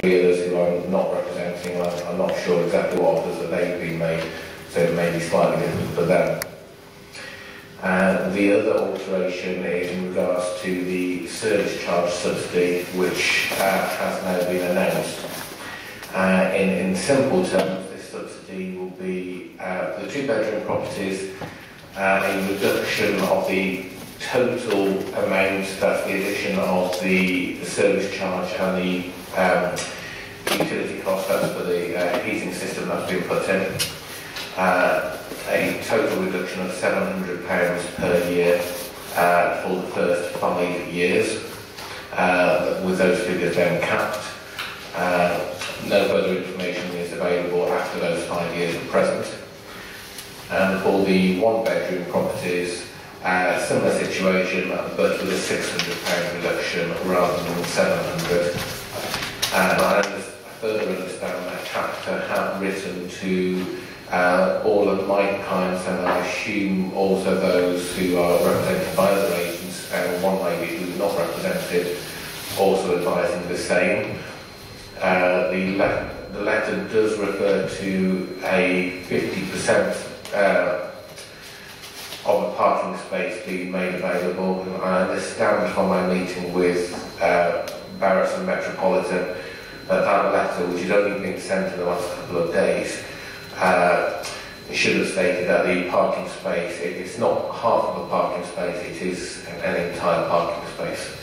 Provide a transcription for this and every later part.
others who I'm not representing. I'm not sure exactly what offers that they've been made, so it may be slightly different for them. The other alteration is in regards to the service charge subsidy, which has now been announced. In simple terms, this subsidy will be for the two-bedroom properties, a reduction of the total amount, that's the addition of the service charge and the utility cost, that's for the heating system that's been put in. A total reduction of £700 per year for the first 5 years, with those figures then capped. No further information is available after those 5 years at present. And for the one-bedroom properties, similar situation, but with a £600 reduction rather than £700. And I further understand that chapter have written to all of my clients, and I assume also those who are represented by other agents, and one lady who is not represented, also advising the same. The letter does refer to a 50% of a parking space being made available. And I understand from my meeting with Barnet and Metropolitan that letter, which has only been sent in the last couple of days, it should have stated that the parking space, it's not half of a parking space, it is an entire parking space.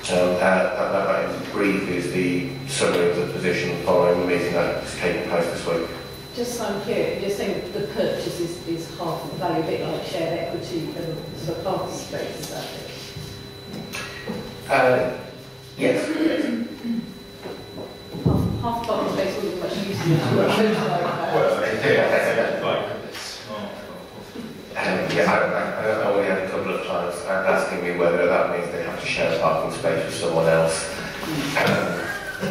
That in brief is the summary of the position following the meeting that is taking place this week. Just so I'm clear, you're saying the purchase is half of the value, a bit like shared equity and sort of parking space, is that it? Yes. Half parking space wasn't much use in it. I know we had a couple of clients asking me whether that means they have to share a parking space with someone else.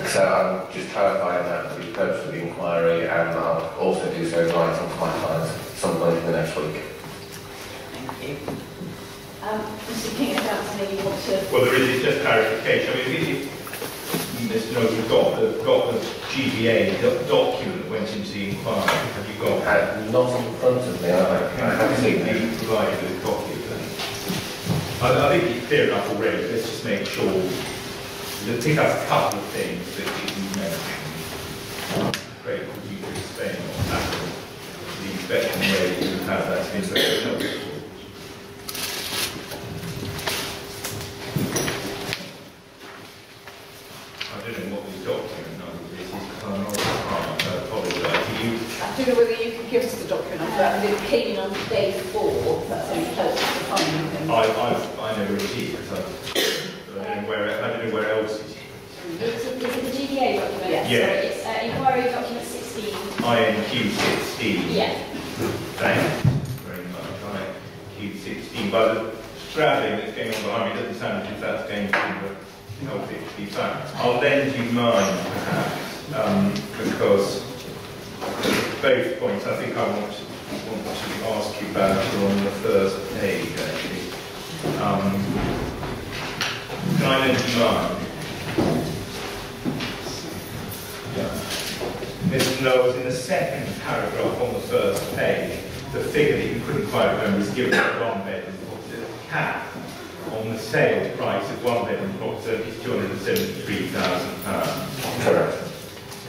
So I'm just clarifying that for the purpose of the inquiry, and I'll also do so in writing to my clients at some point in the next week. Thank you. Mr. King, I don't know you want to... Well, there is just clarification. I mean, Mr. Knowles, you've got the GBA document that went into the inquiry. Have you got that? Not in front of me. I haven't seen it. You provided with a copy of that. I think it's clear enough already. Let's just make sure. We'll pick up a couple of things that you mentioned. Great, could you explain what's happened? The inspection where you have that inspection. I don't know what the document number is. I apologise. I don't know whether you can give us the document number. It came in on day 4. That's only close to the final thing. I know where it is, because I don't know where else it is. It's a GBA document. Yeah. Yeah. So it's inquiry document 16. INQ 16. Yeah. Thanks very much. INQ 16. By the straddling that's going on behind me, it doesn't sound as if that's going to help it to be found. I'll lend you mine, perhaps, because both points I think I want to ask you about are on the first page, actually. Can I lend you mine? Mr. Knowles, in the second paragraph on the first page, the figure that you couldn't quite remember is given at one bedroom property. The cap on the sales price of one bedroom property is £273,000. Correct.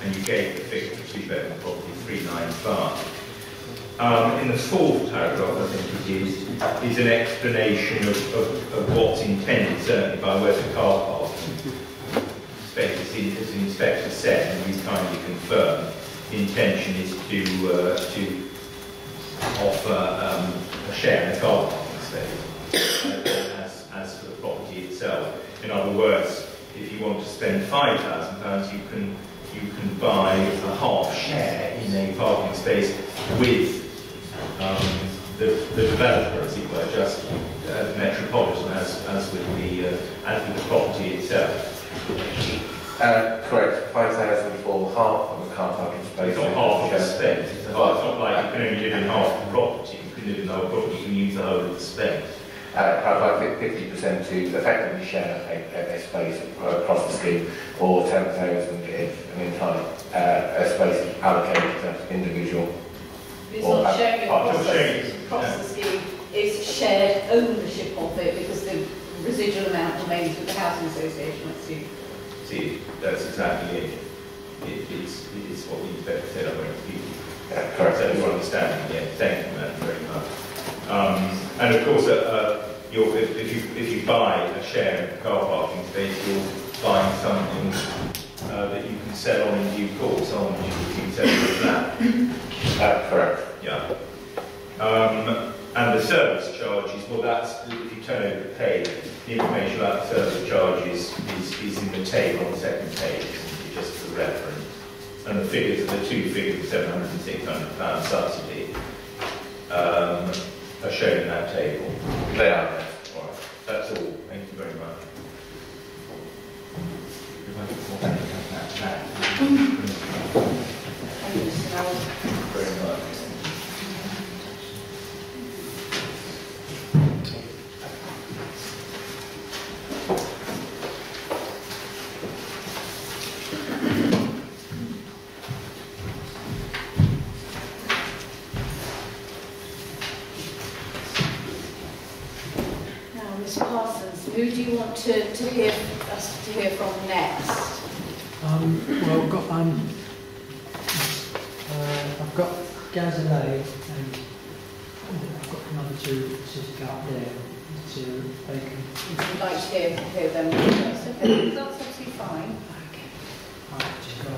And you gave the figure for two bedroom property 395. In the fourth paragraph, I think it is an explanation of what's intended, certainly by where the car park space, as the inspector said, and we kindly confirmed, the intention is to offer a share in the car parking space as for the property itself. In other words, if you want to spend £5,000, you can buy a half share in a parking space with the developer, as it were, just Metropolitan, as with the property itself. Correct. 5,000 for half of the car parking space. It's not half of the space. It's not like you can only live in half the property. You can live in the whole property. You can use the whole of the space. I think either 50% to effectively share a space across the scheme, or 10,000 if an entire a space is allocated to individual. It's not sharing Sharing. across the scheme, it's shared ownership of it because the residual amount remains with the housing association. See, that's exactly it. It's what we better said up when people. Yeah, correct. So you're understanding, yeah. Thank you, Matt, very much. And of course, if you buy a share of a car parking space, you're buying something that you can sell on in due course, on which you can sell a flat. Correct. Yeah. And the service charges, well, that's if you turn over the page, the information about the service charges is in the table on the second page, just for reference. And the figures, the two figures, £700 and £600 subsidy, are shown in that table. They are. All right. That's all. Thank you very much. Very much. Who do you want to hear us to hear from next? Well, I've got Gazelle and I've got another two sitting up there, so they can. If you'd like to hear them first, okay, that's absolutely fine. Okay. Right, just go.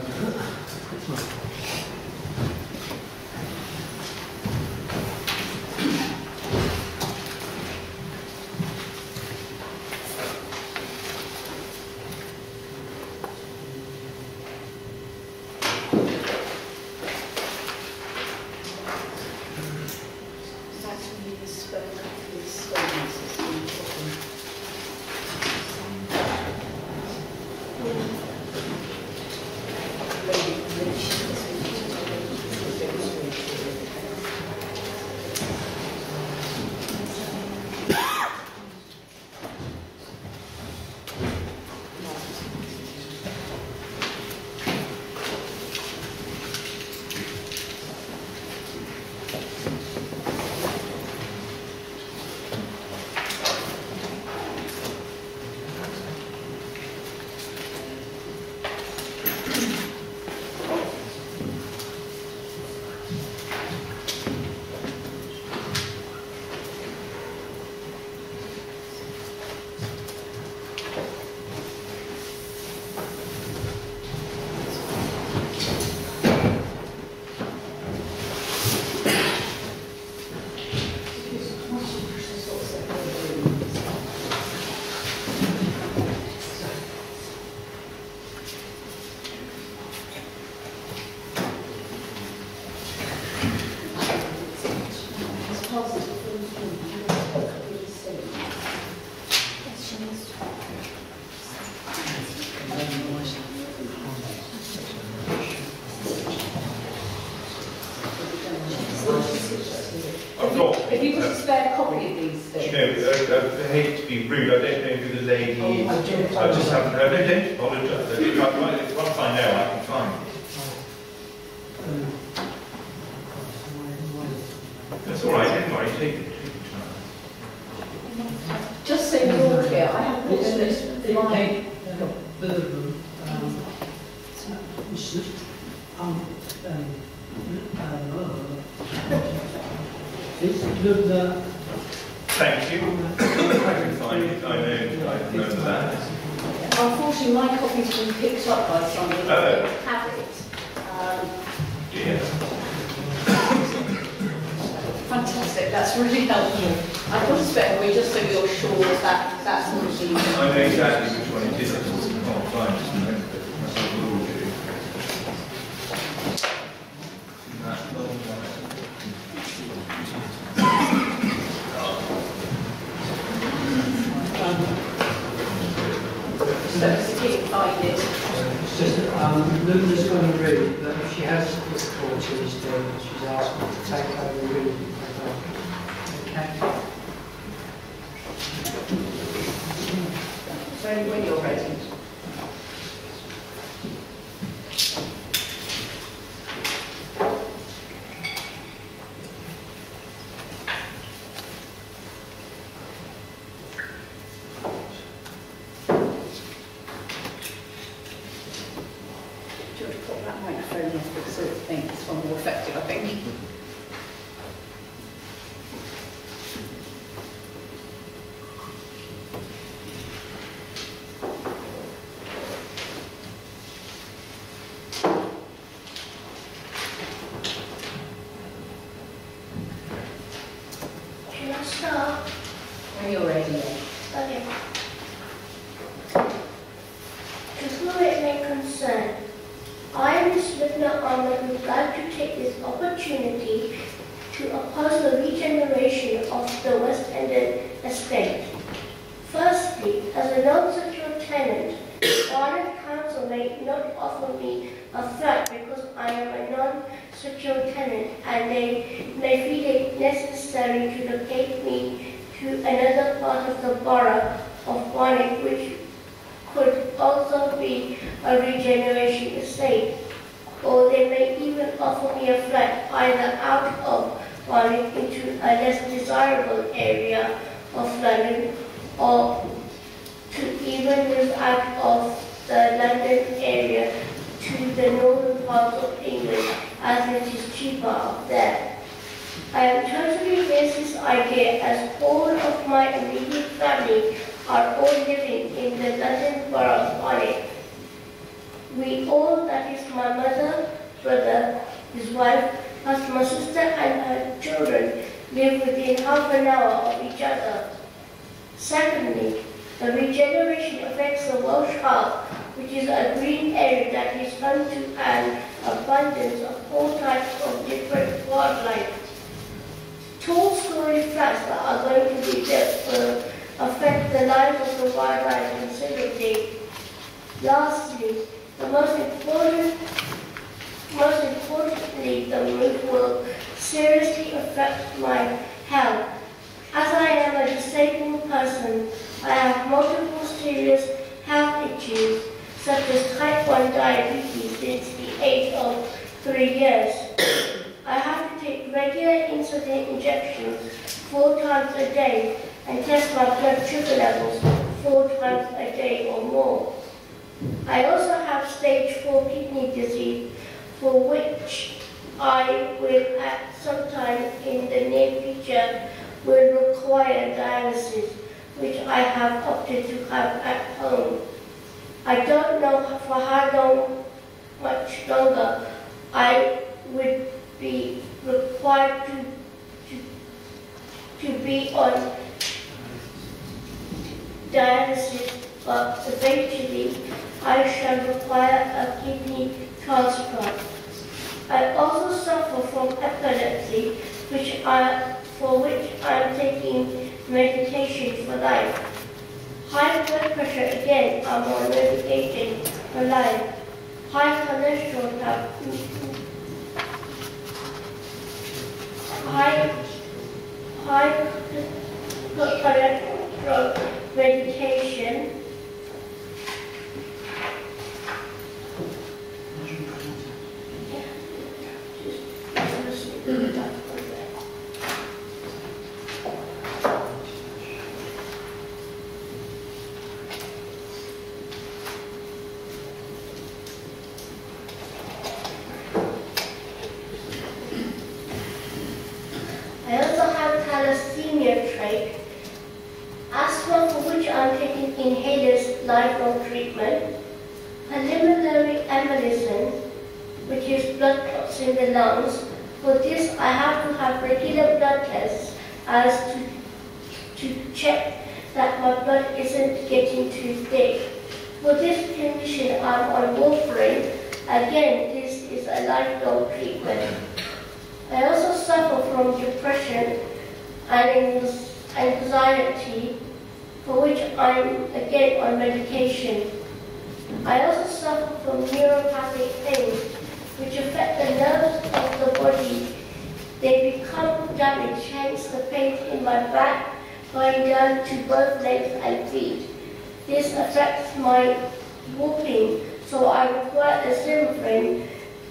If you could spare a copy of these things. I hate to be rude, I don't know who the lady is. I just haven't heard. No, don't apologise. Once I know, I can find it. That's all right, don't worry, take it. Just so you're clear, I have put in this my... Thank you. I can find it. I know that. Unfortunately, my copy's been picked up by somebody who didn't have it. Yeah. Fantastic, that's really helpful. I've got to spare away just so you're sure that that's not the... I know exactly which one it is. I just can't find it. That's what we all do. So it's a key find it. It's just that Luna's going to read, but if she has difficulties, then she's asked me to take over reading. Okay. when you're ready. It's one more effective, I think. Can I start? When you're ready. Okay. To whom it may concern, I, Miss Lieutenant Ahmed, would like to take this opportunity to oppose the regeneration of the West Hendon estate. Firstly, as a non-secure tenant, Barnet Council may not offer me a flat because I am a non-secure tenant and they may feel it necessary to locate me to another part of the borough of Barnet, which could also be a regeneration estate. Or they may even offer me a flat either out of Barnet into a less desirable area of London, or to even move out of the London area to the northern parts of England, as it is cheaper up there. I am totally against this idea, as all of my immediate family are all living in the London borough of Barnet. We all, that is my mother, brother, his wife, plus my sister and her children, live within half an hour of each other. Secondly, the regeneration affects the Welsh Harp, which is a green area that is home to an abundance of all types of different wildlife. Tall story flats that are going to be built will affect the lives of the wildlife considerably. Lastly, most importantly, the move will seriously affect my health. As I am a disabled person, I have multiple serious health issues, such as type 1 diabetes since the age of 3 years. I have to take regular insulin injections 4 times a day and test my blood sugar levels 4 times a day or more. I also have stage 4 kidney disease, for which I will at some time in the near future will require dialysis, which I have opted to have at home. I don't know for how much longer I would be required to be on dialysis, but eventually I shall require a kidney transplant. I also suffer from epilepsy, for which I am taking medication for life. High blood pressure, again, I'm on medication for life. High cholesterol, high cholesterol medication. I also have thalassemia trait, asthma, for which I'm taking inhalers lifelong treatment, pulmonary embolism, which is blood clots in the lungs. For this, I have to have regular blood tests as to check that my blood isn't getting too thick. For this condition, I'm on warfarin. Again, this is a lifelong treatment. I also suffer from depression and anxiety, for which I'm again on medication. I also suffer from neuropathic pains, which affect the nerves of the body. They become damaged, hence the pain in my back, going down to both legs and feet. This affects my walking, so I require a Zimmer frame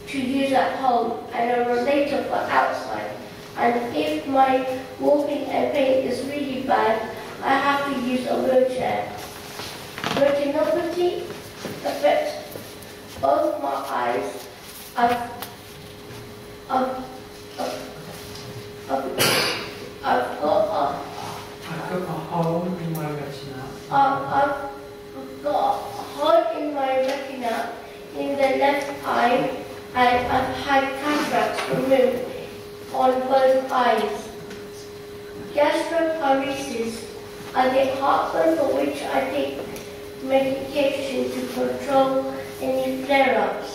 to use at home and a rollator for outside. And if my walking and pain is really bad, I have to use a wheelchair. Retinopathy affects both my eyes. I've got a hole in my retina. I've got a hole in my retina in the left eye, and I've had cataracts removed on both eyes. Gastroparesis, I get heartburn for which I take medication to control any flare-ups.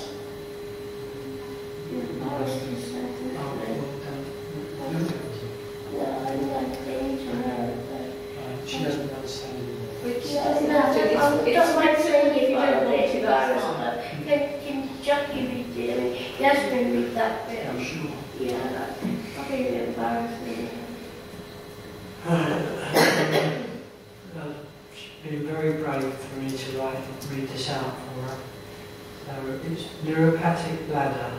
She doesn't understand it. Which No, doesn't I have to. don't mind saying it, but but that's fine. can Jackie read it? I mean, Yasmin read that bit. I'm sure. Yeah, that really embarrassed me. It's been very brave for me to read this out for her. So it's neuropathic bladder.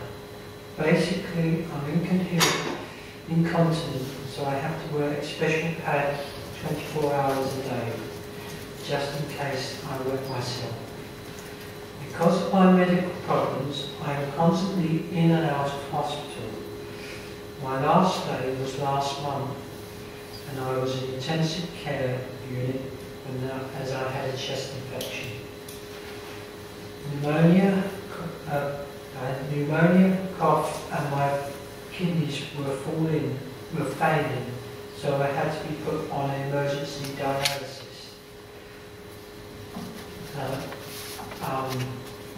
Basically, I'm incontinent, so I have to wear a special pad 24 hours a day, just in case I wet myself. Because of my medical problems, I am constantly in and out of hospital. My last day was last month, and I was in intensive care unit as I had a chest infection. Pneumonia, cough, and my kidneys were failing, so I had to be put on emergency dialysis.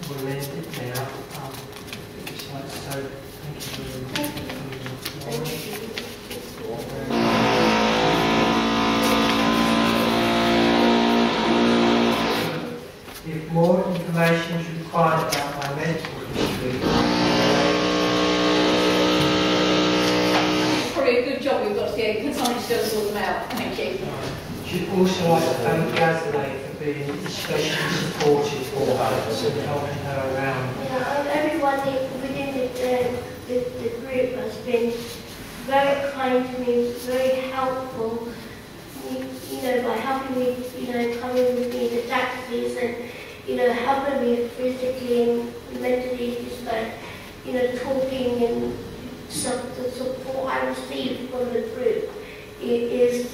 We'll end it now. It's like so. Thank you very much. If more information is required about my medical history, It's probably a good job we've got to get time to still sort them out. Thank you. She'd also like to thank Gazelle for being especially supportive for her and helping her around. Yeah, everyone within the group has been very kind to me, very helpful. You know, by helping me, coming with me in the taxis and, helping me physically and mentally, just like, talking and the support I received from the group is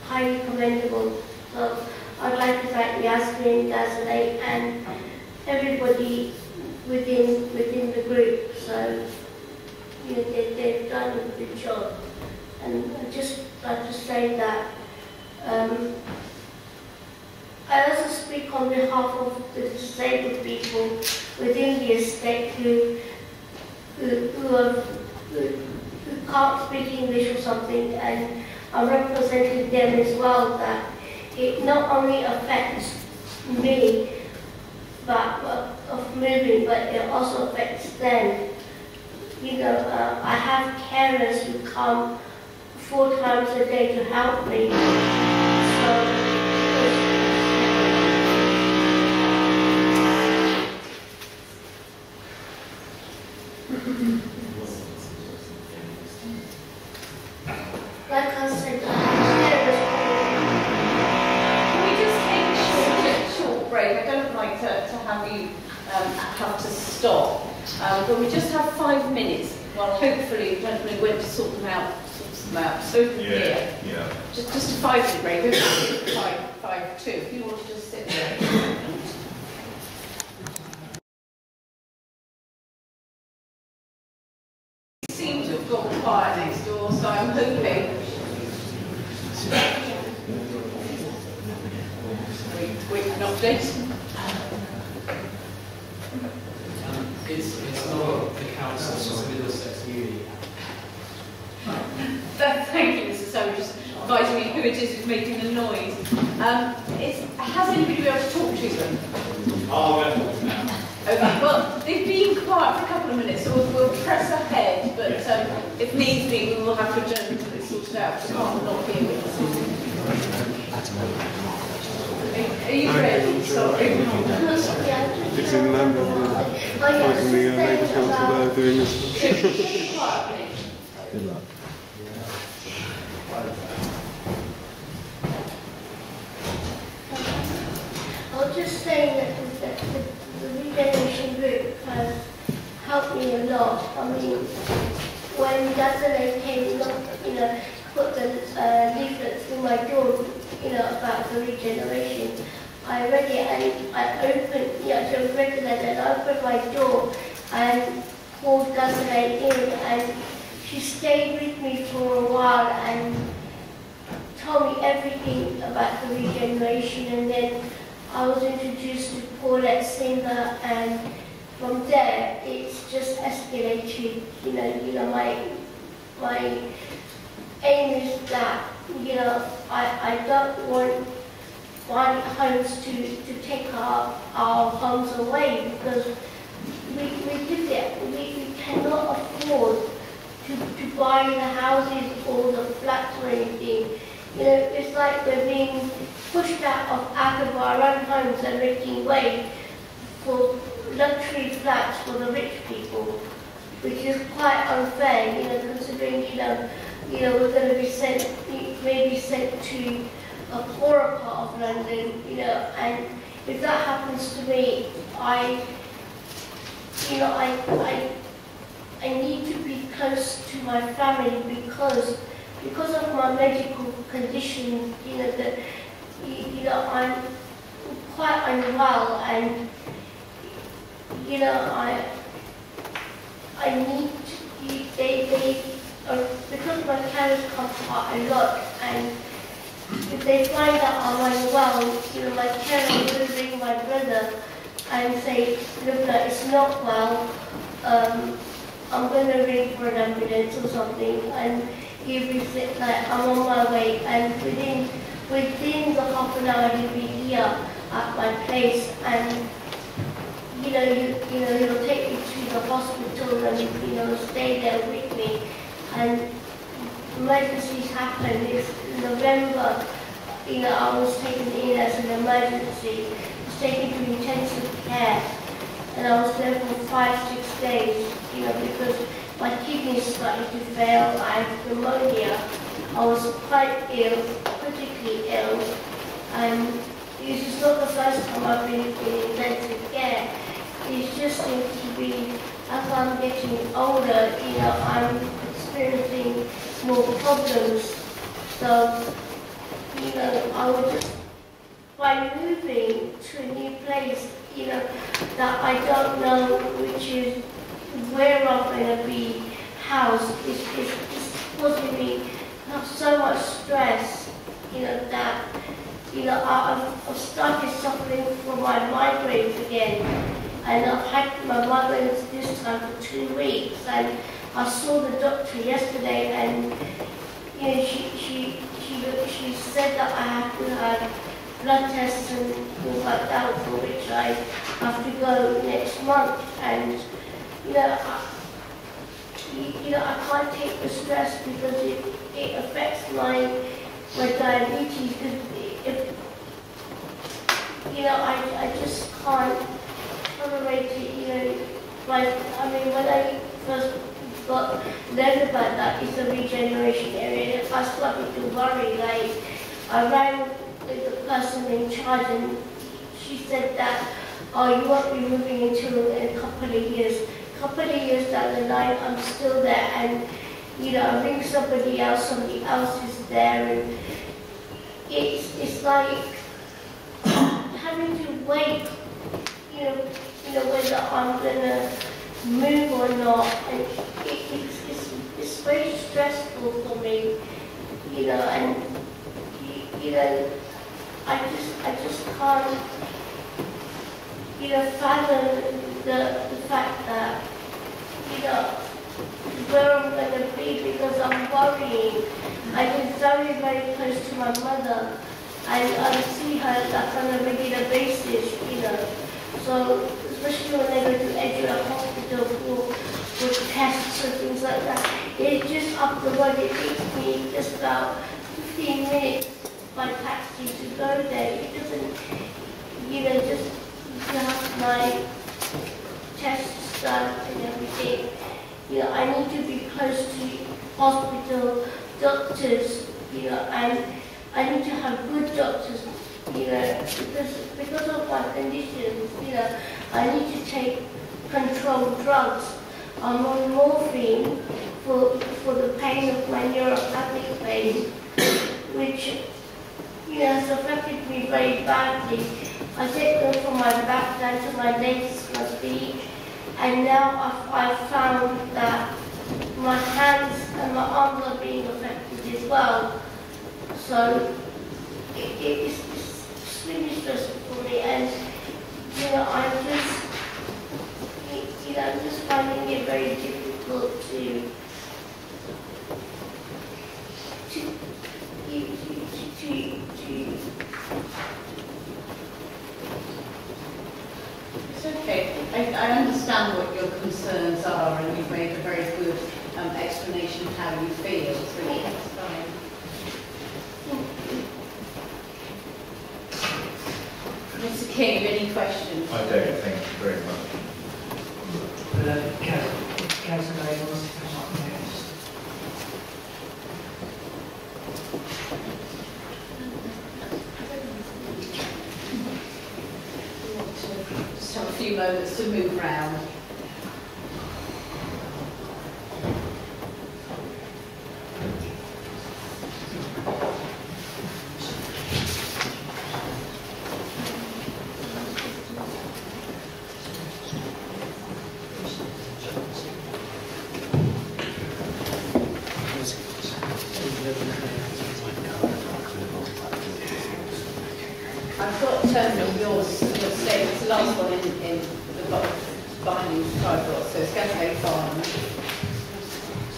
highly commendable. So I'd like to thank Yasmin, Gazelle, and everybody within the group. So, they've done a good job. And I'd just like to say that I also speak on behalf of the disabled people within the estate who can't speak English or something, and I'm representing them as well, that it not only affects me of moving, but it also affects them. I have carers who come 4 times a day to help me. So, like I said, Can we just take a short break? I don't like to have you have to stop. But we just have 5 minutes. Well, hopefully, the gentleman went to sort them out. So Yeah. just a 5-minute break. Maybe 5-2. If you want to just sit there. It seems to have gone quiet next door, so I'm hoping. Quick an update. It's not the council, it's Middlesex Uni. Thank you, Mr. So just advising me who it is who's making the noise. Has anybody been able to talk to them? Oh, we're talking now. Okay, well, they've been quiet for a couple of minutes, so we'll press ahead, but if needs be, we will have to adjourn until it's sorted out. Can't not hear witnesses. Are you ready? Sorry. Did you remember fighting the Labour Council there doing this? Good luck. I was just saying that the regeneration group has helped me a lot. I mean, when Desiree came, put the leaflets through my door, about the regeneration, I read it and I opened, to regular, and I opened my door and called Desiree in, and she stayed with me for a while and told me everything about the regeneration, and then I was introduced to Paulette Singer, and from there it's just escalated. My aim is that I don't want Barnet homes to take our homes away, because we live there. We cannot afford to buy the houses or the flats or anything. It's like we're being pushed out of our own homes and making way for luxury flats for the rich people, which is quite unfair, considering, we're going to be maybe sent to a poorer part of London, and if that happens to me, I need to be close to my family because of my medical condition, I'm quite unwell, and I need to, because my carers come quite a lot, and if they find out I'm unwell, my carer will ring my brother and say, look, it's not well, I'm going to ring for an ambulance or something, and he'll be I'm on my way, and within the half an hour he'll be here at my place, and he'll take me to the hospital and stay there with me. And emergencies happen. It's November, I was taken in as an emergency. I was taken to intensive care, and I was there for 5-6 days, because my kidneys started to fail. I had pneumonia. I was quite ill, critically ill, and this is not the first time I've been in intensive care. It just seems to be, as I'm getting older, I'm experiencing more problems. So, I would just, by moving to a new place, that I don't know which is where I'm going to be housed, it's causing me so much stress, that, I've started suffering from my migraines again, and I've had my migraines this time for 2 weeks, and I saw the doctor yesterday, and she said that I have to have blood tests and things like that, for which I have to go next month, and I can't take the stress because it affects my diabetes. I just can't tolerate it. When I first learned about that, it's a regeneration area, I started to worry. I rang the person in charge, and she said that, you won't be moving until in a couple of years. A couple of years down the line, I'm still there, and I ring somebody else is there, and it's like having to wait, whether I'm gonna move or not, and it's very stressful for me, and I just can't, fathom the fact that, where I'm going to be, because I'm worrying. I live very, very close to my mother, and I see her on a regular basis, So, especially when I go to Edgware Hospital for tests and things like that, it's just up the road. It takes me just about 15 minutes by taxi to go there. It doesn't, my tests done and everything. You know, I need to be close to hospital doctors, you know, and I need to have good doctors, you know, because of my conditions, you know, I need to take controlled drugs. I'm on morphine for the pain of my neuropathic pain, which, you know, has affected me very badly. I take them from my back down to my legs, my feet, and now I've found that my hands and my arms are being affected as well. So it's extremely stressful for me, and you know, I'm just finding it very difficult to It's okay. I understand what your concerns are, and you've made a very good explanation of how you feel, so it's fine. Mr. King, any questions? I don't, thank you very much. Councillor Ray wants to come up next. Just have a few moments to move round. I've got your statement, it's the last one in the box behind the tripod, so it's going to go fine.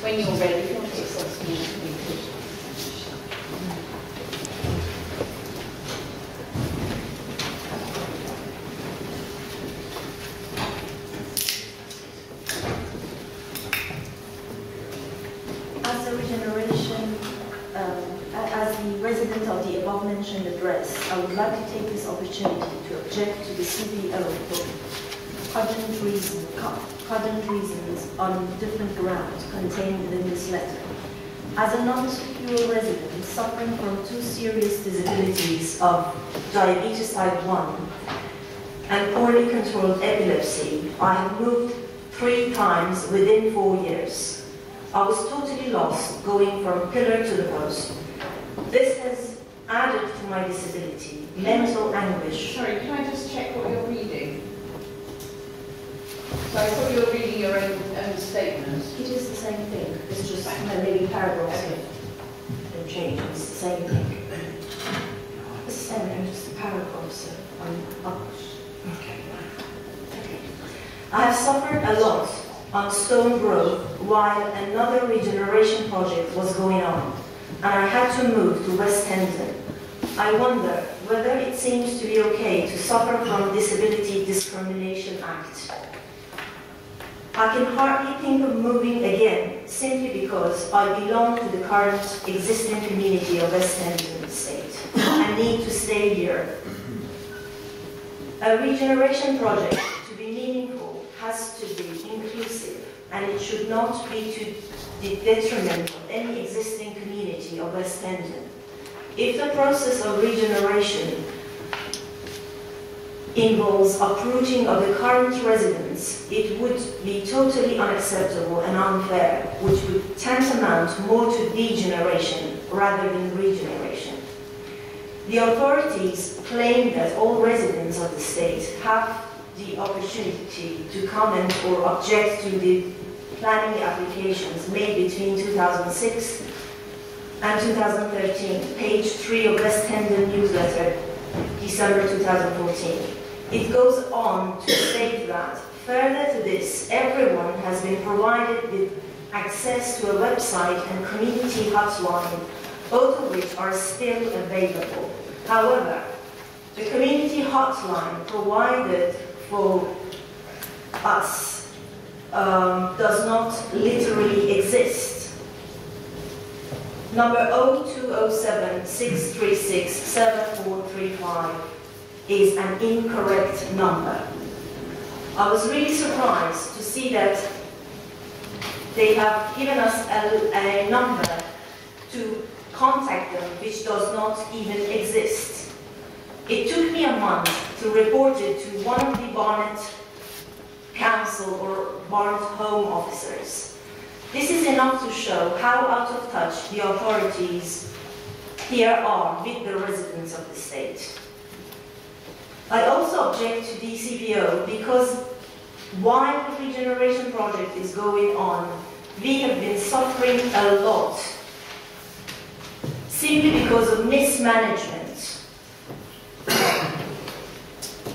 When you're ready, if you want to take some you could. As a regeneration, as the resident of the above-mentioned address, I would like to take this opportunity to object to the CBO for cogent reasons on different grounds contained within this letter. As a non-secure resident suffering from 2 serious disabilities of diabetes type 1 and poorly controlled epilepsy, I have moved 3 times within 4 years. I was totally lost, going from pillar to the post. This has added to my disability, mental anguish. Sorry, can I just check what you're reading? So I thought you were reading your own statement. It is the same thing. It's just maybe paragraphs have been changed. It's the same thing. It's the same thing, just the paragraphs are okay. I have suffered a lot on Stone Grove while another regeneration project was going on, and I had to move to West Hendon. I wonder whether it seems to be okay to suffer from Disability Discrimination Act. I can hardly think of moving again simply because I belong to the current existing community of West Hendon Estate and need to stay here. A regeneration project, to be meaningful, has to be inclusive, and it should not be to the detriment of any existing community of West Hendon. If the process of regeneration involves uprooting of the current residents, it would be totally unacceptable and unfair, which would tantamount more to degeneration rather than regeneration. The authorities claim that all residents of the state have the opportunity to comment or object to the planning applications made between 2006 and 2013, page 3 of West Hendon newsletter, December 2014. It goes on to state that, further to this, everyone has been provided with access to a website and community hotline, both of which are still available. However, the community hotline provided for us does not literally exist. Number 0207 636 7435 is an incorrect number. I was really surprised to see that they have given us a number to contact them which does not even exist. It took me a month to report it to one of the Barnet Council or Barnet Home officers. This is enough to show how out of touch the authorities here are with the residents of the state. I also object to DCPO because while the regeneration project is going on, we have been suffering a lot simply because of mismanagement.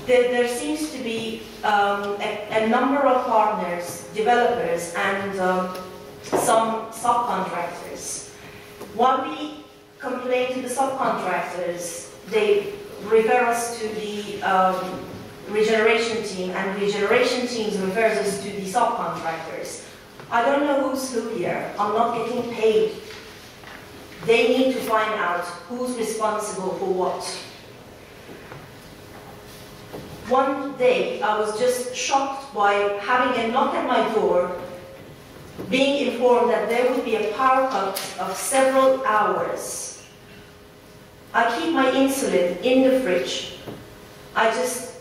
There seems to be a number of partners, developers, and some subcontractors. While we complain to the subcontractors, they refer us to the regeneration team, and regeneration teams refers us to the subcontractors. I don't know who's who here. I'm not getting paid. They need to find out who's responsible for what. One day, I was just shocked by having a knock at my door, being informed that there would be a power cut of several hours. I keep my insulin in the fridge. I just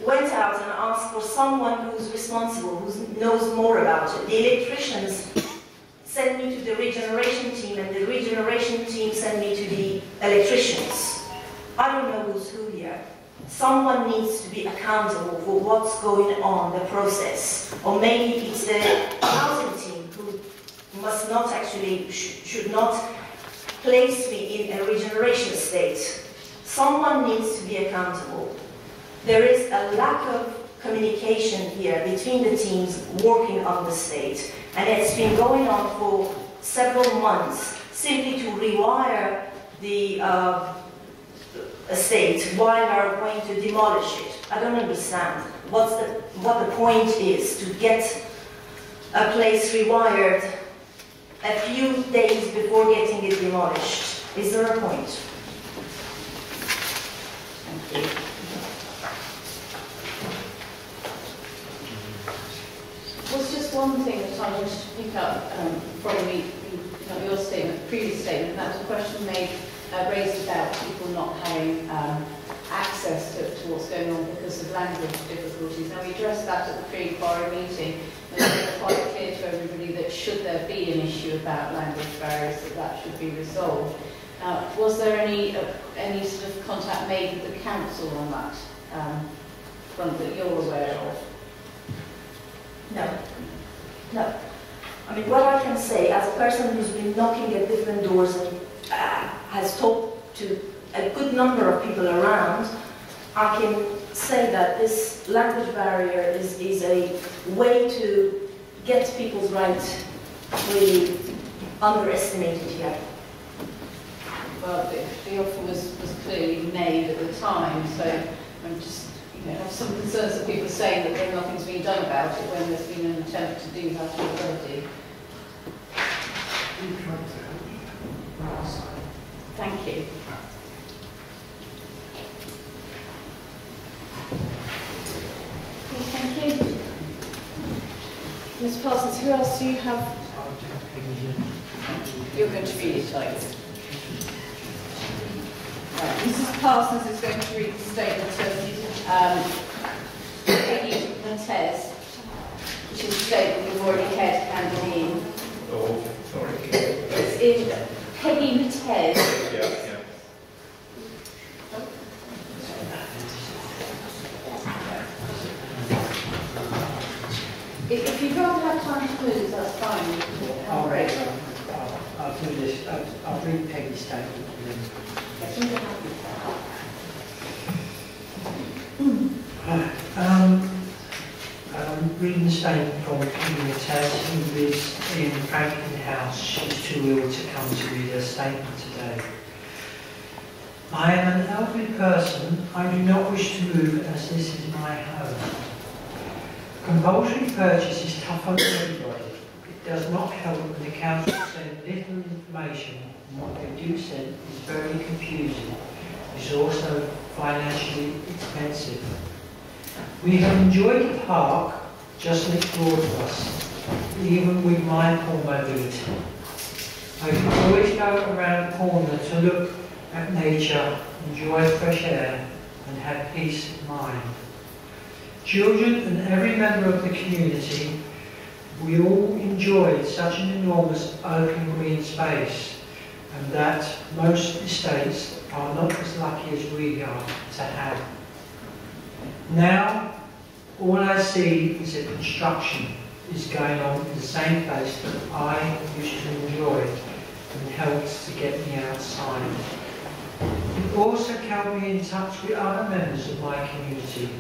went out and asked for someone who's responsible, who knows more about it. The electricians sent me to the regeneration team, and the regeneration team sent me to the electricians. I don't know who's who here. Someone needs to be accountable for what's going on, the process. Or maybe it's the housing team who must not actually, should not place me in a regeneration state. Someone needs to be accountable. There is a lack of communication here between the teams working on the state, and it's been going on for several months simply to rewire the estate while they're going to demolish it. I don't understand what the point is to get a place rewired a few days before getting it demolished. Is there a point? Thank you. Was just one thing that I wanted to pick up from your statement, previous statement, and that was a question raised about people not having access to what's going on because of language difficulties. Now, we addressed that at the pre-inquiry meeting, and it was quite clear to everybody that should there be an issue about language barriers, that should be resolved. Was there any sort of contact made with the council on that front that you're aware of? No. No. I mean, what I can say, as a person who's been knocking at different doors and has talked to a good number of people around, I can say that this language barrier is a way to get people's rights really underestimated here. Well, the offer was clearly made at the time, so I'm just have some concerns that people are saying that nothing's been done about it when there's been an attempt to do that already. Thank you. Okay, thank you. Ms. Parsons, who else do you have? You're going to read it, are you? Right. Mrs. Parsons is going to read the statement of Peggy Montez, which is a statement we've already had handed in. Oh, sorry. It's in Peggy Montez. Yeah. If you don't have time to lose, that's fine. All right. I'll do this. I'll read Peggy's statement and then. I'm reading the statement from Peggy Montez, who is in Franklin House. She's too ill to come to read her statement today. I am an elderly person. I do not wish to move as this is my home. Compulsory purchase is tough on everybody. It does not help when the council send little information, and what they do send is very confusing. It's also financially expensive. We have enjoyed the park just next door to us, even with my poor mobility. I can always go around the corner to look at nature, enjoy fresh air, and have peace of mind. Children and every member of the community, we all enjoyed such an enormous open green space, and that most estates are not as lucky as we are to have. Now, all I see is that construction is going on in the same place that I used to enjoy and helped to get me outside. It also kept me in touch with other members of my community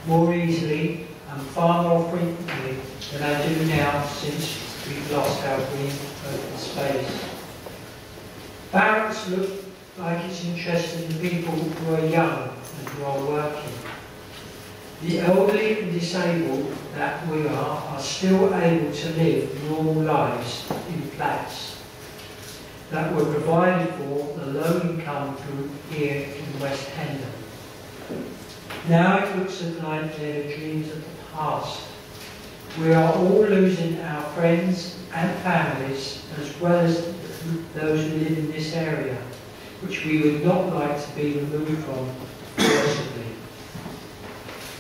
more easily and far more frequently than I do now since we've lost our green open space. Barracks look like it's interested in people who are young and who are working. The elderly and disabled that we are still able to live normal lives in flats that were provided for the low-income group here in West Hendon. Now it looks like they're dreams of the past. We are all losing our friends and families, as well as those who live in this area, which we would not like to be removed from forcibly.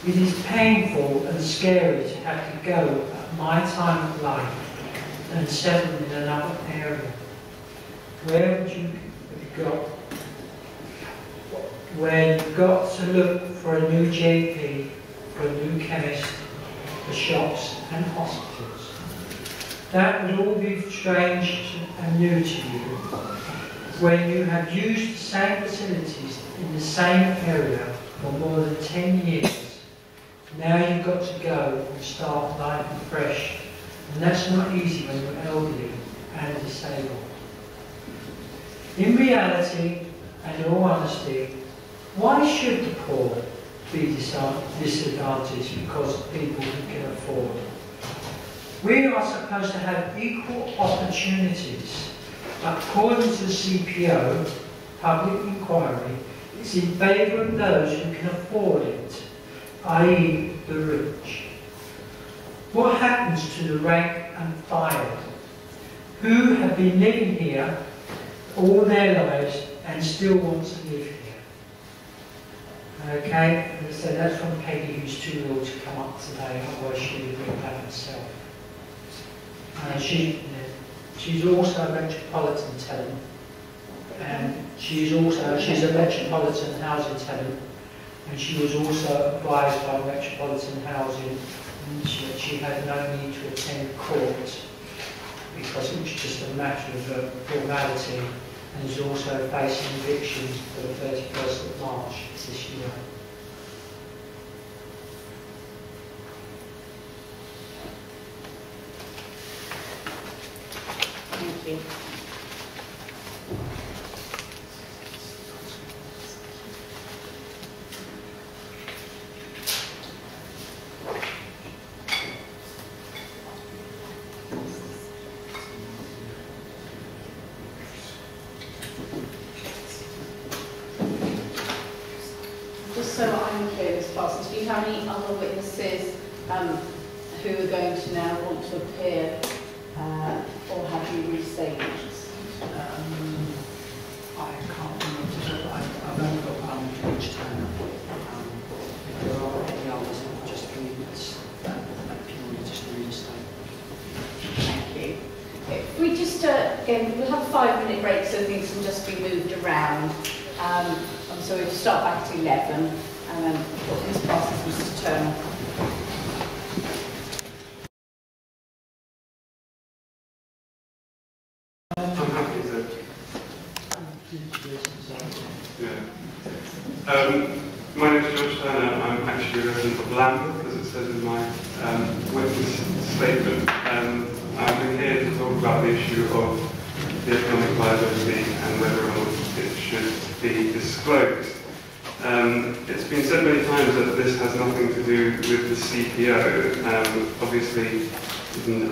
It is painful and scary to have to go at my time of life and settle in another area. Where would you go? Where you've got to look for a new GP, for a new chemist, for shops and hospitals. That would all be strange and new to you. When you have used the same facilities in the same area for more than 10 years, now you've got to go and start life afresh. And that's not easy when you're elderly and disabled. In reality, and in all honesty, why should the poor be disadvantaged because of people who can afford? We are supposed to have equal opportunities, but according to the CPO, public inquiry, it's in favour of those who can afford it, i.e. the rich. What happens to the rank and file, who have been living here all their lives and still want to live here? Okay, and so that's from Peggy, who's too ill to come up today, otherwise she would bring that herself. She's also a metropolitan tenant, and she's a metropolitan housing tenant, and she was also advised by Metropolitan Housing, and she had no need to attend court because it was just a matter of formality, and is also facing eviction for the 31st of March this year. Thank you. Just so I'm clear, Ms. Parsons, do you have any other witnesses who are going to now want to appear, or have you restated? I can't remember. I've only got each time. If there are any others, I'll just believe that purely just a restate. Thank you. If we just, again, we'll have a 5-minute break so things can just be moved around. And so we'll start back at 11, and then put Ms. Parsons, Mr. Turner. I'm happy to. Yeah. My name is George Turner. I'm actually a resident of Lambeth, as it says in my witness statement. I've been here to talk about the issue of the economic viability and whether or not it should be disclosed. It's been said many times that this has nothing to do with the CPO. Obviously,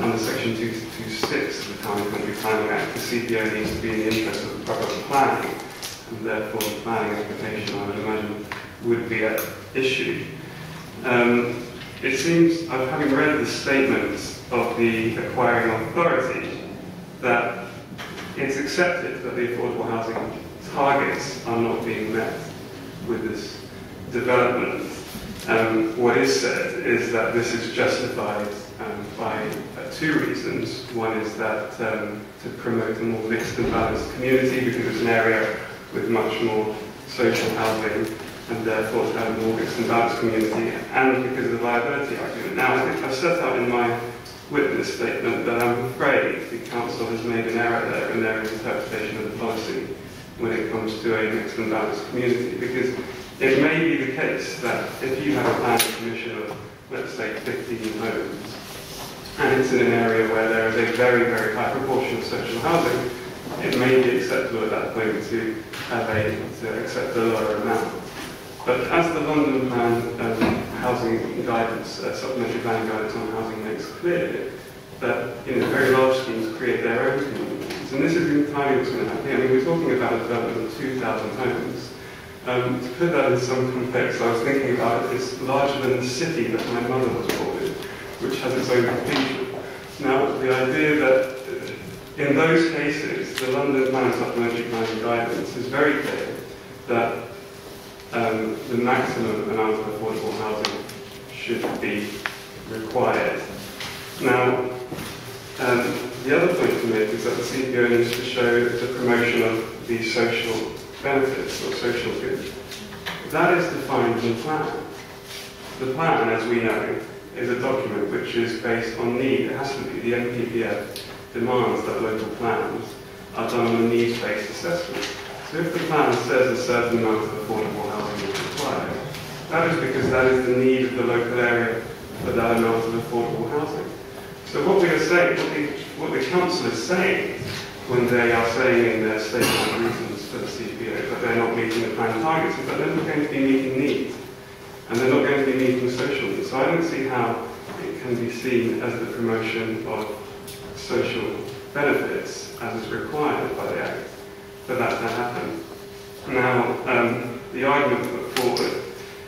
under Section 226 of the Town and Country Planning Act, the CPO needs to be in the interest of the proper planning, and therefore the planning application, I would imagine, would be at issue. It seems, having read the statements of the acquiring authority, that it's accepted that the affordable housing targets are not being met with this development. What is said is that this is justified by two reasons. One is that to promote a more mixed and balanced community, because it's an area with much more social housing, and therefore to have a more mixed and balanced community, and because of the viability argument. Now, I think I've set out in my witness statement that I'm afraid the council has made an error there in their interpretation of the policy when it comes to a mixed and balanced community, because it may be the case that if you have a planning commission of, let's say, 15 homes, and it's in an area where there is a very, very high proportion of social housing, it may be acceptable at that point to accept a lower amount. But as the London Plan housing guidance, supplementary plan guidance on housing makes clear, that very large schemes create their own communities. And this is entirely what's going to happen. I mean, we're talking about a development of 2,000 homes. To put that in some context, I was thinking about it, it's larger than the city that my mother was born in, which has its own cathedral. Now, the idea that in those cases, the London Plan supplementary planning guidance is very clear that the maximum amount of affordable housing should be required. Now, the other point to make is that the CPO needs to show the promotion of the social benefits or social good. That is defined in the plan. The plan, as we know, is a document which is based on need. It has to be. The NPPF demands that local plans are done on a needs-based assessment. So if the plan says a certain amount of affordable housing is required, that is because that is the need of the local area for that amount of affordable housing. So what we are saying, what the council is saying when they are saying in their statement of reasons for the CPO that they're not meeting the plan targets is that they're not going to be meeting needs. And they're not going to be meeting social needs. So I don't see how it can be seen as the promotion of social benefits as is required by the Act for that to happen. Now, the argument put forward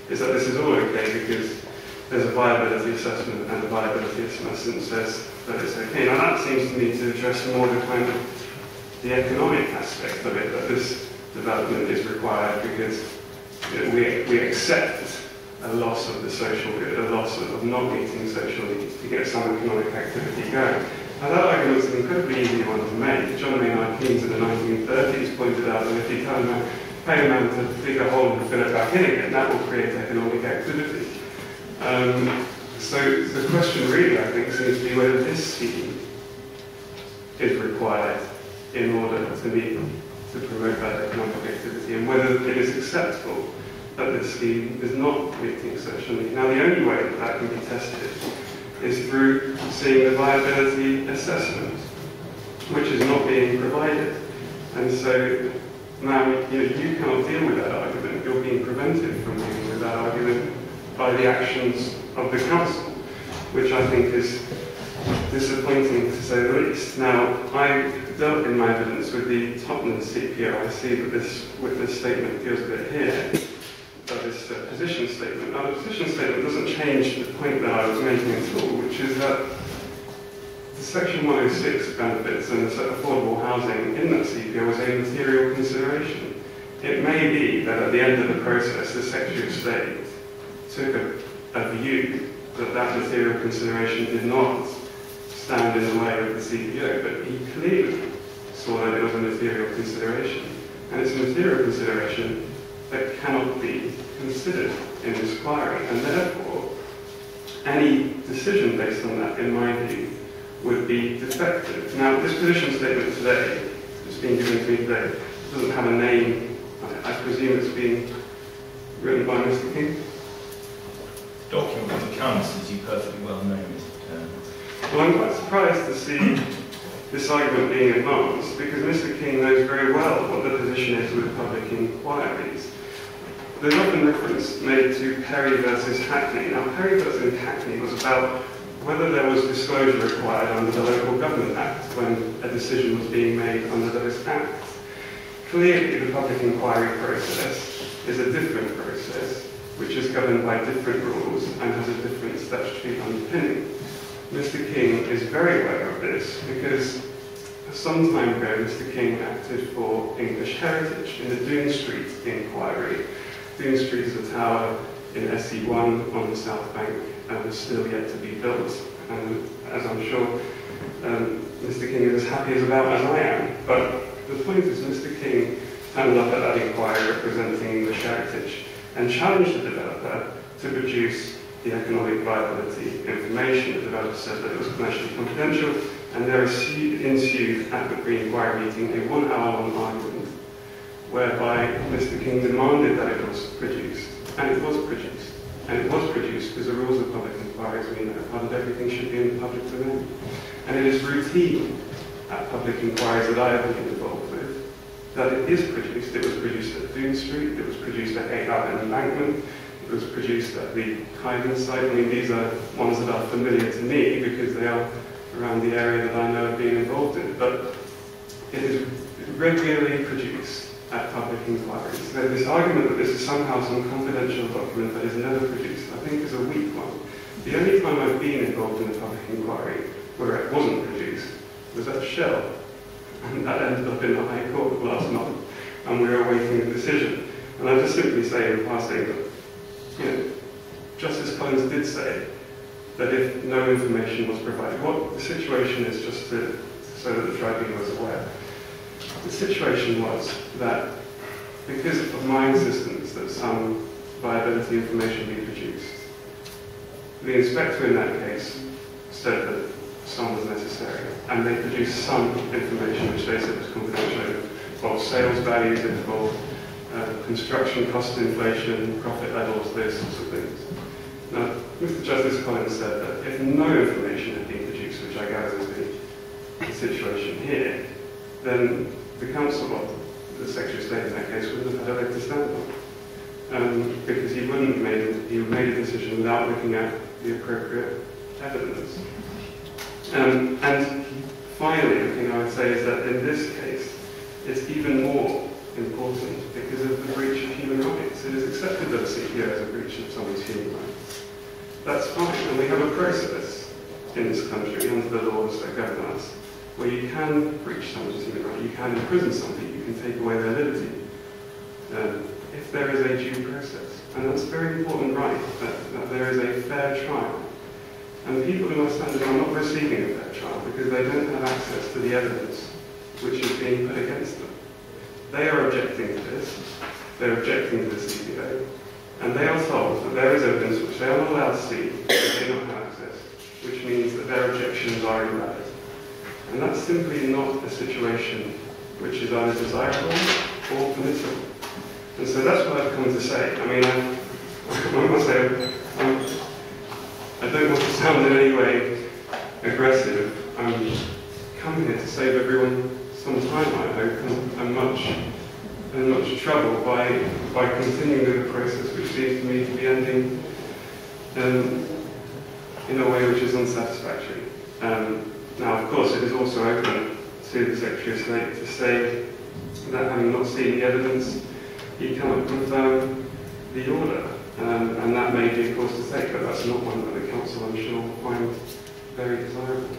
is that this is all okay because there's a viability assessment and the viability assessment says that it's okay. Now that seems to me to address more the kind of the economic aspect of it, that this development is required because we accept a loss of the social good, a loss of not meeting social needs to get some economic activity going. Now that argument is an incredibly easy one to make. John Maynard Keynes in the 1930s pointed out that if you pay a man to dig a hole and fill it back in again, that will create economic activity. So the question really, I think, seems to be whether this scheme is required in order to promote that economic activity, and whether it is acceptable that this scheme is not meeting social needs. Now the only way that that can be tested is through seeing the viability assessment, which is not being provided. And so now you cannot deal with that argument. You're being prevented from dealing with that argument by the actions of the council, which I think is disappointing to say the least. Now, I dealt in my evidence with the Tottenham CPO. I see that this witness statement deals with it here. This position statement. Now, the position statement doesn't change the point that I was making at all, which is that the Section 106 benefits and the affordable housing in that CPO was a material consideration. It may be that at the end of the process, the Secretary of State took a view that that material consideration did not stand in the way of the CPO, but he clearly saw that it was a material consideration. And it's a material consideration that cannot be considered in this inquiry, and therefore any decision based on that, in my view, would be defective. Now, this position statement today, that's been given to me today, doesn't have a name. I presume it's being written by Mr. King. Document from the council, as you perfectly well know, Mr. Turner. Well, I'm quite surprised to see this argument being advanced, because Mr. King knows very well what the position is with public inquiries. There's often reference made to Perry versus Hackney. Now, Perry versus Hackney was about whether there was disclosure required under the Local Government Act when a decision was being made under those acts. Clearly, the public inquiry process is a different process which is governed by different rules and has a different statutory underpinning. Mr. King is very aware of this because some time ago Mr. King acted for English heritage in the Doon Street inquiry. Doon Street is a tower in SE1 on the south bank and is still yet to be built. And as I'm sure Mr. King is as happy about as I am. But the point is, Mr. King turned up at that inquiry representing English heritage and challenged the developer to produce the economic viability information. The developer said that it was commercially confidential, and there ensued at the pre-inquiry meeting a 1-hour-long argument whereby Mr. King demanded that it was produced, and it was produced. And it was produced because the rules of public inquiry, as we know, are that everything should be in the public domain. And it is routine at public inquiries that I have been involved with that it is produced. It was produced at Doon Street, it was produced at 8 Outlet Embankment, it was produced at the Hyden site. I mean, these are ones that are familiar to me because they are around the area that I know of being involved in. But it is regularly produced at public inquiries. So this argument that this is somehow some confidential document that is never produced, I think is a weak one. The only time I've been involved in a public inquiry where it wasn't produced was at Shell. And that ended up in the High Court last month, and we were awaiting a decision. And I just simply say in passing that, Justice Collins did say that if no information was provided, what the situation is, just so that the tribunal is aware, the situation was that because of my insistence that some viability information be produced, the inspector in that case said that some was necessary, and they produced some information which they said was confidential. It involved sales values, it involved construction cost inflation, profit levels, those sorts of things. Now, Mr. Justice Collins said that if no information had been produced, which I gather is the situation here, then the council, or the Secretary of State in that case, wouldn't have had a leg to stand on. Because he wouldn't have made a decision without looking at the appropriate evidence. And finally, the thing I would say is that in this case, it's even more important because of the breach of human rights. It is accepted that a CPO is a breach of someone's human rights. That's fine, and we have a process in this country under the laws that govern us where you can breach someone's human rights, you can imprison somebody, you can take away their liberty if there is a due process. And that's a very important right, that there is a fair trial. And people in West London are not receiving a fair trial because they don't have access to the evidence which is being put against them. They are objecting to this, they're objecting to the CPO, and they are told that there is evidence which they are not allowed to see, because they do not have access, which means that their objections are invalid. And that's simply not a situation which is either desirable or permissible. And so that's what I've come to say. I mean, I must say, I don't want to sound in any way aggressive. I'm coming here to save everyone some time, I hope, and much trouble by continuing with a process which seems to me to be ending in a way which is unsatisfactory. Now, of course, it is also open to the Secretary of State to say that having not seen the evidence, he cannot confirm the order. And that may be a course to take, but that's not one that the Council, I'm sure, will find very desirable.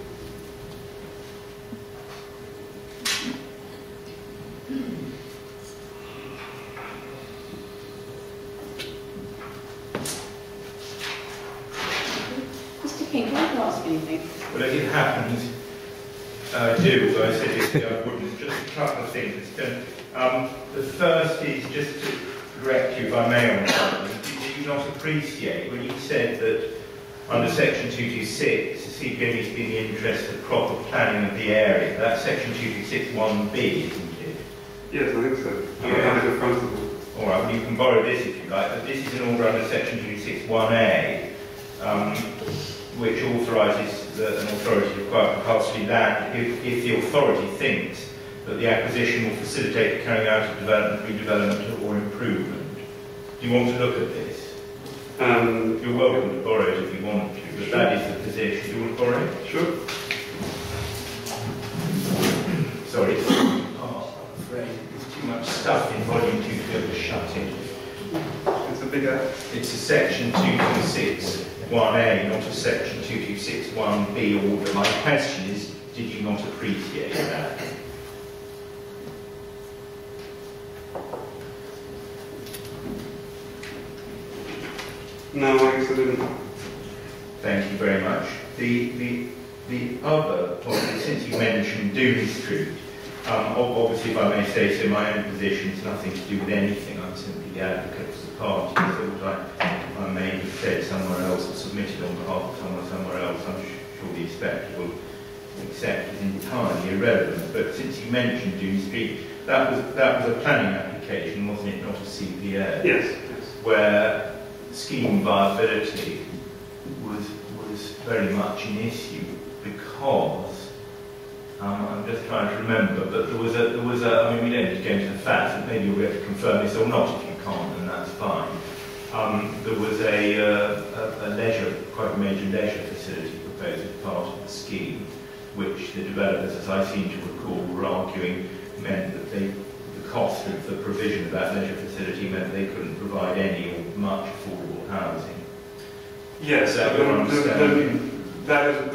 Mr. King, can I ask anything? Well, as it happens, I do, although I said yesterday I wouldn't. Just a couple of things. The first is just to correct you, if I may, on something. Did you not appreciate when you said that under Section 226, the CPO needs to be in the interest of proper planning of the area? That's Section 226(1)(b), isn't it? Yes, I think so. I don't have it in front of me. All right, well, you can borrow this if you like, but this is an order under Section 226(1)(a), which authorises an authority to acquire compulsory land if the authority thinks that the acquisition will facilitate the carrying out of development, redevelopment or improvement. Do you want to look at this? You're welcome to borrow it if you want to, but that is the position. Do you want to borrow it? Sure. Sorry, it's I'm afraid there's too much stuff in volume 2 to be able to shut it. It's a bigger? It's a section 2261A, not a section 2261B order. My question is, did you not appreciate that? No, I guess I didn't. Thank you very much. The other point, since you mentioned Doom Street, obviously, if I may say so, my own position has nothing to do with anything. I'm simply the advocate of the party. So what I may have said somewhere else or submitted on behalf of someone somewhere else, I'm sure the inspector will accept is entirely irrelevant. But since you mentioned Doom Street, that was a planning application, wasn't it? Not a CPA. Yes. Where scheme viability was very much an issue because I'm just trying to remember, but there was a. I mean, we don't need to go into the facts, but maybe you'll be able to confirm this or not. If you can't, then that's fine. There was a leisure, quite a major leisure facility proposed as part of the scheme, which the developers, as I seem to recall, were arguing meant that the cost of the provision of that leisure facility meant they couldn't provide any or much affordable housing. Yes, that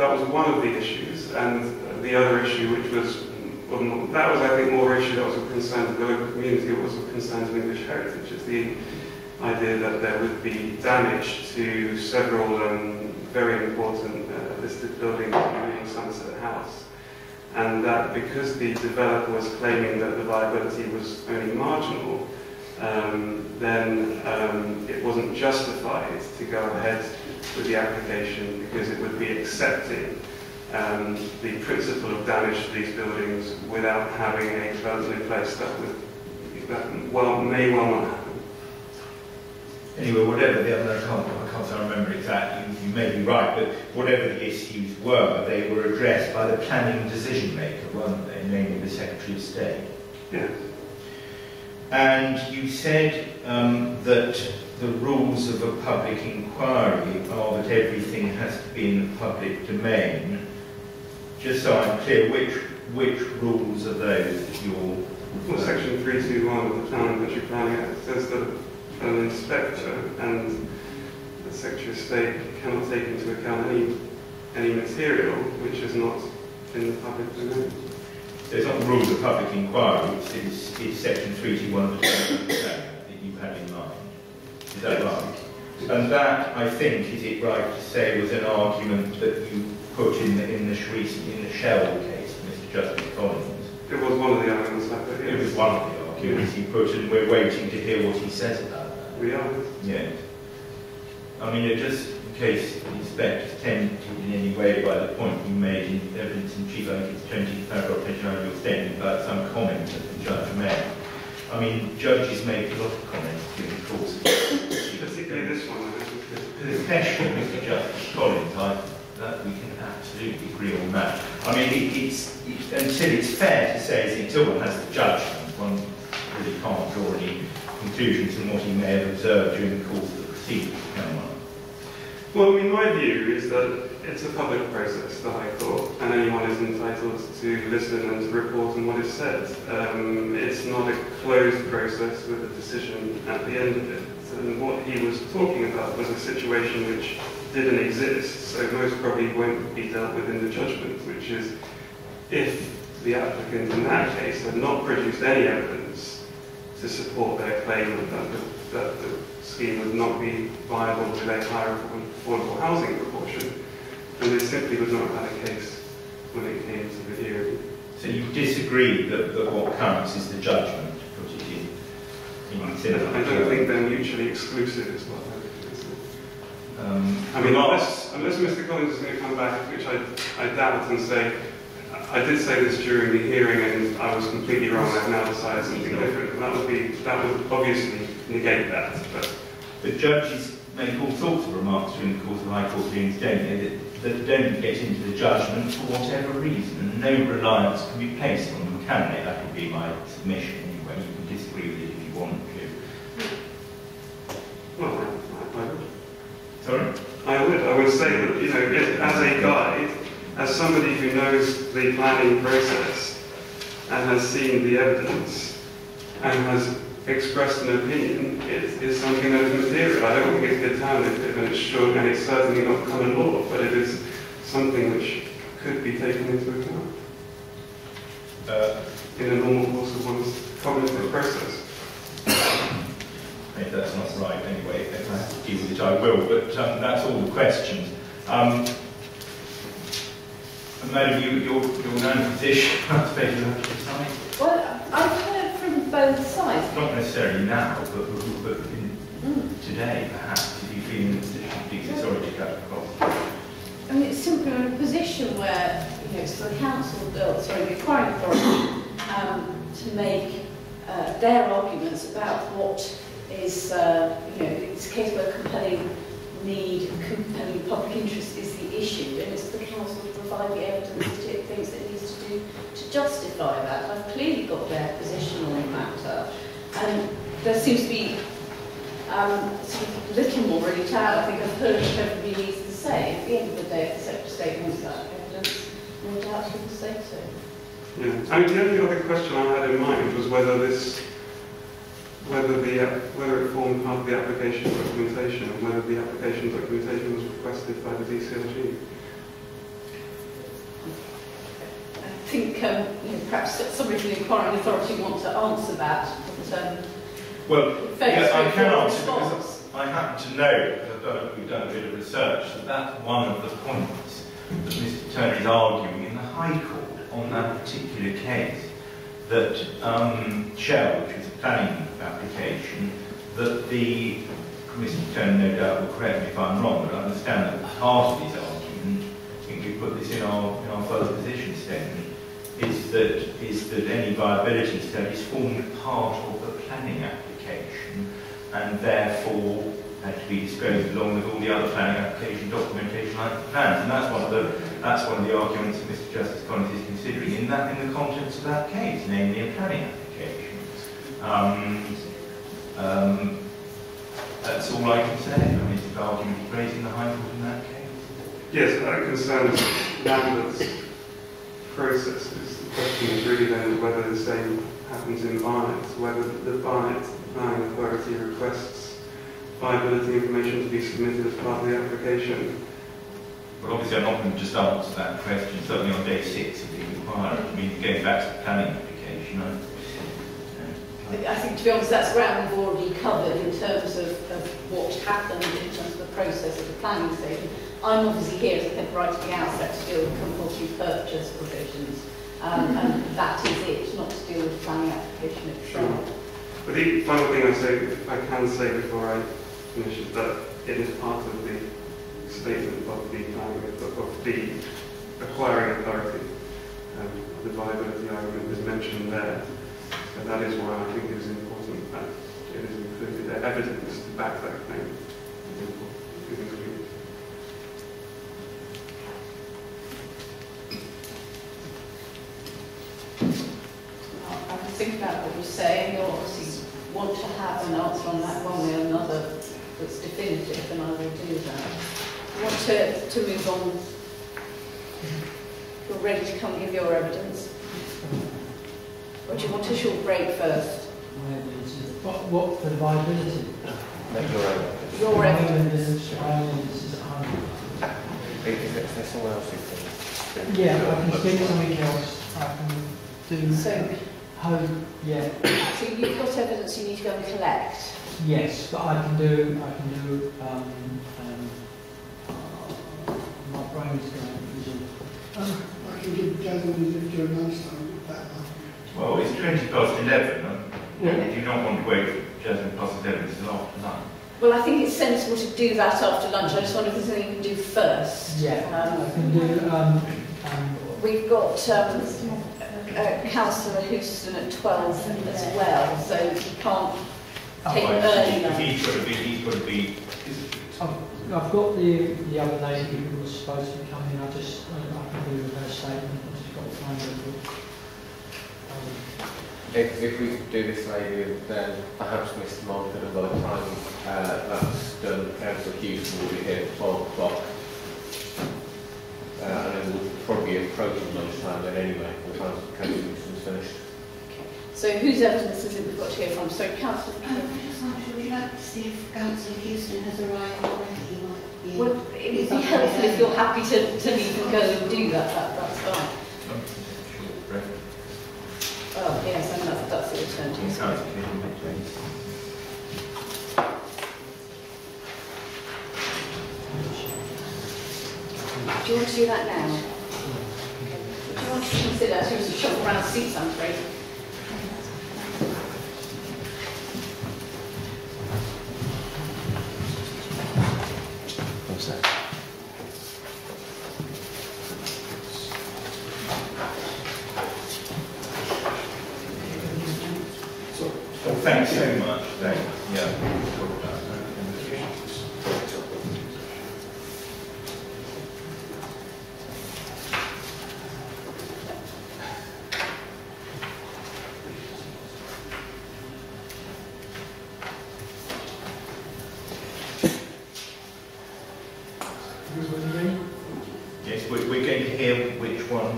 was one of the issues, and the other issue, which was, that was, I think, more issue that was of concern to the local community, it was of concern to English heritage, is the idea that there would be damage to several very important listed buildings, including Sunset House. And that because the developer was claiming that the viability was only marginal, then it wasn't justified to go ahead with the application because it would be accepting the principle of damage to these buildings without having a development in place that may well not happen. Anyway, whatever the other, I can't remember exactly, you may be right, but whatever the issues were, they were addressed by the planning decision maker, weren't they, namely the Secretary of State? Yes. And you said that the rules of a public inquiry are that everything has to be in the public domain. Just so I'm clear, which rules are those that you're... Well, Section 321 of the Town and Country Planning Act says that an inspector and the Secretary of State cannot take into account any material which is not in the public domain. So it's not the rules of public inquiry, it's Section 321 of the Town and Country Planning Act that you had in mind. Is that right? And that, I think, is it right to say, was an argument that you put in the Shell case, Mr. Justice Collins? It was one of the arguments like that, yes. It was one of the arguments he put, and we're waiting to hear what he says about that. We are. Yes. I mean, just in case the inspector's tempted in any way by the point you made in evidence in chief, I think it's 20 paragraph 29 of your statement about some comment that the judge made. I mean, judges make a lot of comments during the course of particularly this one, I think. Especially Mr. Justice Collins, that we can absolutely agree on that. I mean, until it's fair to say, until one has the judgment, one really can't draw any conclusions from what he may have observed during the course of the proceedings, can one? Well, I mean, my view is that it's a public process, the High Court, and anyone is entitled to listen and to report on what is said. It's not a closed process with a decision at the end of it. And what he was talking about was a situation which didn't exist, so most probably won't be dealt with in the judgment, which is if the applicant in that case had not produced any evidence to support their claim that the scheme would not be viable with a higher affordable housing proportion, and they simply would not have had a case when it came to the hearing. So you disagree that what counts is the judgment, to put it in I don't think they're mutually exclusive, is what I would say. I mean, unless Mr. Collins is going to come back, which I doubt, and say, I did say this during the hearing and I was completely wrong, I've now decided something different. And that would obviously negate that. But judges make all sorts of remarks during the course of High Court hearings, don't they, that don't get into the judgment for whatever reason, and no reliance can be placed on them, can they? That would be my submission anyway. You can disagree with it if you want to. Well, I would. Sorry? I would say that, you know, as a guide, as somebody who knows the planning process and has seen the evidence and has expressed an opinion is something that is material. I don't think it's determinative, and it's certainly not common law, but it is something which could be taken into account in a normal course of one's cognitive process. If that's not right anyway, if I have to deal with it, I will, but that's all the questions. Madam, your own position, I suppose you have to decide. Well, I've heard from both sides. Not necessarily now, but today, perhaps, if you feel in a position to dig this already cut across. I mean, it's simply in a position where, you know, it's for the council, the acquiring authority, to make their arguments about what is, you know, it's a case where compelling need, compelling public interest is the issue, and it's the council to provide the evidence that it thinks it needs to do to justify that. I've clearly got their position on the matter, and there seems to be sort of little more really to add. I think I've heard what everybody needs to say. At the end of the day, if the Secretary of State wants that evidence, no doubt he will say so. Yeah, I mean, the only other question I had in mind was whether it formed part of the application documentation, and whether the application documentation was requested by the DCLG. I think you know, perhaps somebody from the inquiring authority wants to answer that. But, well, yeah, I can answer response. because I happen to know, because we've done a bit of research, that that's one of the points that Mr. Turner is arguing in the High Court on that particular case, that Shell, which was a planning application, that the, Mr. Turner no doubt will correct me if I'm wrong, but I understand that part of his argument, I think we put this in our further position statement, is that any viability studies formed part of the planning application and therefore had to be disclosed along with all the other planning application documentation like the plans. And that's one of the arguments that Mr. Justice Collins is considering in the context of that case, namely a planning application. That's all I can say. I mean, it's the argument he's raising the High Court in that case. Yes, that concerns Lambert's processes. The question is really then whether the same happens in Barnet, whether the Barnet planning authority requests viability information to be submitted as part of the application. Well, obviously I'm not going to just answer that question, certainly on day 6 of the inquiry. I mean, going back to the planning application, I think, to be honest, that's ground we've already covered in terms of what happened in terms of the process of the planning stage. I'm obviously here, as I said right at the outset, to deal with compulsory purchase provisions, and that is it, not to deal with the planning application itself. Sure. But the final thing I can say before I finish is that it is part of the statement of the planning, of the acquiring authority. The viability argument is mentioned there. So that is why I think it is important that it is included. The evidence to back that claim is included. I can think about what you're saying. You obviously want to have an answer on that one way or another that's definitive, and I will do that. I want to move on. You're ready to come give your evidence. Or do you want a short break first? What for the viability? Make your own. Your evidence. Is there someone else who can? Yeah, I can speak something else. I can do So, home. Yeah. so you've got evidence you need to go and collect. Yes, but I can do. My brain's going. I can give gentlemen during lunchtime that one. well, it's 11:20. Do you not want to wait for 11:11 until after lunch? Well, I think it's sensible to do that after lunch. I just wonder if there's anything you can do first. Yeah, I can do. We've got Councillor Houston at 12 as well, so you can't take early lunch. He's got to be. I've got the other lady who was supposed to be coming. I can do her statement. I just got to find her book. If we could do this lady, then perhaps Mr. Montford, and by the time that's done, Councillor Houston will be here at 12 o'clock. And then we'll probably be approaching lunchtime then anyway, by the time Councillor Houston's finished. So whose evidence is it we've got to hear from? So Councillor. Would you like to see if Councillor Houston has arrived already? Well, it would be helpful if you're happy to leave and go and do that. That's fine. Oh yes, and that's the alternative. Do you want to do that now? Do you want to consider to shuffle around seats, I'm afraid? What's that? Well, thanks so much. Thanks. Yeah. Yes, we're going to hear which one.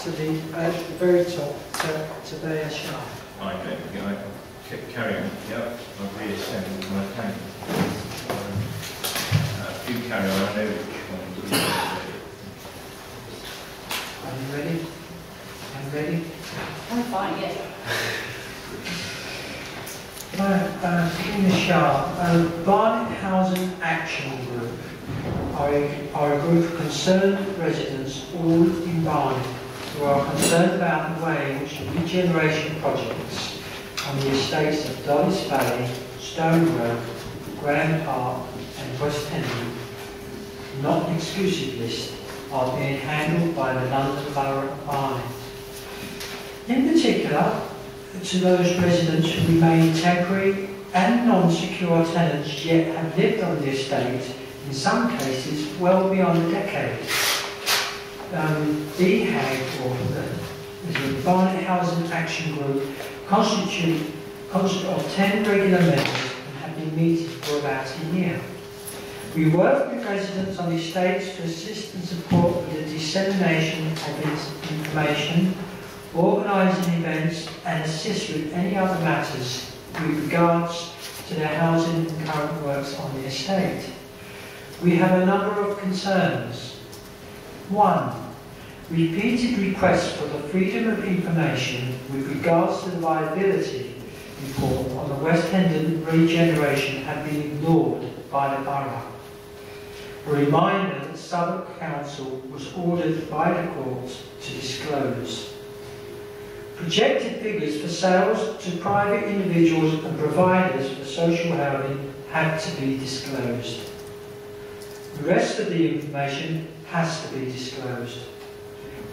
To the very top, to Bear Sharp. I know. Yeah, carry on. Yep, I've reassembled my tank. Do carry on. I know which one. Are you ready? I'm ready. I'm fine, yes. In the Shah, Barnet Housing Action Group are a group of concerned residents, all in Barnet, who are concerned about the way in which the regeneration projects on the estates of Dollis Valley, Stone Road, Graham Park and West Hendon, not an exclusive list, are being handled by the London Borough of Barnet. In particular, to those residents who remain temporary and non-secure tenants yet have lived on the estate, in some cases well beyond a decade. BHAG, or the Barnet Housing Action Group, constitutes of 10 regular members and have been meeting for about a year. We work with residents on the estates to assist and support with the dissemination of information, organising events and assist with any other matters with regards to their housing and current works on the estate. We have a number of concerns. 1. Repeated requests for the freedom of information with regards to the viability report on the West Hendon regeneration have been ignored by the borough. A reminder that Southwark Council was ordered by the courts to disclose. Projected figures for sales to private individuals and providers for social housing have to be disclosed. The rest of the information has to be disclosed.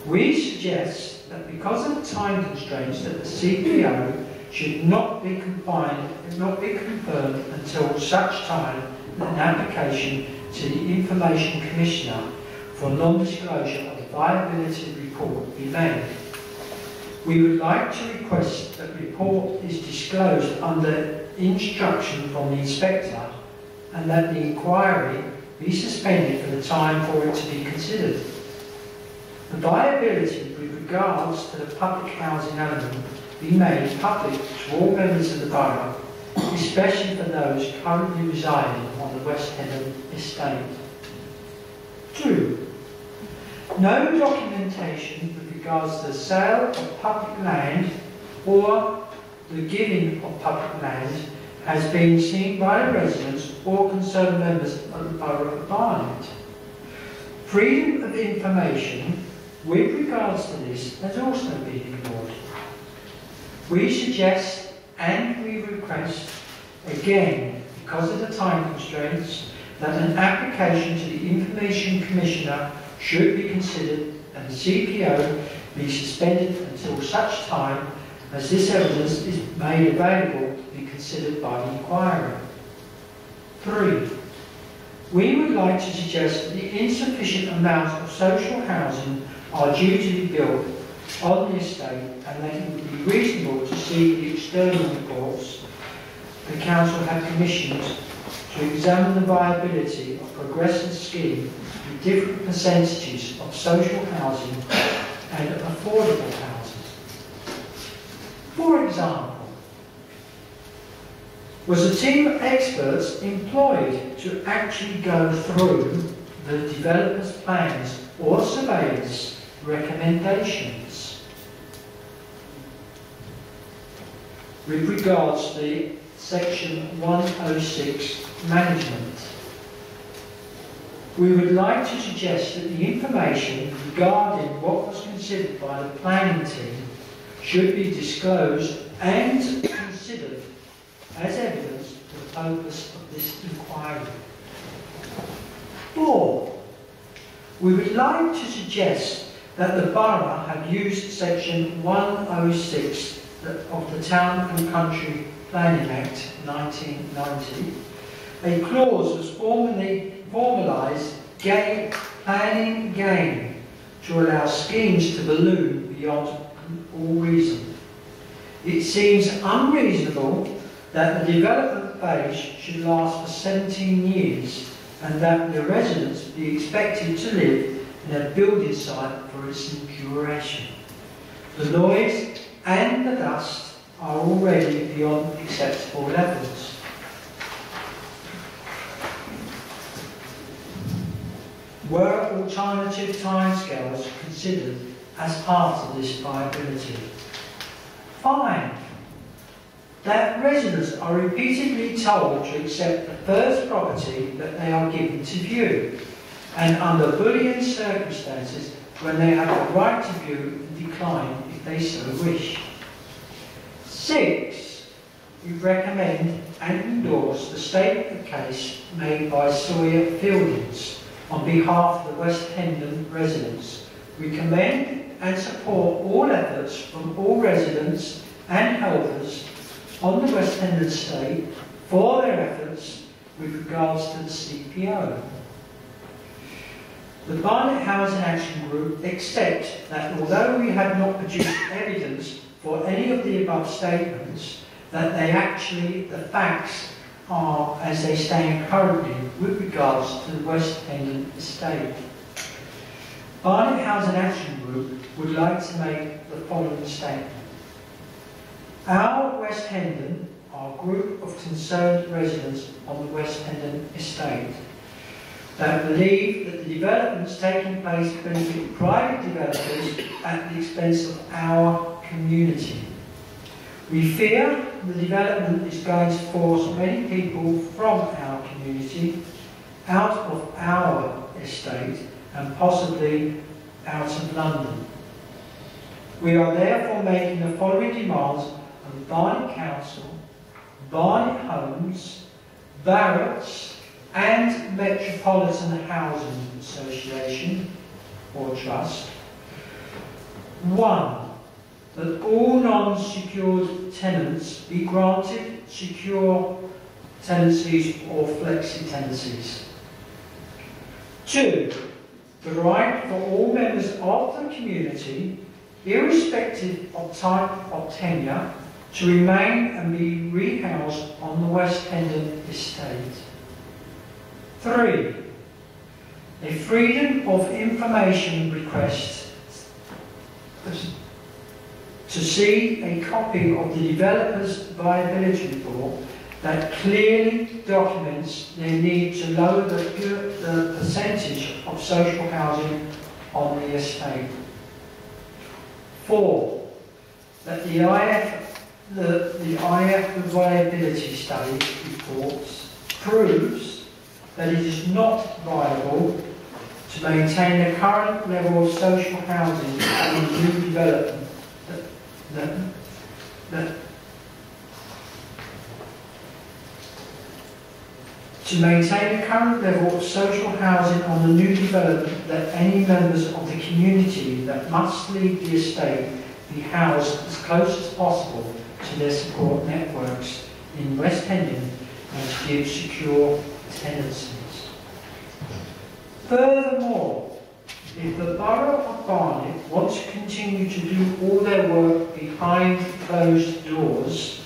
We suggest that because of the time constraints that the CPO should not be confirmed until such time that an application to the Information Commissioner for non-disclosure of the viability report be made. We would like to request that the report is disclosed under instruction from the inspector and that the inquiry be suspended for the time for it to be considered. The viability with regards to the public housing element be made public to all members of the borough, especially for those currently residing on the West Hendon estate. 2. No documentation with regards to the sale of public land or the giving of public land has been seen by the residents or concerned members of the Borough of Barnet. Freedom of information with regards to this has also been ignored. We suggest and we request, again, because of the time constraints, that an application to the Information Commissioner should be considered and the CPO be suspended until such time as this evidence is made available to be considered by the inquiry. 3. We would like to suggest that the insufficient amount of social housing are due to be built on the estate and that it would be reasonable to see the external reports the Council had commissioned to examine the viability of progressive scheme with different percentages of social housing and affordable housing. For example, was a team of experts employed to actually go through the developer's plans or surveyor's recommendations with regards to the Section 106 management? We would like to suggest that the information regarding what was considered by the planning team should be disclosed and considered as evidence for the purpose of this inquiry. 4. We would like to suggest that the Borough had used Section 106 of the Town and Country Planning Act 1990. A clause was formalised planning gain to allow schemes to balloon beyond all reason. It seems unreasonable that the development phase should last for 17 years and that the residents be expected to live in a building site for its duration. The noise and the dust are already beyond acceptable levels. Were alternative timescales considered as part of this viability? 5. That residents are repeatedly told to accept the first property that they are given to view, and under bullying circumstances when they have the right to view and decline if they so wish. 6. We recommend and endorse the statement of case made by Sawyer Fieldings on behalf of the West Hendon residents. We commend and support all efforts from all residents and helpers on the West Hendon estate for their efforts with regards to the CPO. The Barnet Housing Action Group accept that although we have not produced evidence for any of the above statements, that the facts are as they stand currently with regards to the West Hendon estate. Barnet Housing Action Group would like to make the following statement. Our West Hendon are a group of concerned residents on the West Hendon estate that believe that the developments taking place benefit private developers at the expense of our community. We fear the development is going to force many people from our community out of our estate and possibly out of London. We are therefore making the following demands of Barnet Council, Barnet Homes, Barrett's and Metropolitan Housing Association or Trust. 1. That all non-secured tenants be granted secure tenancies or flexi-tenancies. 2. The right for all members of the community, irrespective of type of tenure, to remain and be rehoused on the West Hendon estate. 3. A freedom of information request to see a copy of the developer's viability report that clearly documents their need to lower the percentage of social housing on the estate. 4. That the IF viability study reports proves that it is not viable to maintain the current level of social housing in new development. To maintain the current level of social housing on the new development, that any members of the community that must leave the estate be housed as close as possible to their support networks in West Hendon and to give secure tenancies. Furthermore, if the Borough of Barnet wants to continue to do all their work behind closed doors,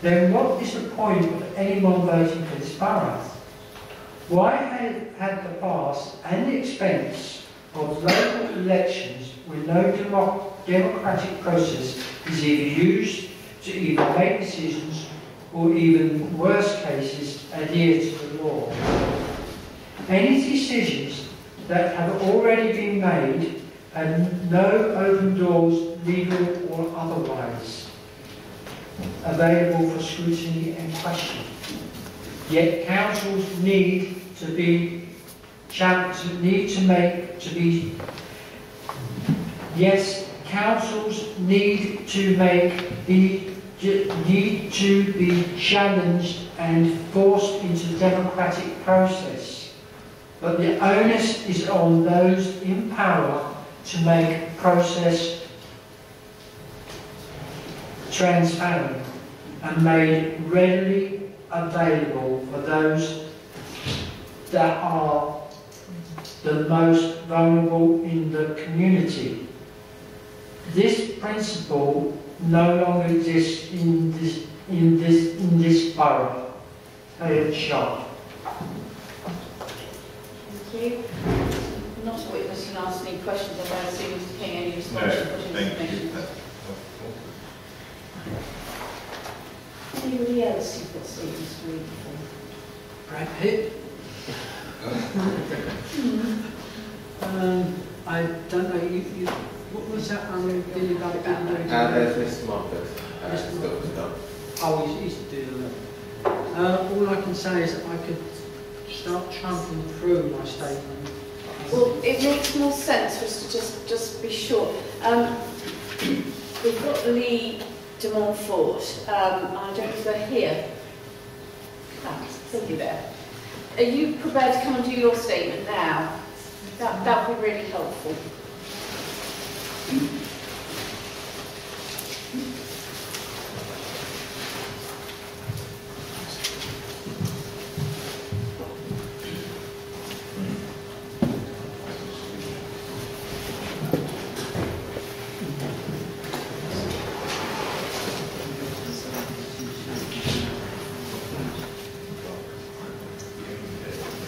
then what is the point of anyone voting for this borough? Why had the past and the expense of local elections with no democratic process is either used to either make decisions or, even worse cases, adhere to the law. Any decisions that have already been made and no open doors, legal or otherwise, available for scrutiny and question. Yet councils need to be councils need to be challenged and forced into the democratic process. But the onus is on those in power to make process transparent and made readily available for those that are the most vulnerable in the community. This principle no longer exists in this borough. Shot. Thank you. I'm not a witness and ask any questions. I don't assume Mr. King any response to questions. Thank you. Anybody else who's got statements to read before? Brad Pitt? I don't know, what was that dealing about There's Mr. Moffat. Oh, he's dealing with it. All I can say is that I could start trampling through my statement. Well, it makes more sense for us to just be short. We've got Lee de Montfort. I don't know if they're here. They'll be there. Are you prepared to come and do your statement now? That would be really helpful.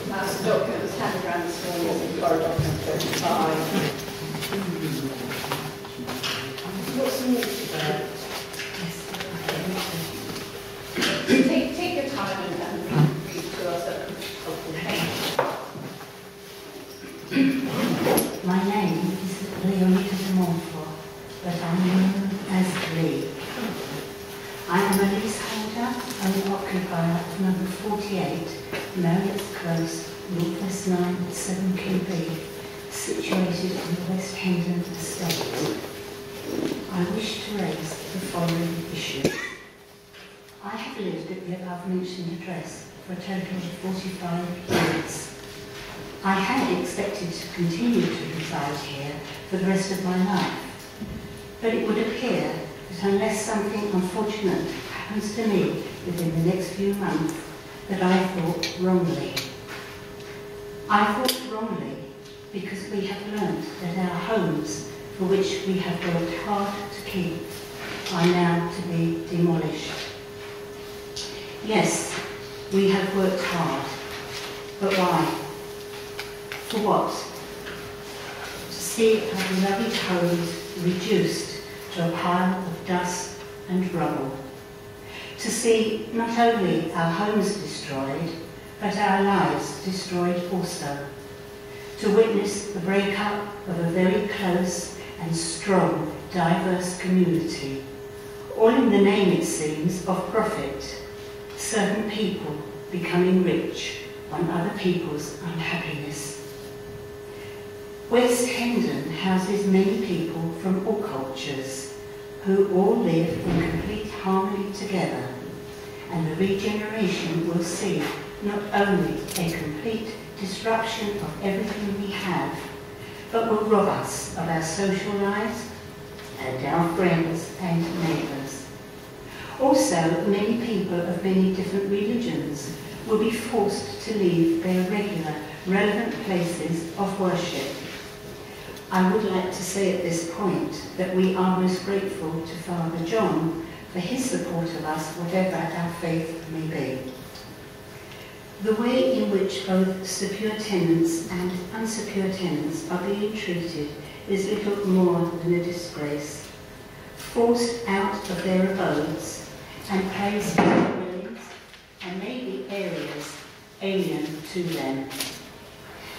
That's the document that's handed around this morning, is in corridor document 35. What's the news there? Take your time and read to us at helpful pace. My name is Leonita de Montfort, but I'm known as Lee. I am a leaseholder and occupier of number 48, Meredith Close, Northwest 9, 7 QB, situated in the West Hendon estate. I wish to raise the following issues. I have lived at the above mentioned address for a total of 45 years. I had expected to continue to reside here for the rest of my life, but it would appear that unless something unfortunate happens to me within the next few months, that I thought wrongly. I thought wrongly because we have learnt that our homes, for which we have worked hard to keep, are now to be demolished. Yes, we have worked hard, but why? For what? To see our beloved homes reduced to a pile of dust and rubble. To see not only our homes destroyed, but our lives destroyed also. To witness the breakup of a very close and strong, diverse community, all in the name, it seems, of profit. Certain people becoming rich on other people's unhappiness. West Hendon houses many people from all cultures who all live in complete harmony together, and the regeneration will see not only a complete disruption of everything we have, but will rob us of our social lives and our friends and neighbours. Also, many people of many different religions will be forced to leave their regular, relevant places of worship. I would like to say at this point that we are most grateful to Father John for his support of us, whatever our faith may be. The way in which both secure tenants and unsecure tenants are being treated is little more than a disgrace. forced out of their abodes and placed in dwellings and maybe areas alien to them,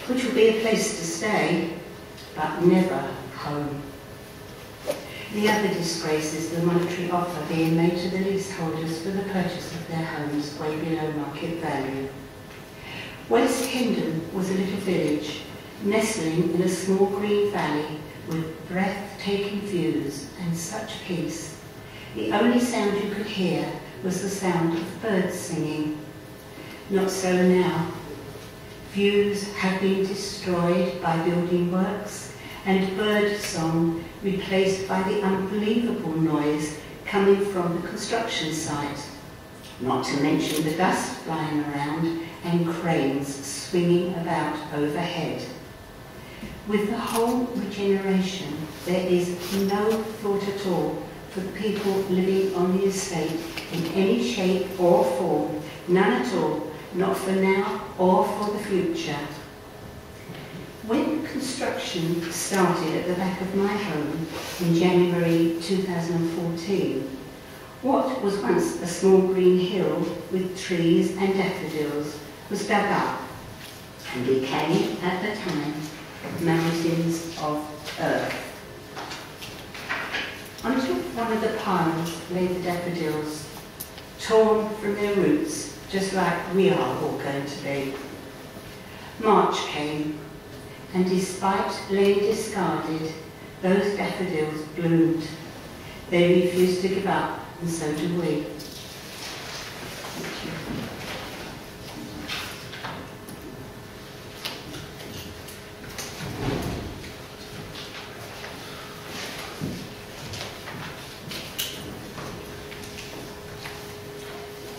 which will be a place to stay, but never home. The other disgrace is the monetary offer being made to the leaseholders for the purchase of their homes way below market value. West Hendon was a little village, nestling in a small green valley with breathtaking views and such peace. The only sound you could hear was the sound of birds singing. Not so now. Views have been destroyed by building works and bird song replaced by the unbelievable noise coming from the construction site, not to mention the dust flying around and cranes swinging about overhead. With the whole regeneration, there is no thought at all for the people living on the estate in any shape or form, none at all, not for now or for the future. When construction started at the back of my home in January 2014, what was once a small green hill with trees and daffodils was dug up and became, at the time, mountains of earth. On top of one of the piles lay the daffodils, torn from their roots, just like we are all going to be. March came, and despite laying discarded, those daffodils bloomed. They refused to give up, and so do we. Thank you.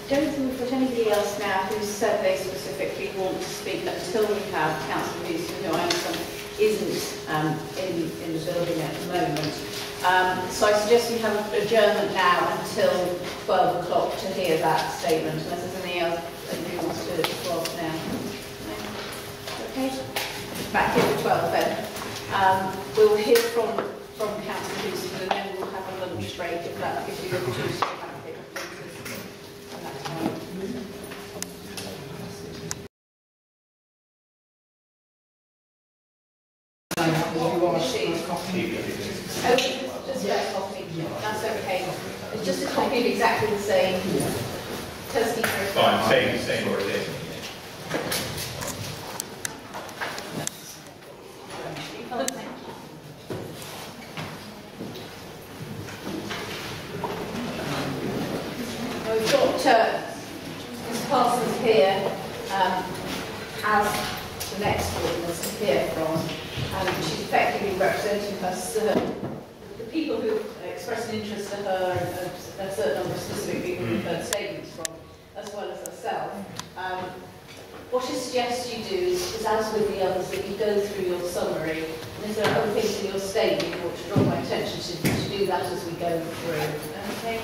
Don't think we've got anybody else now who said they specifically want to speak until we have Councillor Houston, who I understand isn't in the building at the moment. So I suggest we have an adjournment now until 12 o'clock to hear that statement, unless there's anything else anybody wants to ask now. No? Okay? Back here at 12 then. We'll hear from Councillor Houston, and then we'll have a lunch break if that gives you the opportunity to have it. Just a copy. That's okay. It's just a copy of exactly the same. Fine, same or it is. We've got Ms. Parsons here as the next witness to hear from, and she's effectively representing the people who expressed an interest to her and a certain number of specific people who've heard statements from, as well as herself. What I suggest you do is, as with the others, that you go through your summary, and if there are other things in your statement you want to draw my attention to do that as we go through. Okay?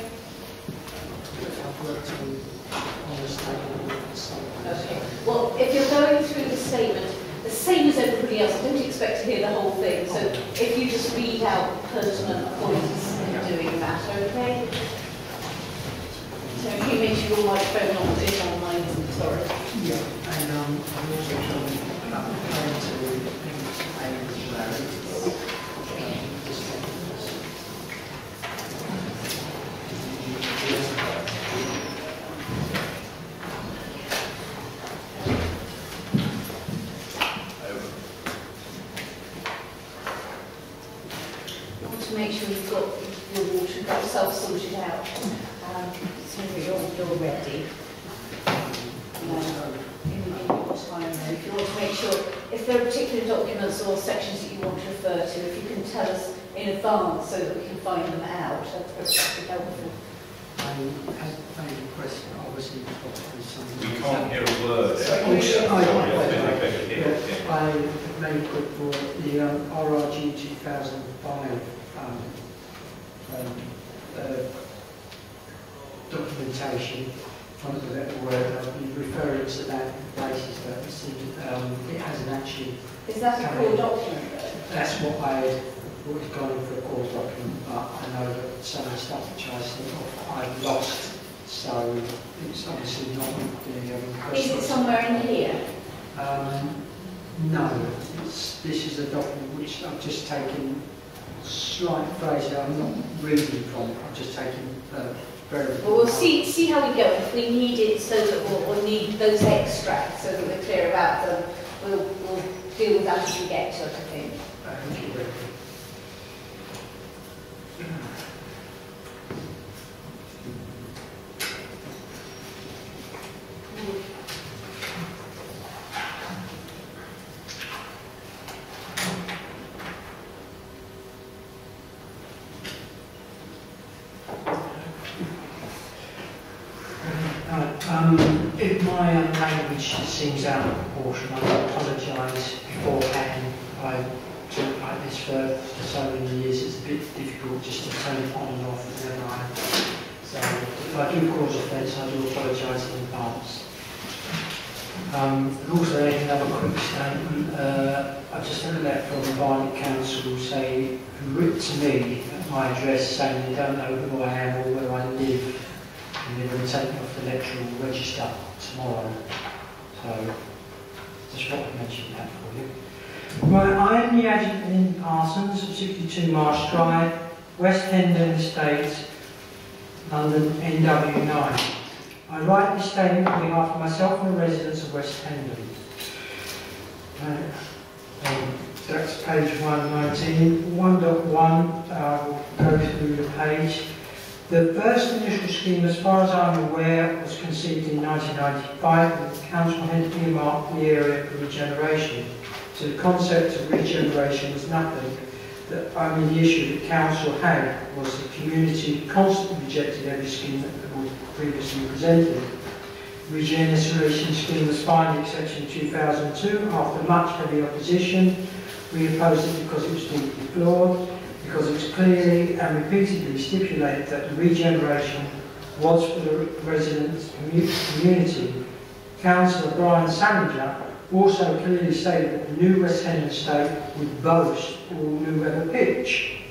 Okay. Well, if you're going through the statement, the same as everybody else, I don't expect to hear the whole thing, so if you just read out pertinent points in doing that, okay? So you make sure your microphone is on mine, isn't it? Sorry. Yeah, and I'm also trying to make sure you've got your water, you've got yourself sorted out. So you're ready. In your time, if you want to make sure, if there are particular documents or sections that you want to refer to, if you can tell us in advance so that we can find them out, that would be helpful. I had a question, obviously, We can't hear a word. I made a quick for the RRG 2005 documentation. One of the little word, I'll be referring to that basis, but it hasn't actually. Is that a core document though? That's what I already gone in for a court document, but I know that some of the stuff which I think I've lost, so it's obviously not the Is it somewhere in here? No, this is a document which I've just taken slight phrase I'm not reading from. I've just taken very. Well, we'll see how we go. If we need it, so that we'll need those extracts, so that we're clear about them, we'll deal with that as we get to it, I think. Thank you very much. If my language seems out of proportion, I apologise beforehand. I talk like this for so many years, it's a bit difficult just to turn it on and off whenever I am. So if I do cause offence, I do apologise in advance. Also, another quick statement. I just had a letter from the Barnet Council who wrote to me at my address saying they don't know who I am or where I live. And they're going to take me off the electoral register tomorrow. So, just want to mention that for you. Right, I am the agent in Parsons, 62 Marsh Drive, West Hendon Estate, London, NW9. I write this statement on behalf of myself and the residents of West Hendon. That's page 119. 1.1, I'll go through the page. The first initial scheme, as far as I'm aware, was conceived in 1995 and the council had earmarked the area for regeneration. So the concept of regeneration was nothing. The only issue the council had was the community constantly rejected every scheme that was previously presented. The regeneration scheme was finally accepted in 2002 after much heavy opposition. We opposed it because it was deeply flawed, because it was clearly and repeatedly stipulated that the regeneration was for the residents' community. Councillor Brian Salinger also clearly stated that the new West Hendon estate would boast all new weather pitch.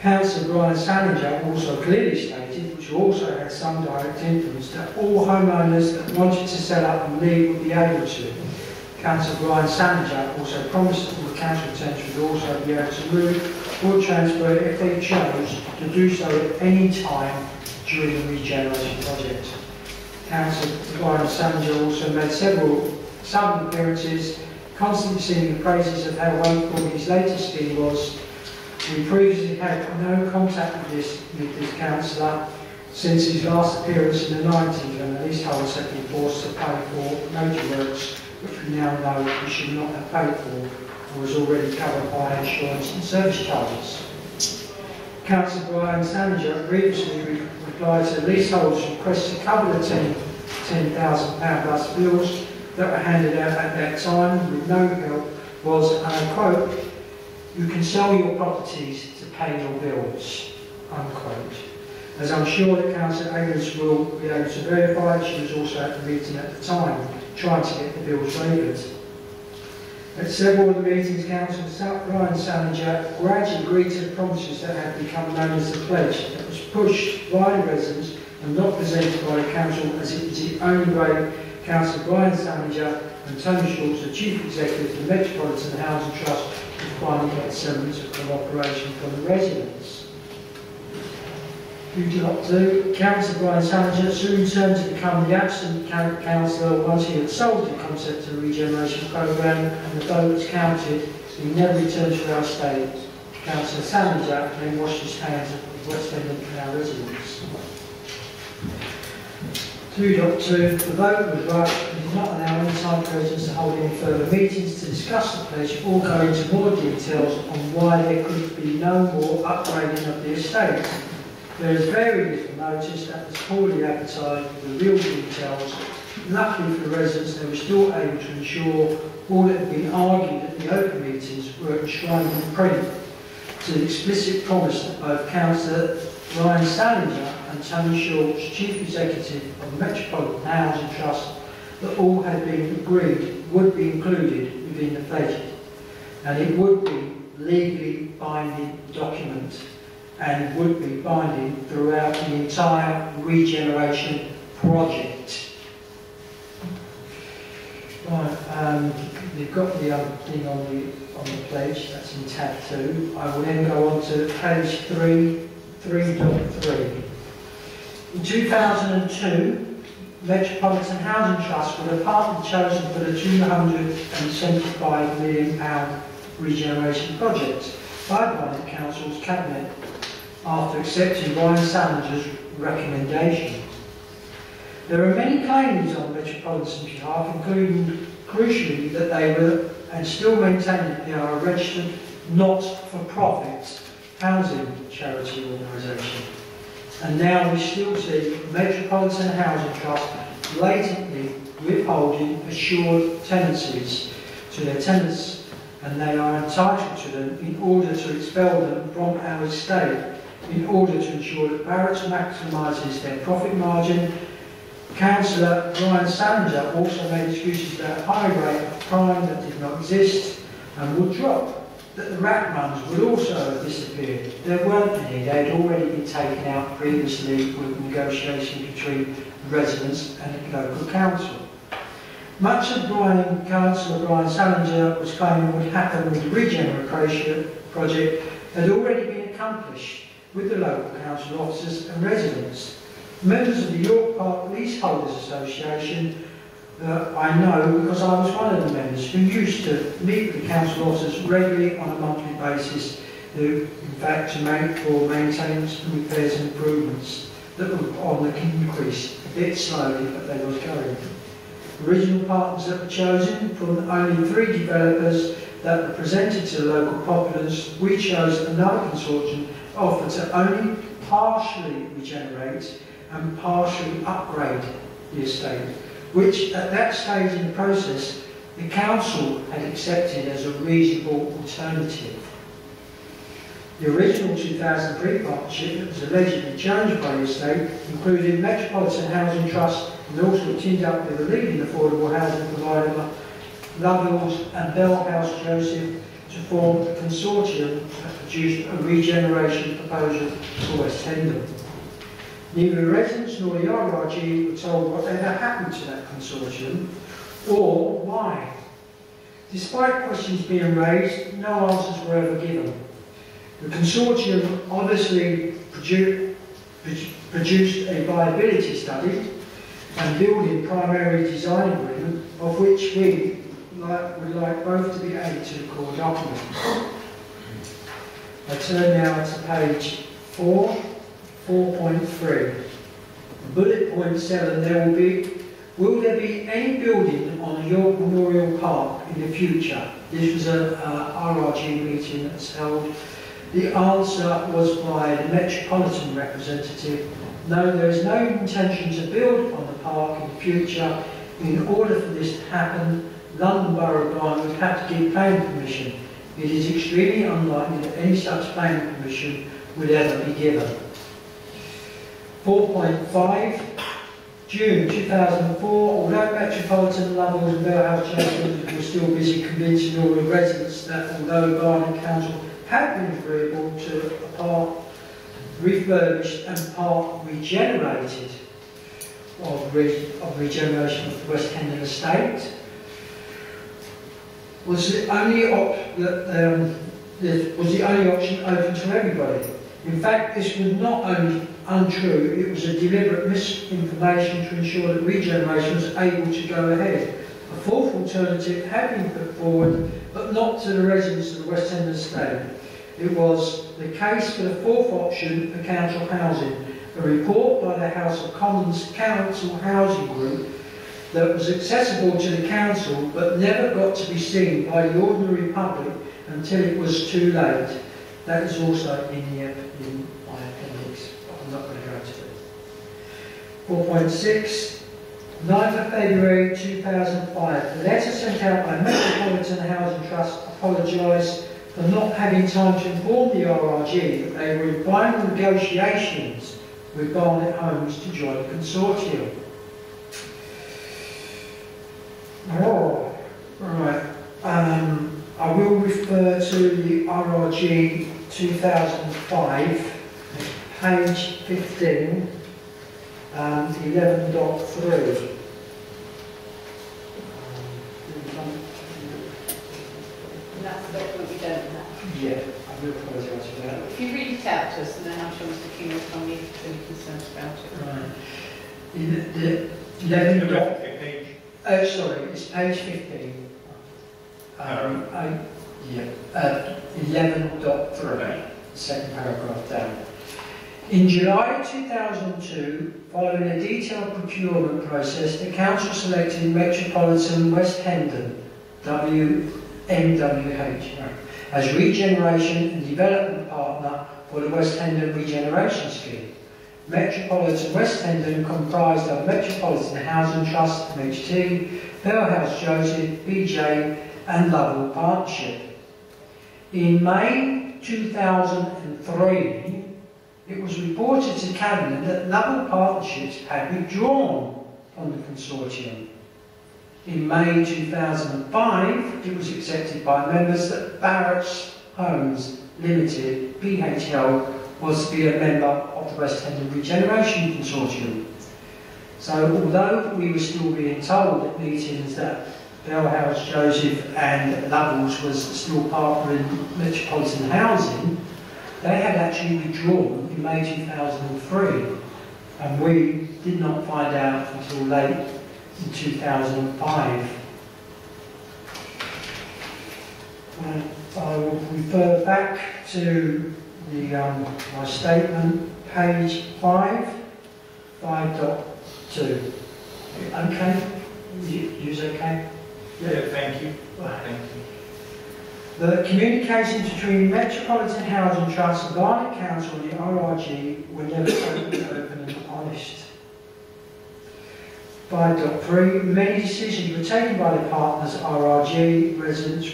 Councillor Brian Salinger also clearly stated, which also had some direct influence, that all homeowners that wanted to sell up and leave would be able to. Councillor Brian Salinger also promised that the council tenants would also be able to move or transfer if they chose to do so at any time during the regeneration project. Councillor Brian Salinger also made several sudden appearances, constantly singing the praises of how wonderful his latest scheme was. We previously had no contact with this councillor since his last appearance in the 90s when the leaseholders had been forced to pay for major works which we now know we should not have paid for and was already covered by insurance and service charges. Councillor Brian Salinger previously replied to leaseholders' request to cover the £10,000 plus bills that were handed out at that time with no help was, and I quote, "You can sell your properties to pay your bills," unquote. As I'm sure that Councillor Agnes will be able to verify, she was also at the meeting at the time, trying to get the bills waived. At several of the meetings, Councillor Brian Salinger gradually agreed to the promises that had become known as the pledge that was pushed by the residents and not presented by the council as it was the only way Councillor Brian Salinger and Tony Schultz, the Chief Executive of the Metropolitan Housing Trust, could finally get semblance of cooperation from the residents. Councillor Brian Salinger soon turned to become the absent councillor once he had sold the concept of the regeneration programme and the votes counted. He never returned to our estate. Councillor Salinger then washed his hands of West Hendon and our residents. 2.2. The vote was rushed and did not allow any time for residents to hold any further meetings to discuss the pledge or go into more details on why there could be no more upgrading of the estate. There is very little notice that was poorly advertised with the real details. Luckily for the residents, they were still able to ensure all that had been argued at the open meetings were enshrined in print to the explicit promise that both Councillor Brian Salinger and Tony Schultz, Chief Executive of the Metropolitan Housing Trust, that all had been agreed would be included within the pledge, and it would be legally binding document and would be binding throughout the entire regeneration project. Right, you've got the other thing on the pledge, that's in tab 2. I will then go on to page 3.3. In 2002, Metropolitan Housing Trust were the partner chosen for the £275 million regeneration project by Barnet Council's Cabinet after accepting Brian Salinger's recommendation. There are many claims on Metropolitan's behalf, including, crucially, that they were and still maintain that they are a registered not-for-profit housing charity organisation. And now we still see Metropolitan Housing Trust blatantly withholding assured tenancies to their tenants, and they are entitled to them in order to expel them from our estate in order to ensure that Barnet maximises their profit margin. Councillor Brian Salinger also made excuses about a high rate of crime that did not exist and would drop, that the rat runs would also have disappeared. There weren't any, they had already been taken out previously with negotiation between residents and the local council. Much of Councillor Brian Salinger was claiming would happen with the regeneration project had already been accomplished with the local council officers and residents. Members of the York Park Leaseholders Association, I know because I was one of the members who used to meet with the council officers regularly on a monthly basis, in fact to make for maintenance and repairs and improvements that were on the increase, a bit slowly, but they was going. Original partners that were chosen from only 3 developers that were presented to the local populace. We chose another consortium that offered to only partially regenerate and partially upgrade the estate, which at that stage in the process the council had accepted as a reasonable alternative. The original 2003 partnership that was allegedly changed by the estate included Metropolitan Housing Trust and also teamed up with the leading affordable housing provider Lovells and Bell House Joseph to form a consortium that produced a regeneration proposal for West Hendon. Neither the residents nor the RRG were told whatever happened to that consortium or why. Despite questions being raised, no answers were ever given. The consortium obviously produced a viability study and building primary design agreement, of which we would like both to be added to the core document. I turn now to page 4.3. Bullet point 7, will there be any building on York Memorial Park in the future? This was a RRG meeting that was held. The answer was by the Metropolitan representative, no, there is no intention to build on the park in the future. In order for this to happen, London Borough of Barnet would have to give planning permission. It is extremely unlikely that any such planning permission would ever be given. 4.5, June 2004, although Metropolitan, Lovells and Bell House Chambers were still busy convincing all the residents that although Barnet Council had been agreeable to a part refurbished and part regenerated of regeneration of the West Hendon estate, was the only option open to everybody. In fact, this was not only untrue, it was a deliberate misinformation to ensure that regeneration was able to go ahead. A fourth alternative had been put forward, but not to the residents of the West Hendon estate. It was the case for the fourth option for council housing, a report by the House of Commons Council Housing Group that was accessible to the council but never got to be seen by the ordinary public until it was too late. That is also in my appendix, but I'm not going to go into it. 4.6, 9th of February 2005. The letter sent out by Metropolitan Housing Trust apologised for not having time to inform the RRG that they were in final negotiations with Barnet Homes to join the consortium. Oh, right. I will refer to to the RRG 2005, page 15, 11.3. That's the document we don't have. Yeah, I do apologise for that. If you read it out to us, and then I'm sure Mr. King will tell me if there's any concerns about it. Right. The 11 dot, Page. sorry, it's page 15. 11.3, second paragraph down. In July 2002, following a detailed procurement process, the Council selected Metropolitan West Hendon, MWH, as regeneration and development partner for the West Hendon Regeneration Scheme. Metropolitan West Hendon comprised of Metropolitan Housing Trust, MHT, Bellhouse Joseph, BJ and Lovell Partnership. In May 2003, it was reported to Cabinet that Lovell Partnerships had withdrawn from the consortium. In May 2005, it was accepted by members that Barrett's Homes Limited, BHL, was to be a member of the West Hendon Regeneration Consortium. So although we were still being told at meetings that Bellhouse Joseph and Lovells was still partner in Metropolitan Housing, they had actually withdrawn in May 2003, and we did not find out until late in 2005. And I will refer back to the my statement, page 5.2. Okay? You's okay? Yeah, thank you. Thank you. The communications between Metropolitan Housing Trust, the Barnet Council and the RRG were never totally open and honest. 5.3. Many decisions were taken by the partners RRG residents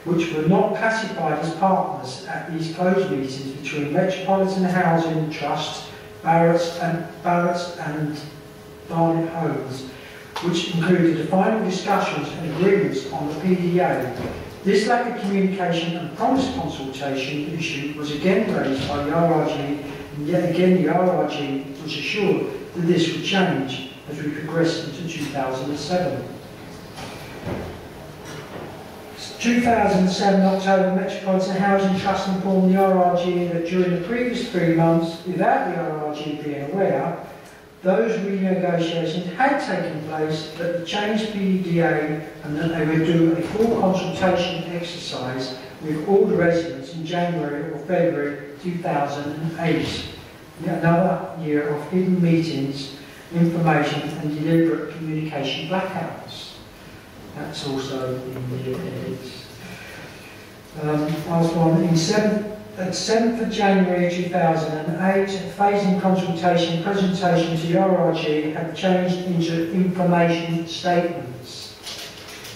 which were not classified as partners at these closed meetings between Metropolitan Housing Trust, Barrett's and Barnet Homes, which included the final discussions and agreements on the PDA. This lack of communication and promised consultation issue was again raised by the RRG, and yet again the RRG was assured that this would change as we progressed into 2007. 2007 October, Metropolitan Housing Trust informed the RRG that during the previous 3 months, without the RRG being aware, those renegotiations had taken place, but the changed PDA and that they would do a full consultation exercise with all the residents in January or February 2008. Yet another year of hidden meetings, information and deliberate communication blackouts. That's also in the appendix. Last one, at 7th of January 2008, phasing consultation presentation to the RRG had changed into information statements.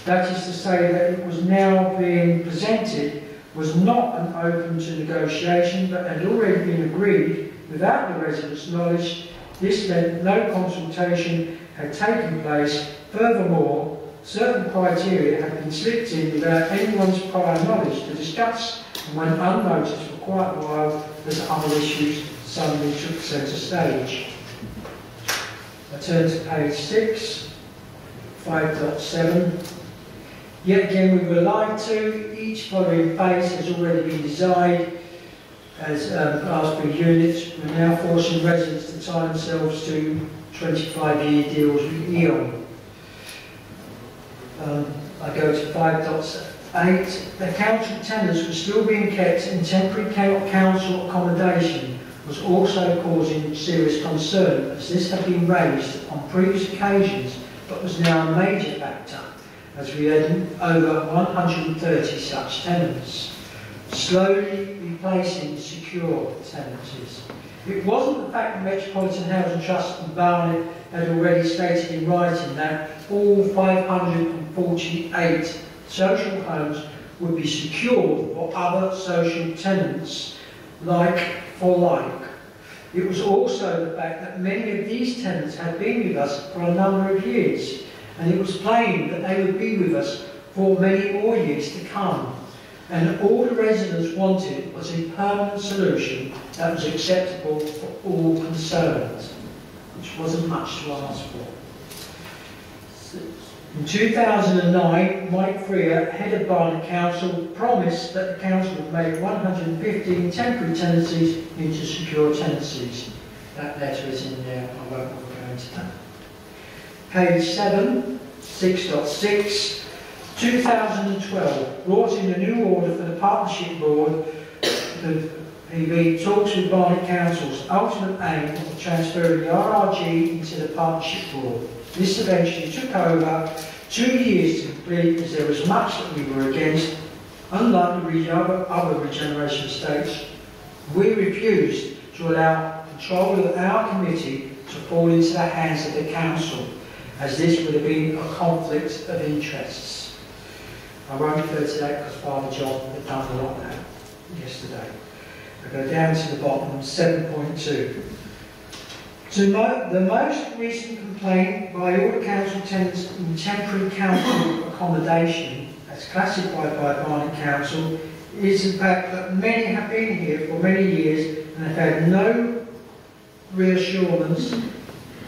That is to say that it was now being presented was not an open to negotiation but had already been agreed without the residents' knowledge. This meant no consultation had taken place. Furthermore, certain criteria had been slipped in without anyone's prior knowledge to discuss and went unnoticed for quite a while as other issues suddenly took centre stage. I turn to page 6, 5.7. Yet again we were lied to. Each following phase has already been designed as Class B units. We're now forcing residents to tie themselves to 25-year deals with E.ON. I go to 5.8. The council tenants were still being kept in temporary council accommodation was also causing serious concern, as this had been raised on previous occasions but was now a major factor, as we had over 130 such tenants, slowly replacing secure tenancies. It wasn't the fact that Metropolitan Housing Trust and Barnet had already stated in writing that all 548 social homes would be secured for other social tenants, like for like. It was also the fact that many of these tenants had been with us for a number of years, and it was plain that they would be with us for many more years to come. and all the residents wanted was a permanent solution that was acceptable for all concerned, which wasn't much to ask for. In 2009, Mike Freer, head of Barnet Council, promised that the council would make 115 temporary tenancies into secure tenancies. That letter is in there, I won't go into that. Page 7, 6.6. 2012 brought in a new order for the Partnership Board. The PB talks with Barnet Council's ultimate aim of transferring the RRG into the Partnership Board. This eventually took over 2 years to complete, as there was much that we were against. Unlike the other regeneration estates, we refused to allow control of our committee to fall into the hands of the council, as this would have been a conflict of interests. I won't refer to that because Father John had done a lot of that yesterday. I go down to the bottom, 7.2. The most recent complaint by all the council tenants in temporary council accommodation, as classified by Barnet Council, is the fact that many have been here for many years and have had no reassurance,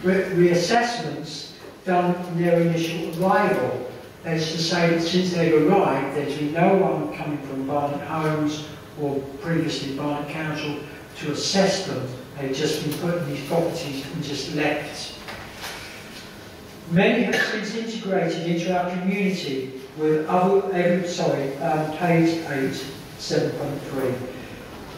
reassessments done in their initial arrival. That is to say that since they've arrived, there's been no one coming from Barnet Homes or previously Barnet Council to assess them. They've just been put in these properties and just left. Many have since integrated into our community with page 8, 7.3,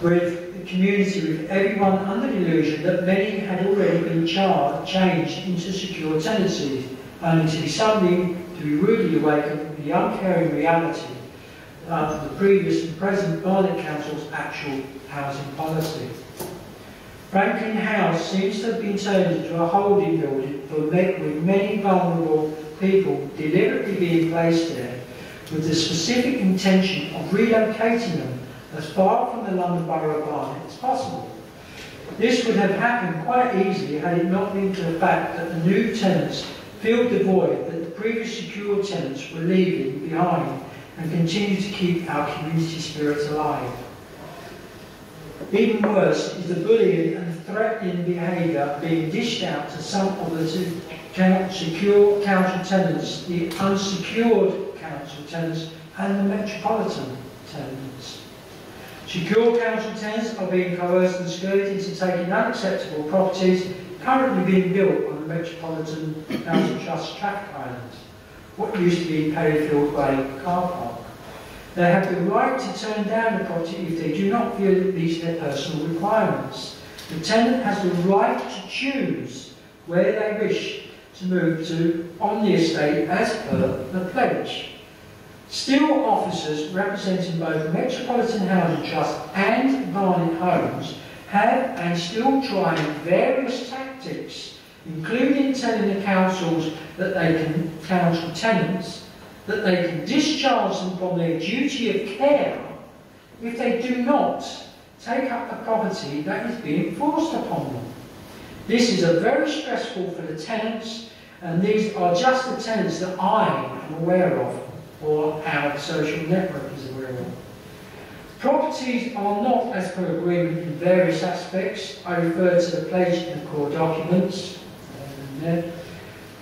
with the community with everyone under the illusion that many had already been changed into secure tenancies, only to be suddenly to be rudely awakened from the uncaring reality of the previous and present Barnet Council's actual housing policy. Franklin House seems to have been turned into a holding building with many vulnerable people deliberately being placed there with the specific intention of relocating them as far from the London Borough of Barnet as possible. This would have happened quite easily had it not been for the fact that the new tenants filled the void that the previous secure tenants were leaving behind and continue to keep our community spirit alive. Even worse is the bullying and threatening behaviour being dished out to some of the secure council tenants, the unsecured council tenants and the metropolitan tenants. Secure council tenants are being coerced and skirted into taking unacceptable properties currently being built on the Metropolitan Council Trust traffic island, what used to be Perryfield Way car park. They have the right to turn down the property if they do not feel it meets their personal requirements. The tenant has the right to choose where they wish to move to on the estate as per the pledge. Still, officers representing both Metropolitan Housing Trust and Barnet Homes have and still trying various tactics, including telling the councils that they can, council tenants, that they can discharge them from their duty of care if they do not take up the property that is being forced upon them. This is very stressful for the tenants, and these are just the tenants that I am aware of, or our social network is aware of. Properties are not as per agreement in various aspects. I refer to the pledge and core documents.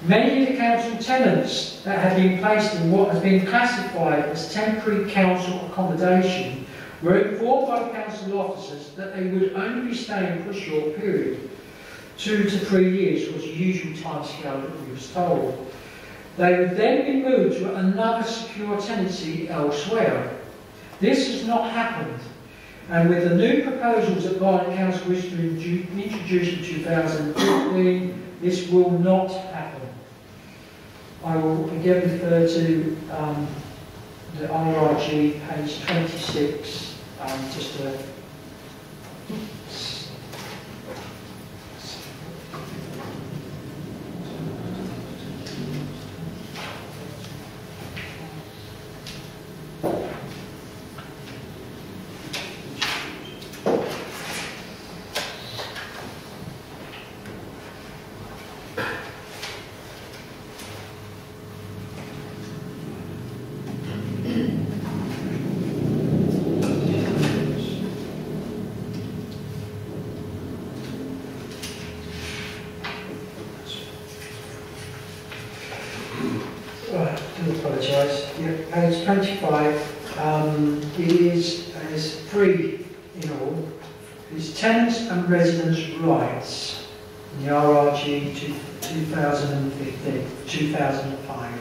Many of the council tenants that have been placed in what has been classified as temporary council accommodation were informed by council officers that they would only be staying for a short period. 2 to 3 years was the usual timescale that we was told. They would then be moved to another secure tenancy elsewhere. This has not happened, and with the new proposals that Barnet Council wished to introduce in 2015, this will not happen. I will again refer to the RRG, page 26, just a there's three in all. It's tenants and residents' rights in the RRG 2005.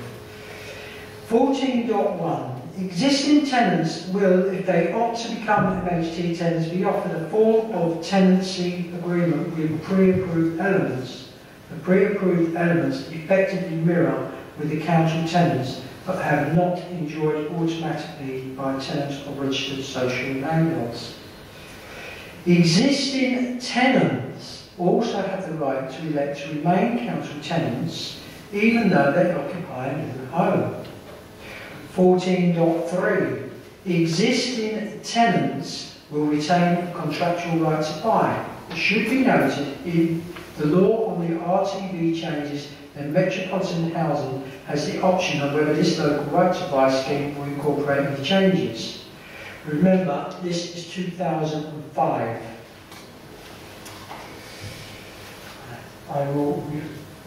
14.1. Existing tenants will, if they opt to become MHT tenants, be offered a form of tenancy agreement with pre-approved elements. The pre-approved elements effectively mirror with the council tenants, but have not enjoyed automatically by tenants or registered social landlords. Existing tenants also have the right to elect to remain council tenants even though they occupy a new home. 14.3. Existing tenants will retain contractual right to buy. It should be noted in the law on the RTV changes, then Metropolitan Housing has the option of whether this local right to buy scheme will incorporate any changes. Remember, this is 2005. I will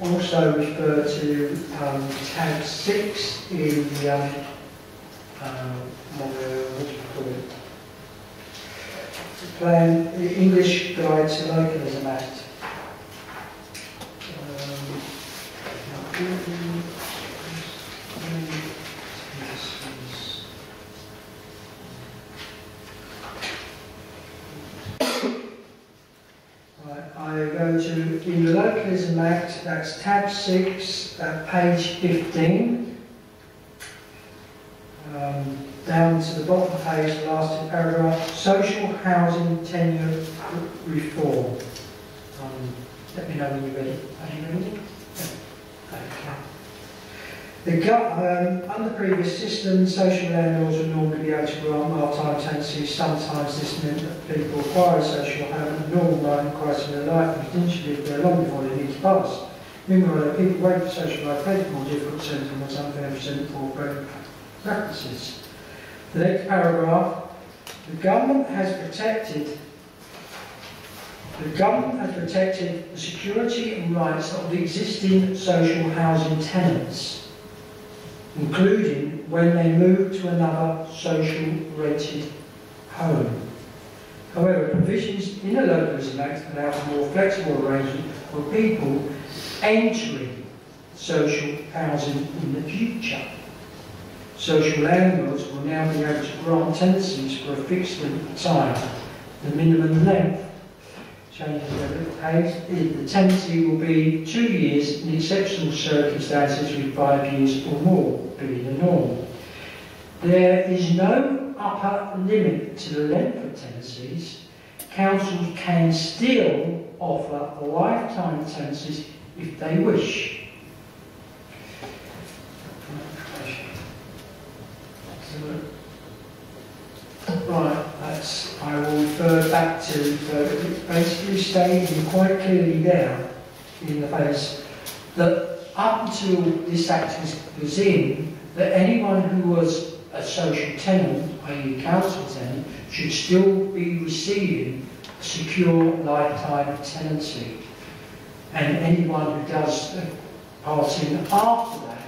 also refer to tab 6 in the what do you call it? Plan, the English Guide to Localism Act. I go to, in the Localism Act, that's tab 6, page 15. Down to the bottom of the page, the last two paragraphs, social housing tenure reform. Let me know when you're ready. Are you ready? Okay. Under previous systems, social landlords would normally be able to grant part-time tenancies. Sometimes this meant that people acquire a social home at a normal moment crisis in their life and potentially live there long before they need to pass. Meanwhile, people wait for social life made more difficult sentiments, unfair resentful practices. The next paragraph, the government has protected the security and rights of the existing social housing tenants, including when they move to another social rented home. However, provisions in the Localism Act allow for more flexible arrangement for people entering social housing in the future. Social landlords will now be able to grant tenancies for a fixed length of time. The minimum length, changes every page, the tenancy will be 2 years in exceptional circumstances, with 5 years or more being the norm. There is no upper limit to the length of tenancies. Councils can still offer lifetime tenancies if they wish. Right, I will refer back to, it's basically stating quite clearly there in the face that up until this act was in, that anyone who was a social tenant, i.e. council tenant, should still be receiving a secure lifetime tenancy. And anyone who does pass in after that,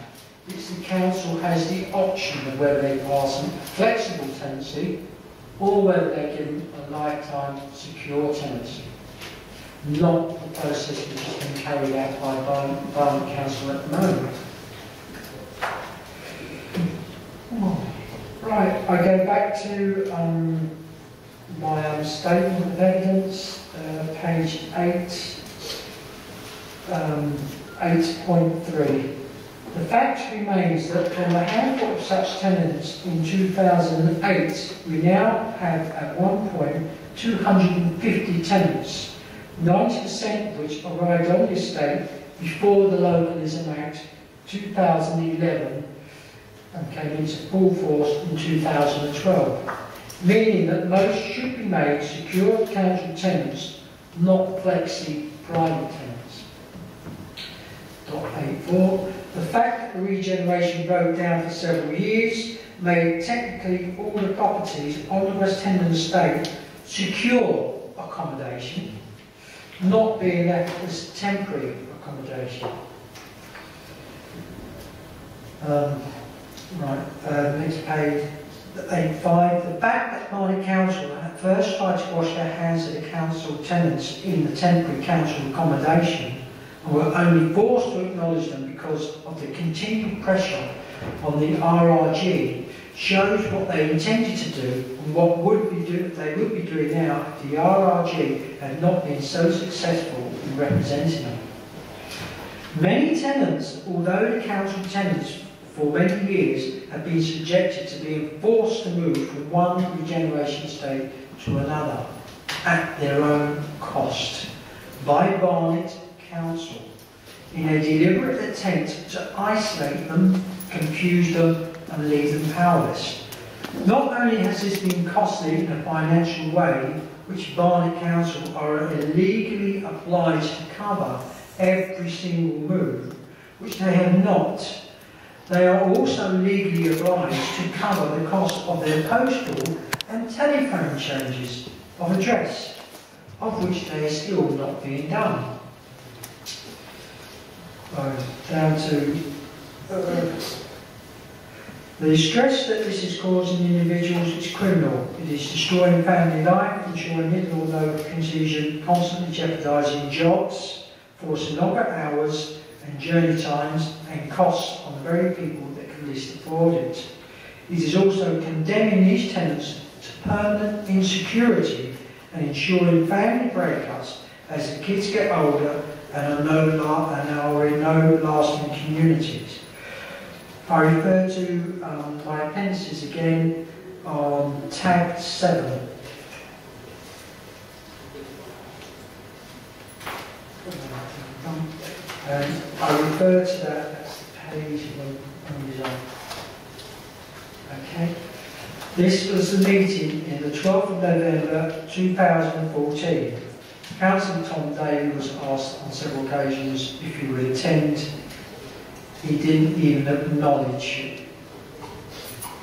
it's the council has the option of whether they pass a flexible tenancy or whether they give them a lifetime secure tenancy. Not the process which has been carried out by Barnet Council at the moment. Right, I go back to my statement of evidence, page 8.3. The fact remains that from a handful of such tenants in 2008, we now have at one point 250 tenants, 90% of which arrived on the estate before the Localism Act 2011 and came into full force in 2012, meaning that most should be made secure council tenants, not flexi private tenants. 8.4. The fact that the regeneration broke down for several years made technically all the properties on the West Hendon estate secure accommodation, not being left as temporary accommodation. Next page, 85, the fact that Barnet Council at first tried to wash their hands of the council tenants in the temporary council accommodation and were only forced to acknowledge them because of the continued pressure on the RRG shows what they intended to do and what they would be doing now if the RRG had not been so successful in representing them. Many tenants, although the council tenants for many years have been subjected to being forced to move from one regeneration estate to another at their own cost by Barnet Council in a deliberate attempt to isolate them, confuse them and leave them powerless. Not only has this been costly in a financial way, which Barnet Council are illegally obliged to cover every single move, which they have not, they are also legally obliged to cover the cost of their postal and telephone changes of address, of which they are still not being done. Down to the stress that this is causing individuals is criminal. It is destroying family life, ensuring little or no confusion, constantly jeopardising jobs, forcing longer hours and journey times and costs on the very people that can least afford it. It is also condemning these tenants to permanent insecurity and ensuring family breakups as the kids get older and are in no lasting communities. I refer to my appendices again on tab 7. And I refer to that page when it's on. Okay. This was the meeting in the 12th of November 2014. Councillor Tom Daly was asked on several occasions if he would attend. He didn't even acknowledge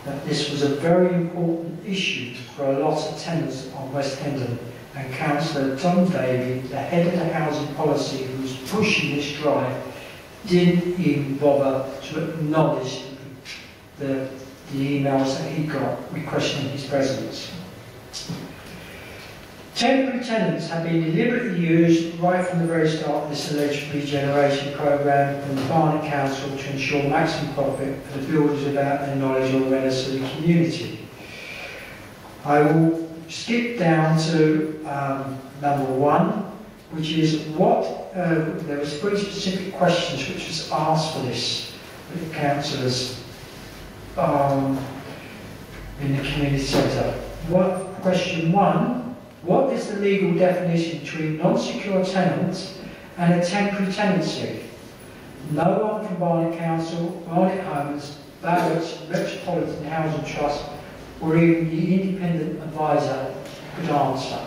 that this was a very important issue for a lot of tenants on West Hendon, and Councillor Tom Daly, the head of the housing policy who was pushing this drive, didn't even bother to acknowledge the emails that he got requesting his presence. Temporary tenants have been deliberately used right from the very start of this alleged regeneration programme from the Barnet Council to ensure maximum profit for the builders without their knowledge or awareness of the community. I will skip down to number 1, which is what, there was 3 specific questions which was asked for this with the councillors in the community centre. Question 1, what is the legal definition between non-secure tenants and a temporary tenancy? No one from Barnet Council, Barnet Homes, Barnet Metropolitan Housing Trust, or even the independent advisor could answer.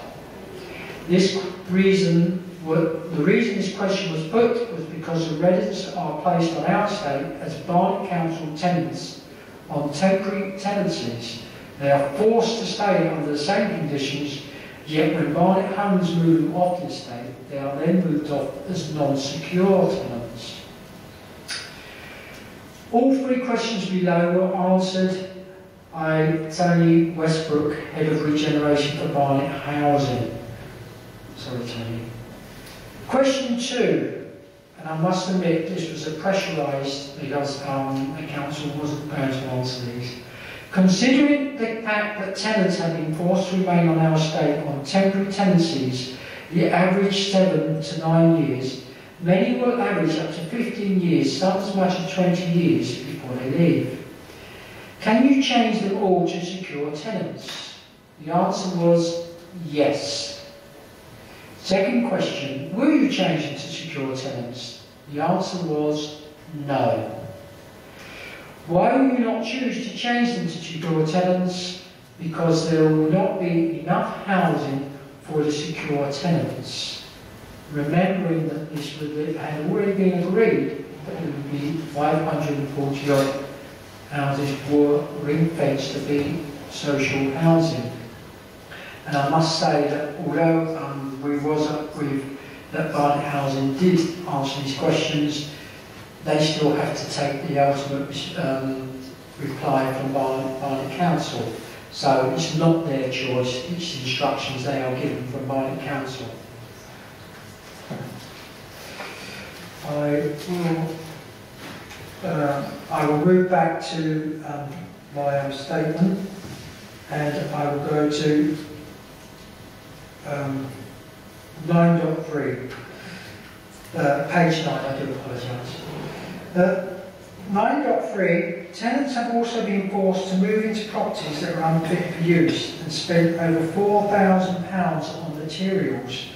The reason this question was put was because the residents are placed on our estate as Barnet Council tenants on temporary tenancies. They are forced to stay under the same conditions, yet when Barnet Homes move them off the estate, they are then moved off as non-secure tenants. All 3 questions below were answered. Tony Westbrook, Head of Regeneration for Barnet Housing. Sorry, Tony. Question 2, and I must admit this was a pressurised because the council wasn't going to answer these. Considering the fact that tenants have been forced to remain on our estate on temporary tenancies, the average 7 to 9 years, many will average up to 15 years, some as much as 20 years before they leave. Can you change them all to secure tenants? The answer was yes. Second question, will you change them to secure tenants? The answer was no. Why will you not choose to change them to secure tenants? Because there will not be enough housing for the secure tenants. Remembering that this had already been agreed that there would be 540 odd houses were ring-fenced to be social housing. And I must say that although we was with that Barnet Housing did answer these questions, they still have to take the ultimate reply from Barnet Council. So it's not their choice, it's instructions they are given from Barnet Council. I will move back to my statement, and I will go to 9.3, page 9, I do apologise. 9.3, tenants have also been forced to move into properties that are unfit for use and spent over £4,000 on materials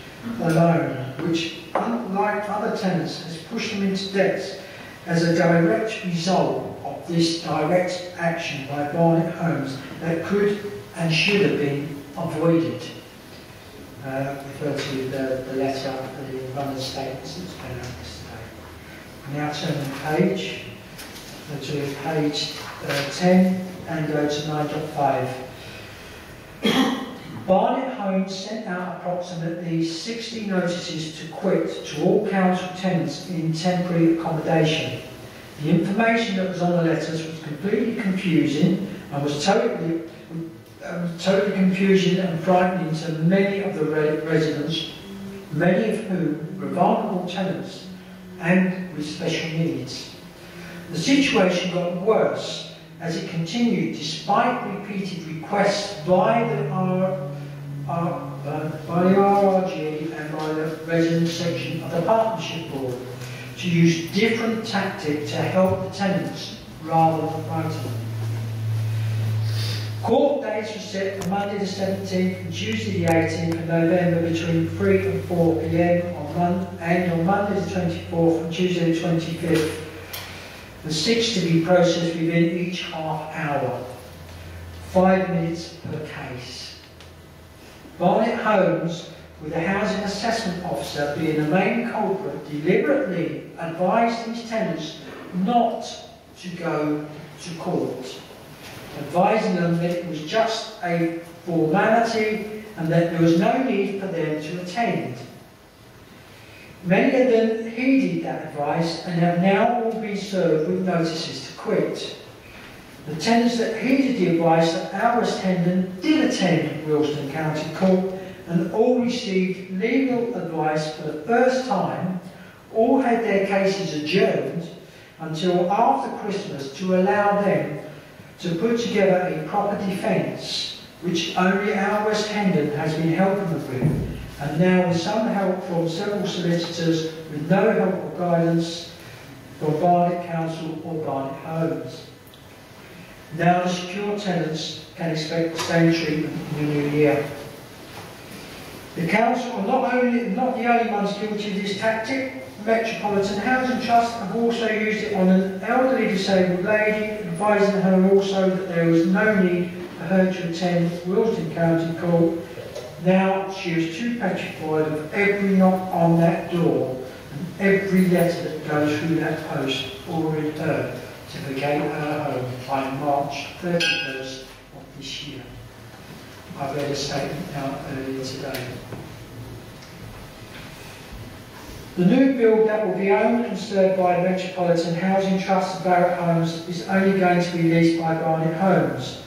alone, which, unlike other tenants, has pushed them into debts as a direct result of this direct action by Barnet Homes that could and should have been avoided. Refer to the letter, the running statements that's been out yesterday. Now turn the page to page 10 and go to 9.5. Barnet Homes sent out approximately 60 notices to quit to all council tenants in temporary accommodation. The information that was on the letters was completely confusing and was totally confusing and frightening to many of the residents, many of whom were vulnerable tenants and with special needs. The situation got worse as it continued despite repeated requests by the RRG and by the resident section of the Partnership Board to use different tactics to help the tenants rather than frighten them. Court dates were set for Monday the 17th and Tuesday the 18th of November between 3 and 4 p.m. and on Monday the 24th and Tuesday the 25th. The 6 to be processed within each half hour, 5 minutes per case. Barnet Homes, with the Housing Assessment Officer being the main culprit, deliberately advised these tenants not to go to court, advising them that it was just a formality and that there was no need for them to attend. Many of them heeded that advice and have now all been served with notices to quit. The tenants that heeded the advice at our West Hendon did attend Wilston County Court and all received legal advice for the first time, all had their cases adjourned until after Christmas to allow them to put together a proper defence, which only our West Hendon has been helping them with, and now with some help from several solicitors with no help or guidance from Barnet Council or Barnet Homes. Now the secure tenants can expect the same treatment in the new year. The council are not the only ones guilty of this tactic. The Metropolitan Housing Trust have also used it on an elderly disabled lady, advising her also that there was no need for her to attend Wilston County Court. Now she was too petrified of every knock on that door and every letter that goes through that post ordering her to vacate her home by March 31st of this year. I read a statement out earlier today. The new build that will be owned and served by the Metropolitan Housing Trust and Barnet Homes is only going to be leased by Barnet Homes.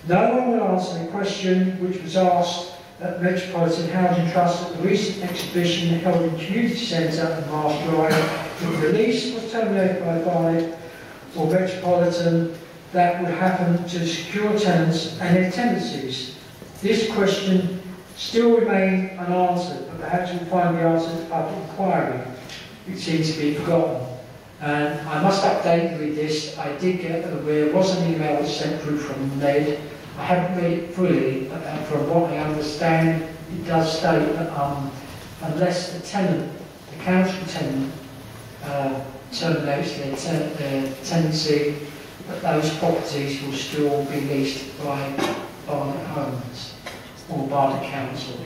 No one will answer the question which was asked at the Metropolitan Housing Trust at the recent exhibition held in Community Centre and Marsh Drive, if the lease was terminated by Barnet or Metropolitan, that would happen to secure tenants and their tenancies. This question still remains unanswered, but perhaps we'll find the answer to public inquiry. It seems to be forgotten. And I must update you with this. I did get there was an email that was sent through from Ned. I haven't read it fully, but from what I understand, it does state that unless the tenant, the council tenant, terminates their tenancy, that those properties will still be leased by Barnet Homes or Barnet Council.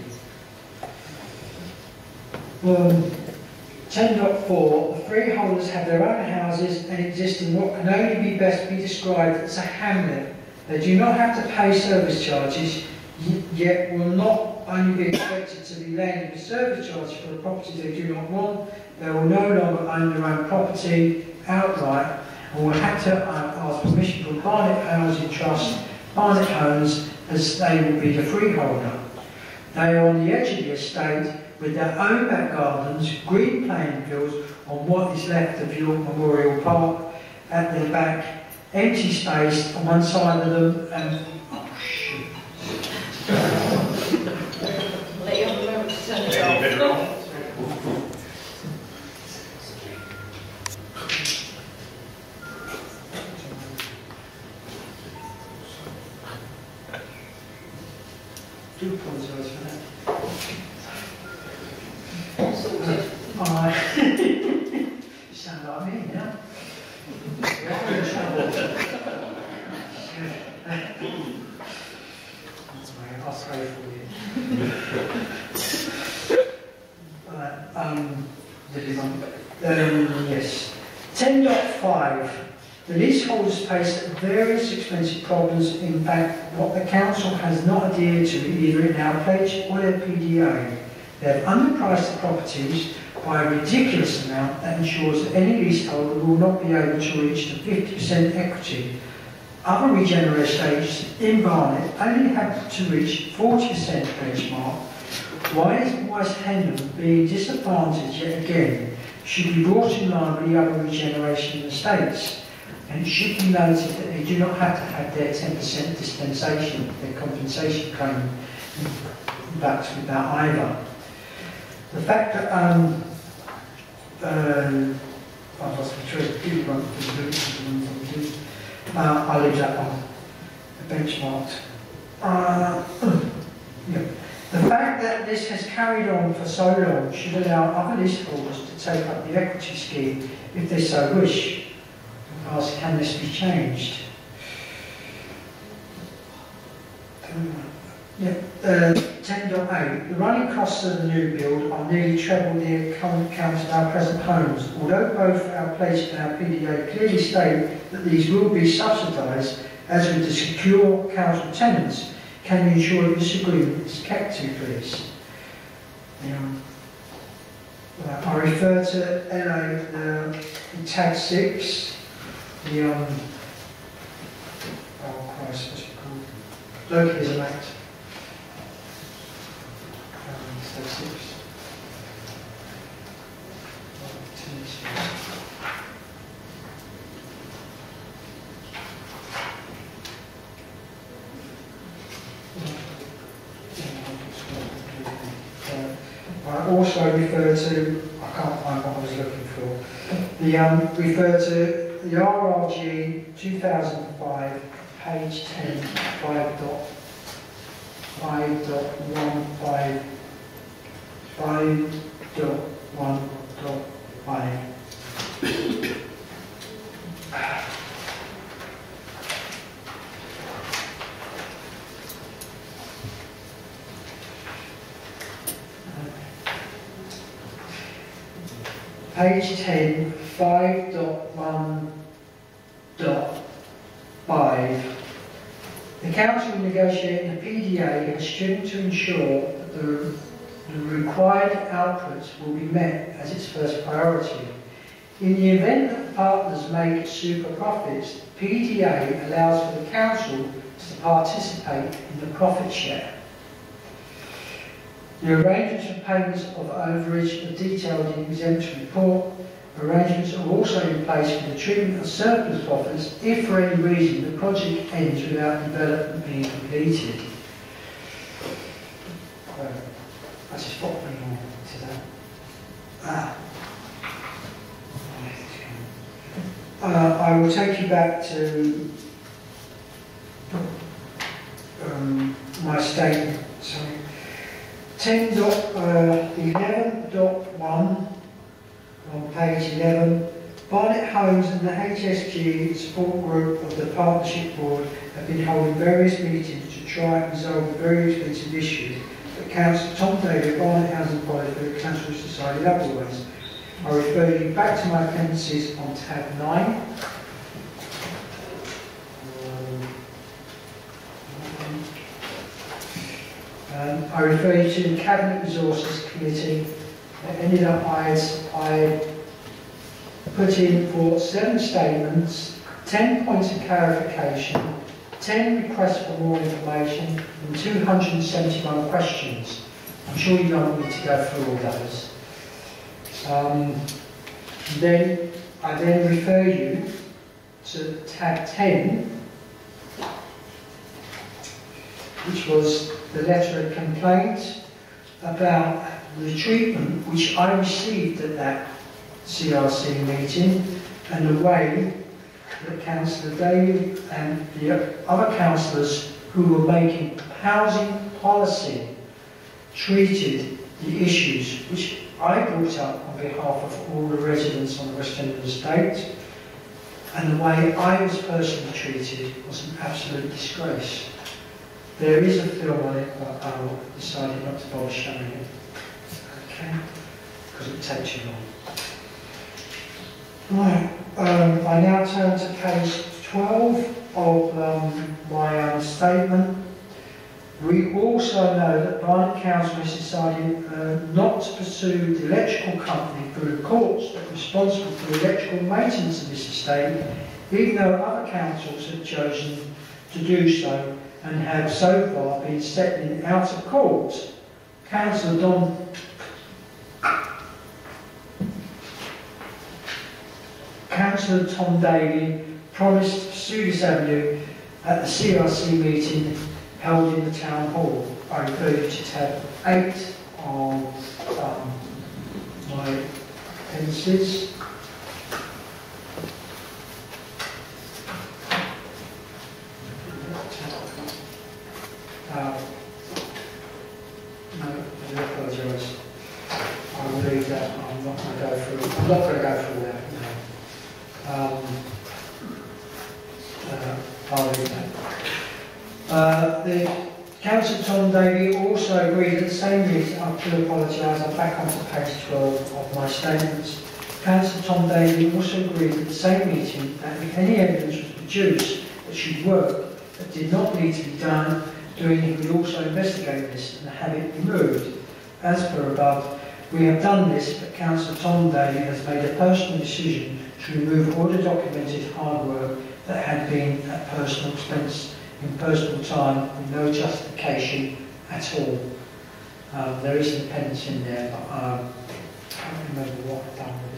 10.4, the freeholders have their own houses and exist in what can only best be described as a hamlet. They do not have to pay service charges, yet will not only be expected to be laying a service charge for a property they do not want, they will no longer own their own property outright and will have to ask permission from Barnet Housing Trust, Barnet Homes, as they will be the freeholder. They are on the edge of the estate with their own back gardens, green playing fields on what is left of York Memorial Park at their back, empty space on one side of them, and Let you have a moment to turn it off. I do apologise for that. Sorted. You sound like me now. You're in trouble. That's right, I'll pray for you. Yes. 10.5. The leaseholders face various expensive problems. In fact, what the council has not adhered to either in our pledge or their PDA. They have underpriced the properties by a ridiculous amount that ensures that any leaseholder will not be able to reach the 50% equity. Other regeneration agents in Barnet only have to reach 40% benchmark. Why is West Hendon being disadvantaged yet again? Should be brought in line with the other regeneration estates. And it should be noted that they do not have to have their 10% dispensation, their compensation claim back with that either. The fact that I've lost my choice, I'll leave that one benchmarked. Yeah. The fact that this has carried on for so long should allow other leaseholders to take up the equity scheme if they so wish. Ask, can this be changed? 10.8. The running costs of the new build are nearly treble the current count of our present homes. Although both our place and our PDA clearly state that these will be subsidised, as with the secure council tenants, can you ensure that this agreement is kept to, please? I refer to tag 6. Oh Christ, what's it called? Localism Act. Tag 6. I also refer to, I can't find what I was looking for, refer to the RRG 2005, page 10, 5.5.15, 5.1.5. Page 10, 5.1.5. The Council negotiating the PDA has striven to ensure that the required outputs will be met as its first priority. In the event that the partners make super profits, the PDA allows for the Council to participate in the profit share. The arrangements for payments of overage are detailed in the exemption report. Arrangements are also in place for the treatment of surplus profits if for any reason the project ends without development being completed. I just put me on to that. I will take you back to my statement. Sorry. 10.11.1 on page 11. Barnet Homes and the HSG support group of the Partnership Board have been holding various meetings to try and resolve the very expensive issues that Councillor Tom David, Barnet Housing Policy for the Council Society otherwise. I refer you back to my appendices on tab 9. I refer you to the Cabinet Resources Committee that ended up I put in for 7 statements, 10 points of clarification, 10 requests for more information, and 271 questions. I'm sure you don't want me to go through all those. Then I then refer you to tab 10, which was the letter of complaint about the treatment which I received at that CRC meeting and the way that Councillor Daly and the other councillors who were making housing policy treated the issues which I brought up on behalf of all the residents on the West End estate, and the way I was personally treated was an absolute disgrace. There is a film on it, but I decided not to bother showing it. Okay? Because it takes you long. Right, I now turn to page 12 of my statement. We also know that Barnet Council has decided not to pursue the electrical company through the courts that are responsible for the electrical maintenance of this estate, even though other councils have chosen to do so and have so far been settling out of court. Councillor Tom Davey promised to pursue this avenue at the CRC meeting held in the Town Hall. I refer you to tab 8 on my appendices. No, I apologise. I'll leave that. I'm not going to go through that. No. I'll leave that. The Councillor Tom Davey also agreed at the same meeting. I do apologise. I'm back onto page 12 of my statements. Councillor Tom Davey also agreed at the same meeting that if any evidence was produced that should work that did not need to be done, he would also investigate this and have it removed. As per above, we have done this, but Councillor Tom Davey has made a personal decision to remove all the documented hard work that had been at personal expense in personal time with no justification at all. There is an appendix in there, but I can't remember what I've done with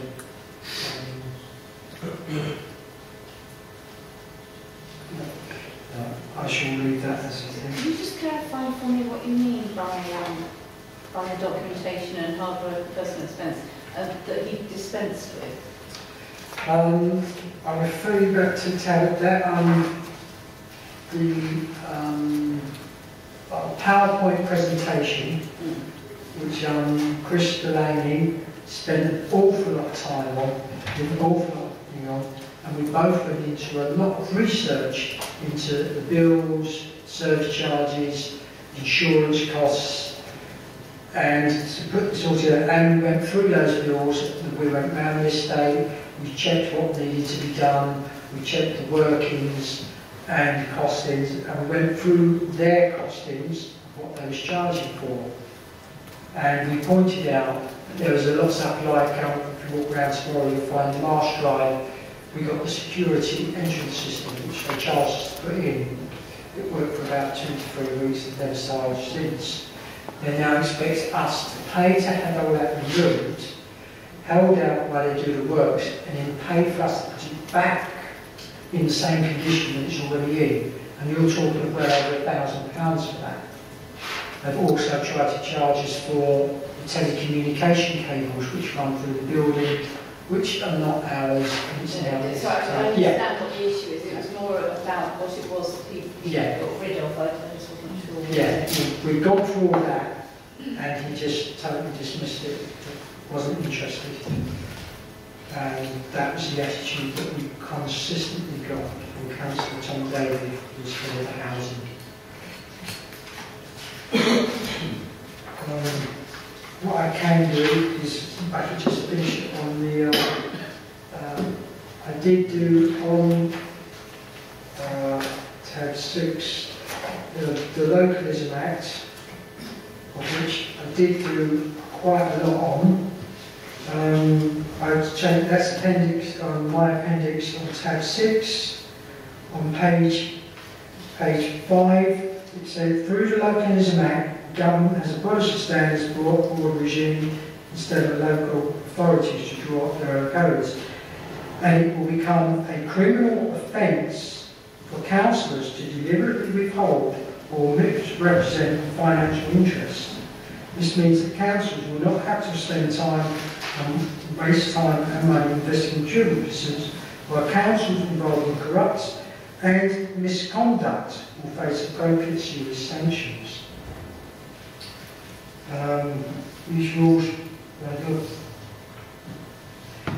it. I shall read that as a thing. Can you just clarify for me what you mean by the documentation and hard work and personal expense that he dispensed with? I refer you back to tab that the PowerPoint presentation, which Chris Delaney spent an awful lot of time on, with an awful lot of thing on, and we both went into a lot of research into the bills, service charges, insurance costs, and to put this all together, and we went through those bills, we went round the estate, we checked what needed to be done, we checked the workings and costings, and we went through their costings, what they was charging for. And we pointed out that there was a lot of supply account. If you walk around tomorrow, you'll find the Marsh Drive. We got the security entrance system, which they charged us to put in. It worked for about 2 to 3 weeks and then started since. They now expect us to pay to have all that removed, held out while they do the works, and then pay for us to put it back in the same condition that it's already in. And you're talking well over £1,000 for that. They've also tried to charge us for the telecommunication cables which run through the building, which are not ours. It's ours. So I understand what the issue is. It was more about what it was that people got rid of. I just wasn't sure. Yeah, we've gone through all that, and he just totally dismissed it. Wasn't interested. And that was the attitude that we consistently got from Councillor Tom Davey, who's for the housing. What I can do is, I can just finish it on the, I did do on tab 6, the Localism Act, of which I did do quite a lot on. I've changed, that's appendix, my appendix on tab 6. On page 5, it said, through the Localism Act, the government has abolished the standards board regime instead of local authorities to draw up their own codes. And it will become a criminal offence for councillors to deliberately withhold or misrepresent financial interests. This means that councils will not have to spend time and waste time and money investing in children's positions, while councils involved in corrupt and misconduct will face appropriate serious sanctions. These rules,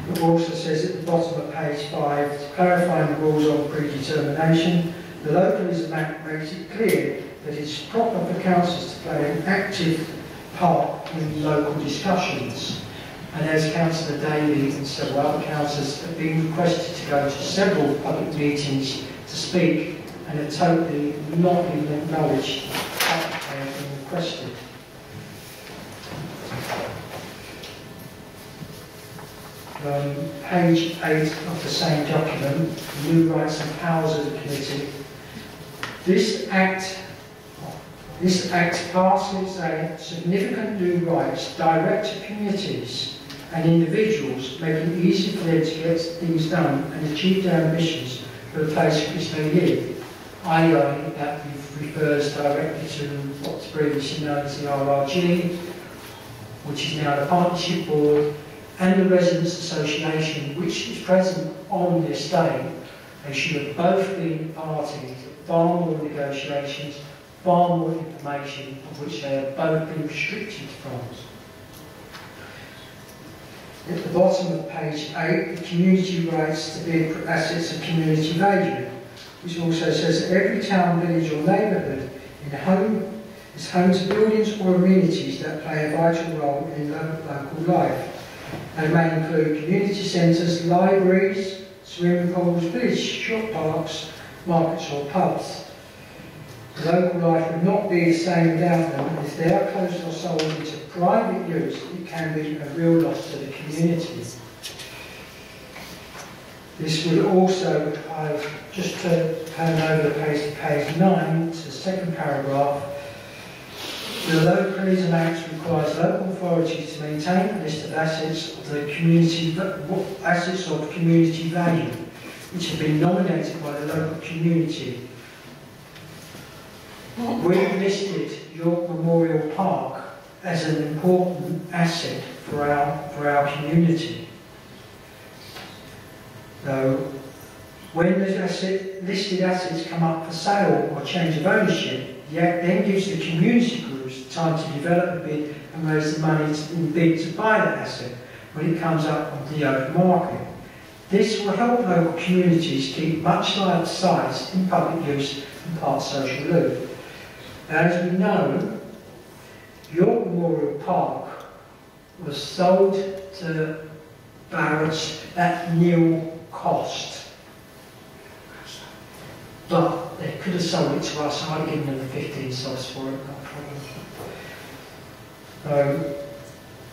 it also says at the bottom of page 5, clarifying the rules on predetermination, the Localism Act makes it clear that it's proper for councils to play an active part in local discussions. And as Councillor Daly and several other councillors have been requested to go to several public meetings to speak and have totally not been acknowledged that they have been requested. Page 8 of the same document, New Rights and Powers of the Committee. This Act passes a significant new rights direct to communities and individuals, making it easy for them to get things done and achieve their ambitions for the place in which they live. I.e. that refers directly to what's previously known as the RRG, which is now the Partnership Board, and the Residents Association, which is present on the estate. They should have both been parties to far more negotiations, far more information, of which they have both been restricted from. At the bottom of page 8, the community rights to be assets of community value, which also says that every town, village or neighbourhood is home to buildings or amenities that play a vital role in local life. They may include community centres, libraries, swimming pools, village shop parks, markets or pubs. Local life would not be the same without them. If they are closed or sold into private use, it can be a real loss to the community. This would also, just to turn over the page to page 9, to the second paragraph, the Localism Act requires local authorities to maintain a list of assets of the community, assets of community value, which have been nominated by the local community. We've listed York Memorial Park as an important asset for our community. So, when the listed assets come up for sale or change of ownership, the Act then gives the community groups time to develop a bid and raise the money in bid to buy that asset when it comes up on the open market. This will help local communities keep much larger sites in public use and part social loop. As we know, York Memorial Park was sold to Barnet at nil cost. But they could have sold it to us, I'd have given them the 15 sods for it, no problem.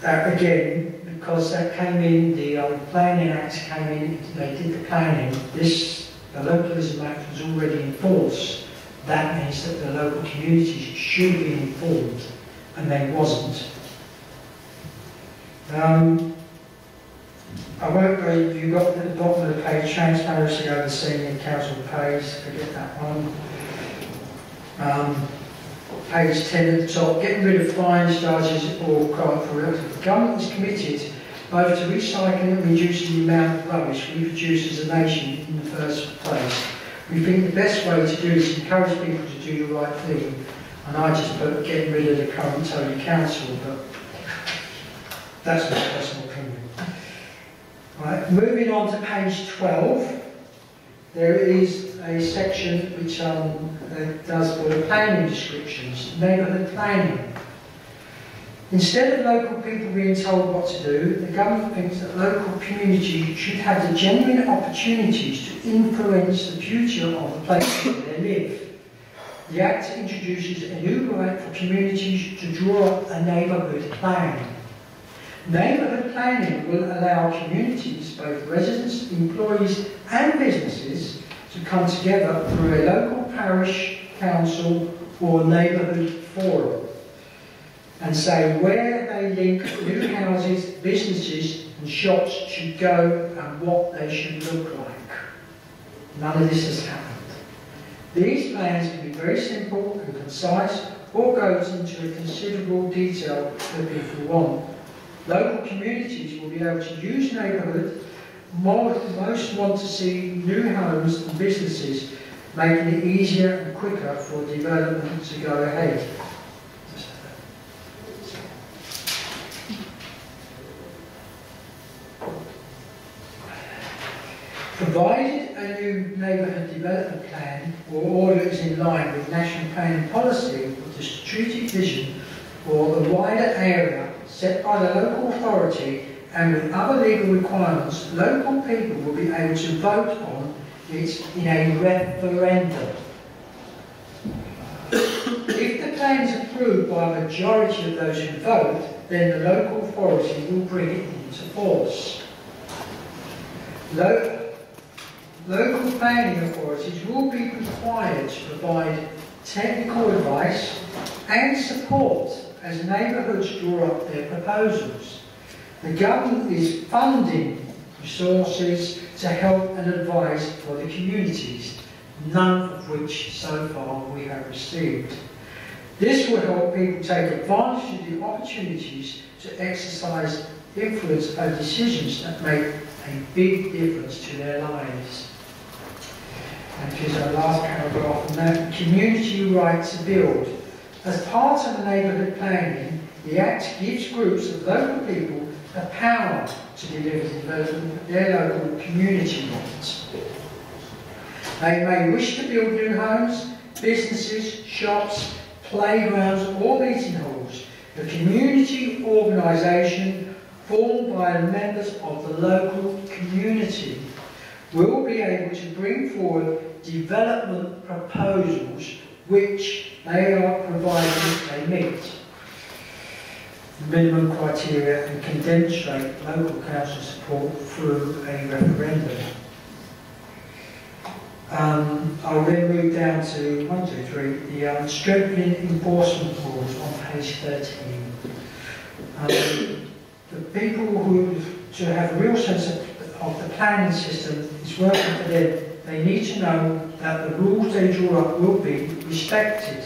Again, because that came in, the Planning Act came in, they did the planning, the Localism Act was already in force. That means that the local communities should be informed, and they wasn't. I won't go, you've got at the bottom of the page, transparency over senior council pays, forget that one. Page 10 at the top, getting rid of fines, charges or crime for relative. The government is committed both to recycling and reducing the amount of rubbish we produce as a nation in the first place. We think the best way to do this is encourage people to do the right thing, and I just put getting rid of the current Tory Council, but that's my personal opinion. Right, moving on to page 12, there is a section which does for the planning descriptions, neighbourhood planning. Instead of local people being told what to do, the government thinks that local communities should have the genuine opportunities to influence the future of the place where they live. The Act introduces a new right for communities to draw up a neighbourhood plan. Neighbourhood planning will allow communities, both residents, employees and businesses, to come together through a local parish, council or neighbourhood forum and say where they link new houses, businesses and shops should go and what they should look like. None of this has happened. These plans can be very simple and concise or goes into a considerable detail if people want. Local communities will be able to use neighbourhood. Most want to see new homes and businesses, making it easier and quicker for development to go ahead. Provided a new neighbourhood development plan or order is in line with national planning policy with the strategic vision for the wider area set by the local authority and with other legal requirements, local people will be able to vote on it in a referendum. If the plan is approved by a majority of those who vote, then the local authority will bring it into force. Local planning authorities will be required to provide technical advice and support as neighbourhoods draw up their proposals. The government is funding resources to help and advise for the communities, none of which so far we have received. This will help people take advantage of the opportunities to exercise influence over decisions that make a big difference to their lives. And here's our last paragraph on that. Community right to build. As part of the neighbourhood planning, the Act gives groups of local people the power to deliver the development of their local community wants. They may wish to build new homes, businesses, shops, playgrounds or meeting halls. The community organisation formed by the members of the local community will be able to bring forward development proposals which they are provided they meet minimum criteria and can demonstrate local council support through a referendum. I'll then move down to 1, 2, 3, the strengthening enforcement rules on page 13. The people who to have a real sense of the planning system is working for them. They need to know that the rules they draw up will be respected.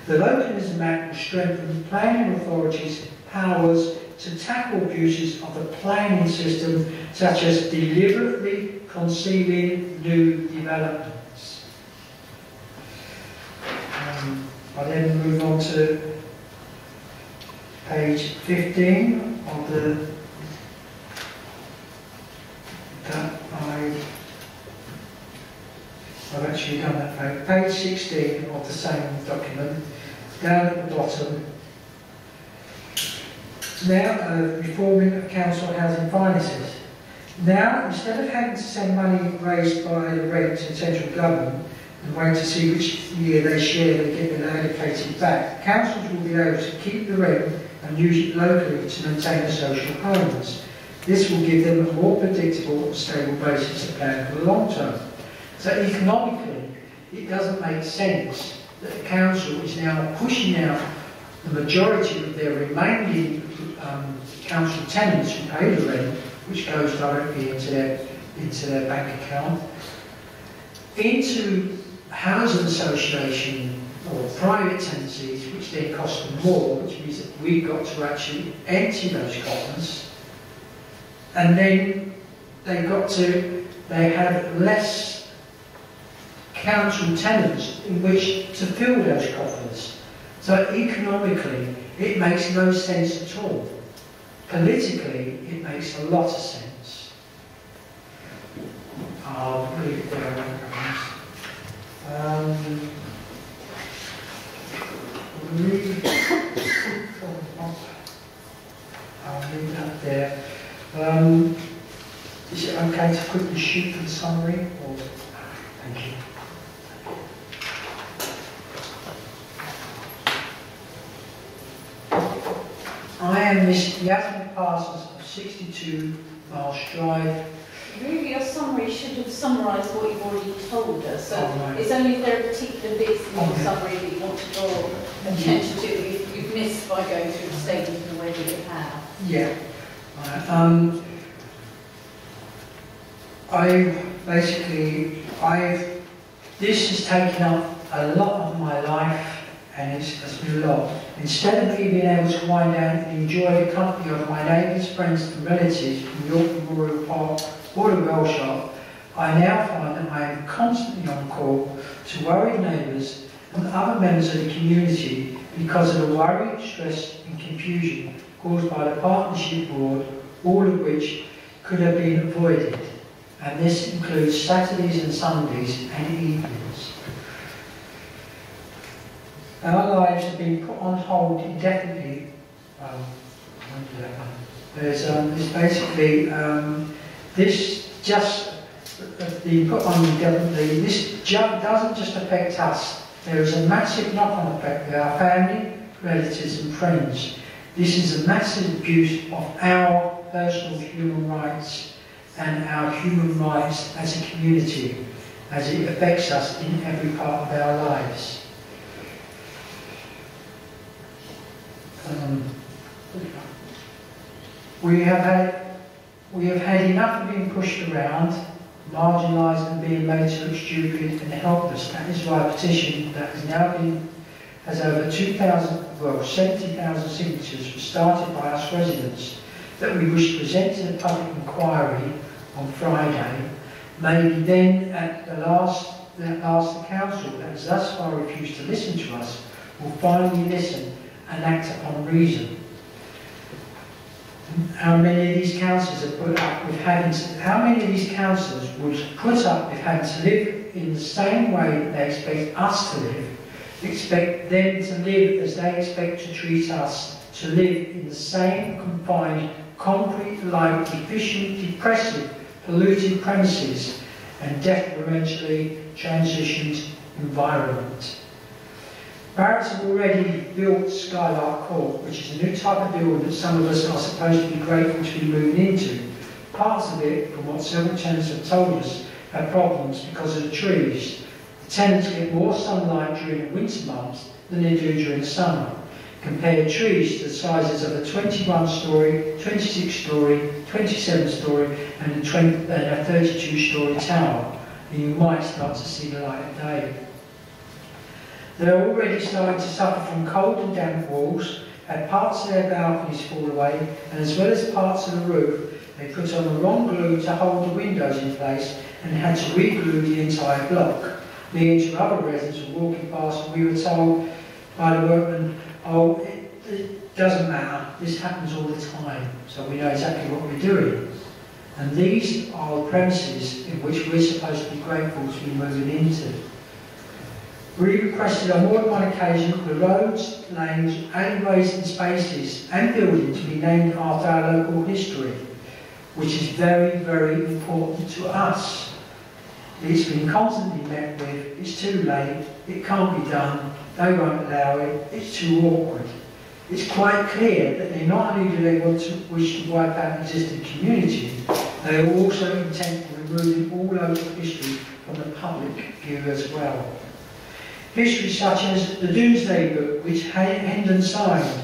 The Localism Act will strengthen planning authorities' powers to tackle abuses of the planning system, such as deliberately concealing new developments. I then move on to page 15 of the I've actually done that page. Page 16 of the same document, down at the bottom. Now, reforming of council housing finances. Now, instead of having to send money raised by the rent to central government and wait to see which year they share they get it allocated back, councils will be able to keep the rent and use it locally to maintain the social homes. This will give them a more predictable and stable basis to plan for the long term. So economically, it doesn't make sense that the council is now pushing out the majority of their remaining council tenants who pay the rent, which goes directly into their bank account, into housing association or private tenancies, which then cost them more, which means that we've got to actually empty those coffers, and then they have less council tenants in which to fill those coffers. So economically, it makes no sense at all. Politically, it makes a lot of sense. I'll leave it there. I'll leave that there. Is it okay to quickly shoot for the summary? Or? Thank you. I am Miss Yasmin Parsons of 62 Marsh Drive. Really, your summary should have summarised what you've already told us. So right. it's only if there are particular bits in your Okay. summary that you want to draw attention to that you've missed by going through the statement in the way that you have. Yeah. This has taken up a lot of my life, and it's been a lot. Instead of me being able to wind down and enjoy the company of my neighbours, friends and relatives from York Memorial Park or the Well Shop, I now find that I am constantly on call to worried neighbours and other members of the community because of the worry, stress and confusion caused by the partnership board, all of which could have been avoided. And this includes Saturdays and Sundays and evenings. Our lives have been put on hold indefinitely. There's basically this just being put on indefinitely. This doesn't just affect us. There is a massive knock-on effect with our family, relatives, and friends. This is a massive abuse of our personal human rights and our human rights as a community, as it affects us in every part of our lives. We have had enough of being pushed around, marginalised and being made to look stupid and helpless. That is why a petition that has over 70,000 signatures was started by us residents that we wish to present to the public inquiry on Friday. Maybe then at the last the council that has thus far refused to listen to us will finally listen and act upon reason. How many of these councillors have put up with having to, how many of these councillors would put up with having to live in the same way that they expect us to live, expect them to live as they expect to treat us, to live in the same confined, concrete-like, efficient, depressive, polluted premises and detrimentally transitioned environment. Barrett's have already built Skylark Court, which is a new type of building that some of us are supposed to be grateful to be moving into. Parts of it, from what several tenants have told us, have problems because of the trees. The tenants get more sunlight during the winter months than they do during the summer. Compare trees to the sizes of a 21-storey, 26-storey, 27-storey and a 32-storey tower, and you might start to see the light of day. They're already starting to suffer from cold and damp walls, had parts of their balconies fall away, and as well as parts of the roof, they put on the wrong glue to hold the windows in place and had to re-glue the entire block. Me and two other residents were walking past and we were told by the workmen, oh, it doesn't matter, this happens all the time, so we know exactly what we're doing. And these are the premises in which we're supposed to be grateful to be moving into. We requested on more than one occasion for roads, lanes, alleyways and spaces and buildings to be named after our local history, which is very, very important to us. It's been constantly met with, it's too late, it can't be done, they won't allow it, it's too awkward. It's quite clear that they not only do they wish to wipe out existing community, they are also intent on removing all local history from the public view as well. History such as the Domesday Book, which Hendon signed,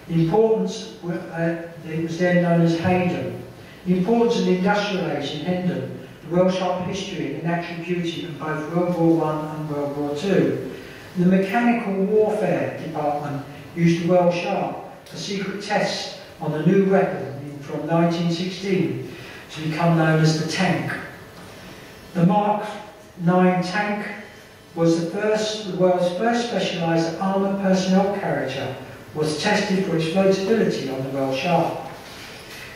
the importance, it was then known as Hendon, the importance of the industrial age in Hendon, the Welsh art history and the natural beauty of both World War I and World War II. The mechanical warfare department used the Welsh art for secret tests on a new weapon from 1916 to become known as the tank. The Mark IX tank was the world's first specialised armoured personnel carrier, was tested for its floatability on the Welsh art.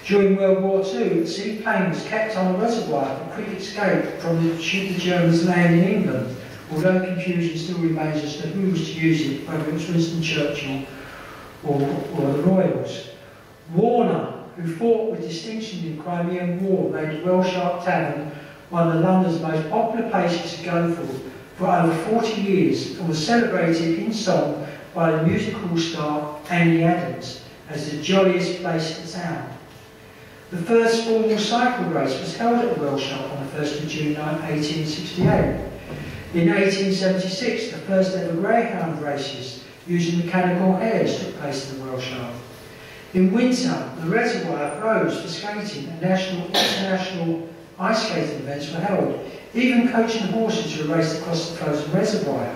During World War II, the seaplane was kept on a reservoir for quick escape from the Germans land in England, although confusion still remains as to who was to use it, whether it was Winston Churchill or the Royals. Warner, who fought with distinction in the Crimean War, made the Welsh Art Tavern one of London's most popular places to go for over 40 years and was celebrated in song by the musical star Amy Adams as the jolliest place in town. The first formal cycle race was held at the Well Shop on the 1st of June 1868. In 1876, the first ever greyhound races using mechanical hares took place in the Well Shop. In winter, the reservoir froze for skating and national and international ice skating events were held. Even coaching horses were raced across the frozen reservoir.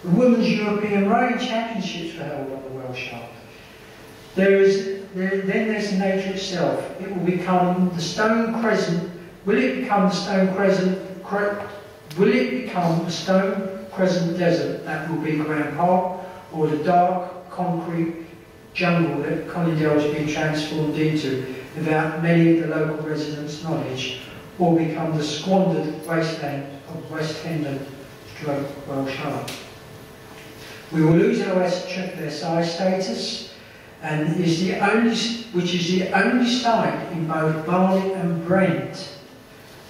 The Women's European Rowing Championships were held on the Well Shop. Then there's the nature itself. It will become the Stone Crescent. Will it become the Stone Crescent? Will it become the Stone Crescent Desert that will be Grand Park, or the dark concrete jungle that Collindale has been transformed into without many of the local residents' knowledge, or become the squandered wasteland of West Hendon / Well Shop? We will lose our Versailles status, and which is the only site in both Barnet and Brent,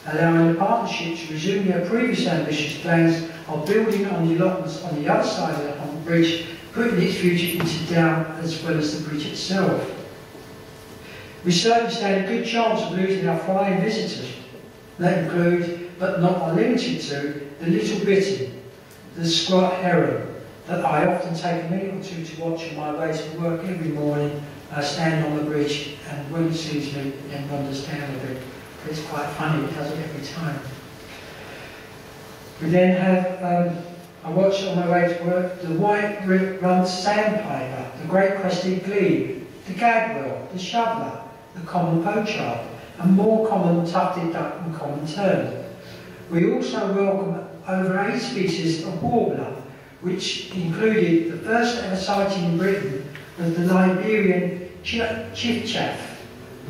allowing the partnership to resume their previous ambitious plans of building on the allotments on the other side of the Hunt Bridge, putting its future into doubt as well as the bridge itself. We certainly stand a good chance of losing our flying visitors. That include, but not are limited to, the little bitty, the squat heron, that I often take a minute or two to watch on my way to work every morning. I stand on the bridge, and when it sees me, it then wanders down a bit. But it's quite funny, it does it every time. We then have, I watch on my way to work, the white-rumped sandpiper, the great crested glebe, the gadwell, the shoveler, the common pochard, and more common tufted duck and common tern. We also welcome over 8 species of warbler, which included the first ever sighting in Britain of the Liberian chiffchaff.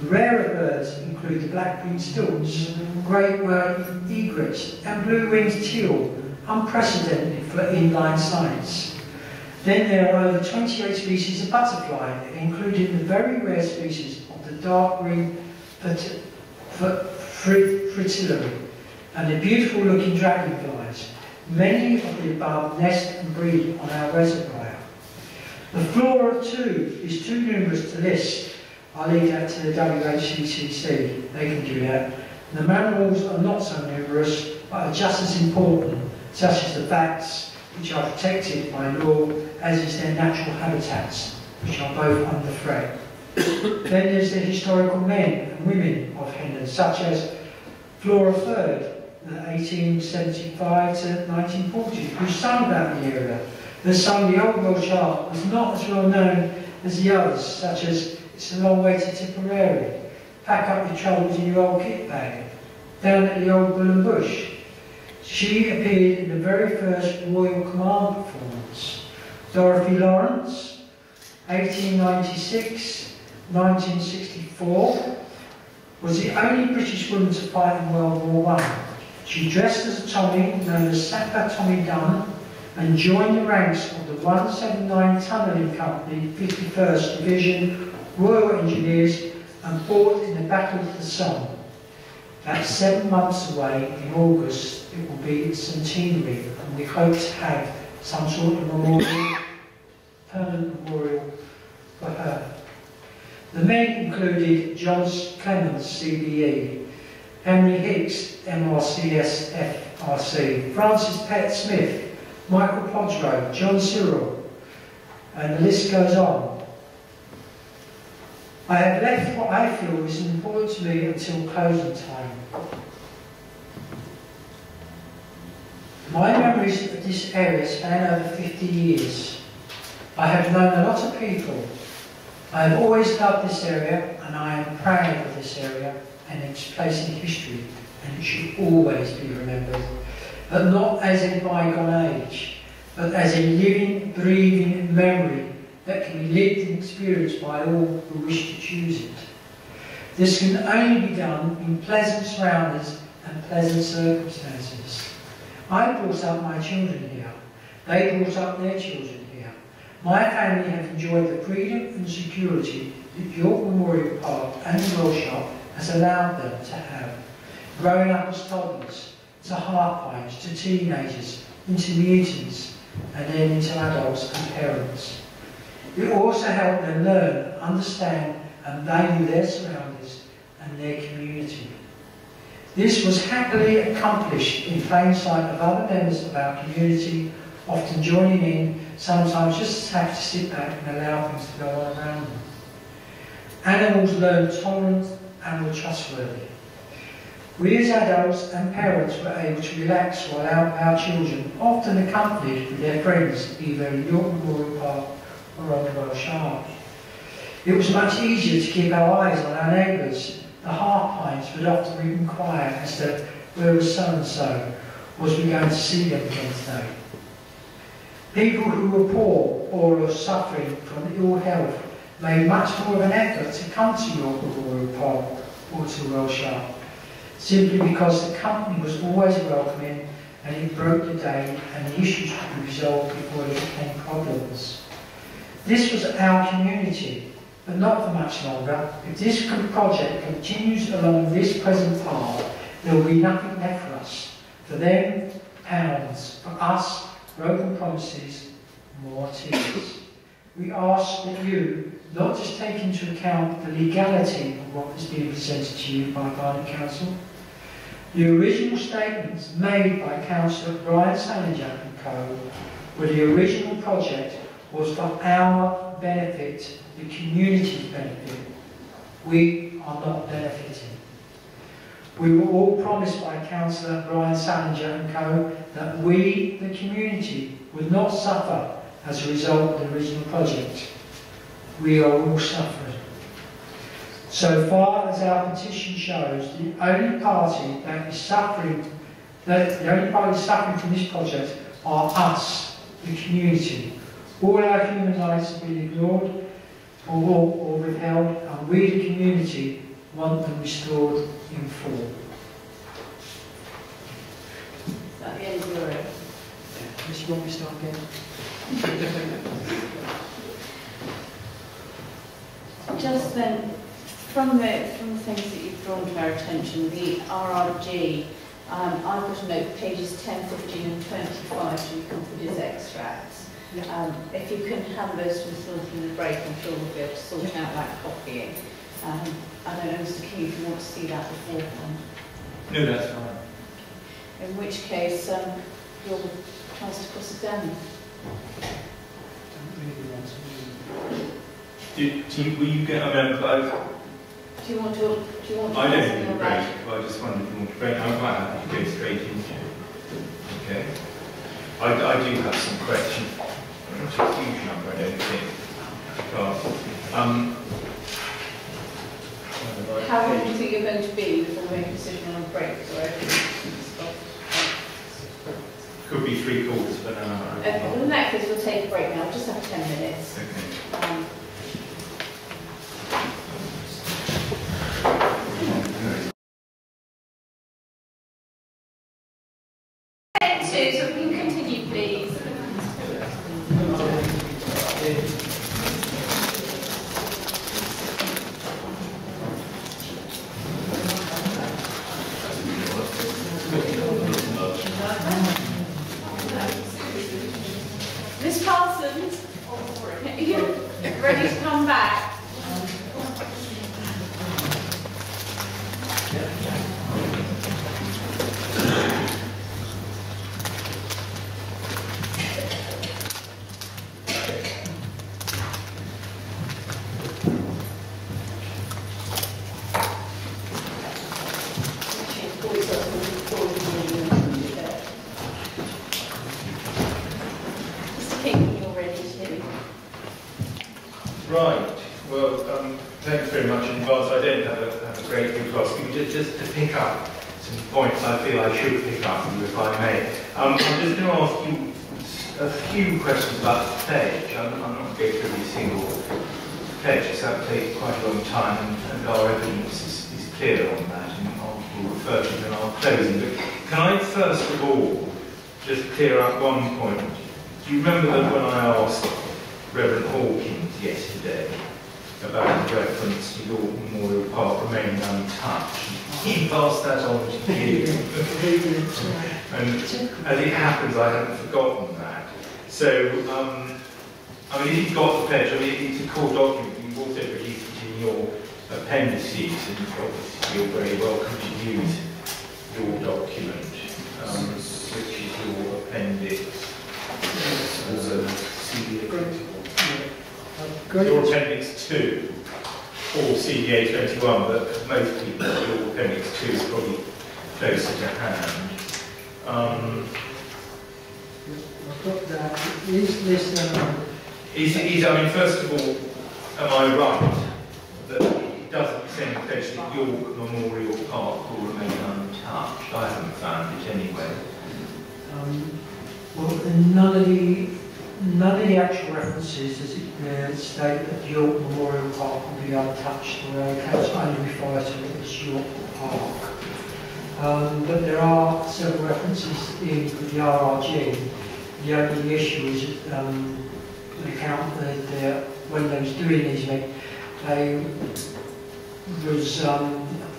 Rarer birds include the black-winged stilts, great white egrets, and blue-winged teal, unprecedented for inline science. Then there are over 28 species of butterfly, including the very rare species of the dark green fritillary, and the beautiful-looking dragonflies. Many of the above nest and breed on our reservoir. The flora too is too numerous to list. I'll leave that to the WHCCC, they can do that. The mammals are not so numerous, but are just as important, such as the bats, which are protected by law, as is their natural habitats, which are both under threat. Then there's the historical men and women of Hendon, such as Flora Third, 1875 to 1940, who sung about the area. They sung the Old Welsh art was not as well known as the others, such as It's a Long Way to Tipperary, Pack Up Your Troubles in Your Old Kit Bag, Down at the Old Bull and Bush. She appeared in the very first Royal Command performance. Dorothy Lawrence, 1896, 1964, was the only British woman to fight in World War I. She dressed as a Tommy, known as Sapper Tommy Dunn, and joined the ranks of the 179 Tunnelling Company, 51st Division, Royal Engineers, and fought in the Battle of the Somme. That's 7 months away. In August, it will be its centenary, and we hope to have some sort of memorial, permanent memorial for her. The men included John Clements, CBE, Henry Hicks, MRCS-FRC, Francis Pett Smith, Michael Podrow, John Cyril, and the list goes on. I have left what I feel is important to me until closing time. My memories of this area span over 50 years. I have known a lot of people. I have always loved this area, and I am proud of this area and its place in history, and it should always be remembered, but not as a bygone age, but as a living, breathing memory that can be lived and experienced by all who wish to choose it. This can only be done in pleasant surroundings and pleasant circumstances. I brought up my children here. They brought up their children here. My family have enjoyed the freedom and security that York Memorial Park and the Well Shop has allowed them to have, growing up as toddlers, to half-pints, to teenagers, into mutants, and then into adults and parents. It also helped them learn, understand and value their surroundings and their community. This was happily accomplished in plain sight of other members of our community, often joining in, sometimes just have to sit back and allow things to go on around them. Animals learn tolerance and were trustworthy. We as adults and parents were able to relax while our children, often accompanied with their friends, either in York Memorial Park or on the Welsh Arch. It was much easier to keep our eyes on our neighbours. The half-pints would often inquire as to where was so-and-so, was we going to see them again today. People who were poor or were suffering from ill health made much more of an effort to come to York Memorial Park or to Welsh Arch, simply because the company was always welcoming and it broke the day and the issues could be resolved before they became problems. This was our community, but not for much longer. If this project continues along this present path, there will be nothing left for us. For them, pounds. For us, broken promises, more tears. We ask that you not just take into account the legality of what is being presented to you by Barnet Council. The original statements made by Councillor Brian Salinger and co. were the original project was for our benefit, the community's benefit. We are not benefiting. We were all promised by Councillor Brian Salinger and co. that we, the community, would not suffer as a result of the original project. We are all suffering. So far as our petition shows, the only party that is suffering, from this project are us, the community. All our human rights have been ignored or withheld, and we, the community, want them restored in full. Is that the end of your room? Mr. Want me to start again? Just then, from the things that you've drawn to our attention, the RRG, I've got a note, pages 10, 15 and 25 to be considered as extracts. If you can hand those to Mr. Wilson in the break, I'm sure we'll be able to sort out that copying. I don't know, Mr. King, if you want to see that beforehand. No, that's fine. In which case, you'll chance to cross it down. Will you get? I mean, Do you want to? I don't need a break. Well, I just wondered if you want to break. I'm quite happy to go straight into it. Okay. I do have some questions. Not a huge number, I don't think. How long do you think you're going to be before we make a decision on a break? Could be 3/4 of an hour. Okay, well in that case we'll take a break now. We'll just have 10 minutes. Okay. So we can continue, please. Miss Parsons, are you ready to come back? Right. Well, thanks very much in advance. I don't have a great deal to ask you. Just to pick up some points I feel I should pick up, if I may. I'm just going to ask you a few questions about the pledge. I'm not going to go through every single pledge, because that will take quite a long time, and our evidence is clear on that, and we'll refer to it in our closing. But can I first of all just clear up one point? Do you remember that when I asked Reverend Hawkins yesterday about the reference to York Memorial Park remaining untouched? He passed that on to you. And as it happens, I haven't forgotten that. So I mean, if you've got the pledge, I mean, it's a core document. You've also produced it in your appendices, and obviously you're very welcome to use your document, which is your appendix. Your appendix 2, or CDA 21, but most people, your appendix 2 is probably closer to hand. I've got that. Is this, I mean, first of all, am I right that it doesn't send a pledge that York Memorial Park will remain untouched? I haven't found it anyway. well, none of the actual references does it state that York Memorial Park will be untouched, or accounts only refer to it as York Park. But there are several references in the RRG. The only issue is the account that when they was doing these, they was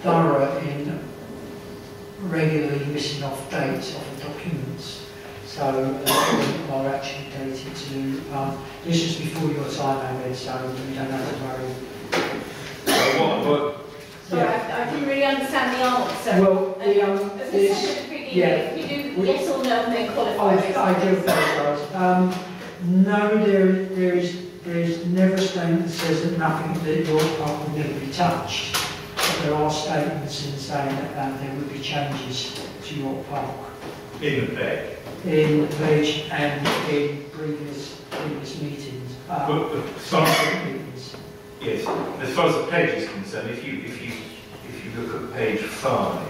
thorough in regularly missing off dates of the documents. So are actually dated to. This is before your time, Ahmed, so you don't have to worry. Sorry, I didn't really understand the answer. Well, as I said at the beginning, if you do yes or no, and then qualify. I do apologise. No, there is never a statement that says that nothing that York Park will never be touched. But there are statements in saying that there would be changes to York Park. In the pledge? In the pledge and in previous meetings. Yes, as far as the pledge is concerned, if you look at page 5,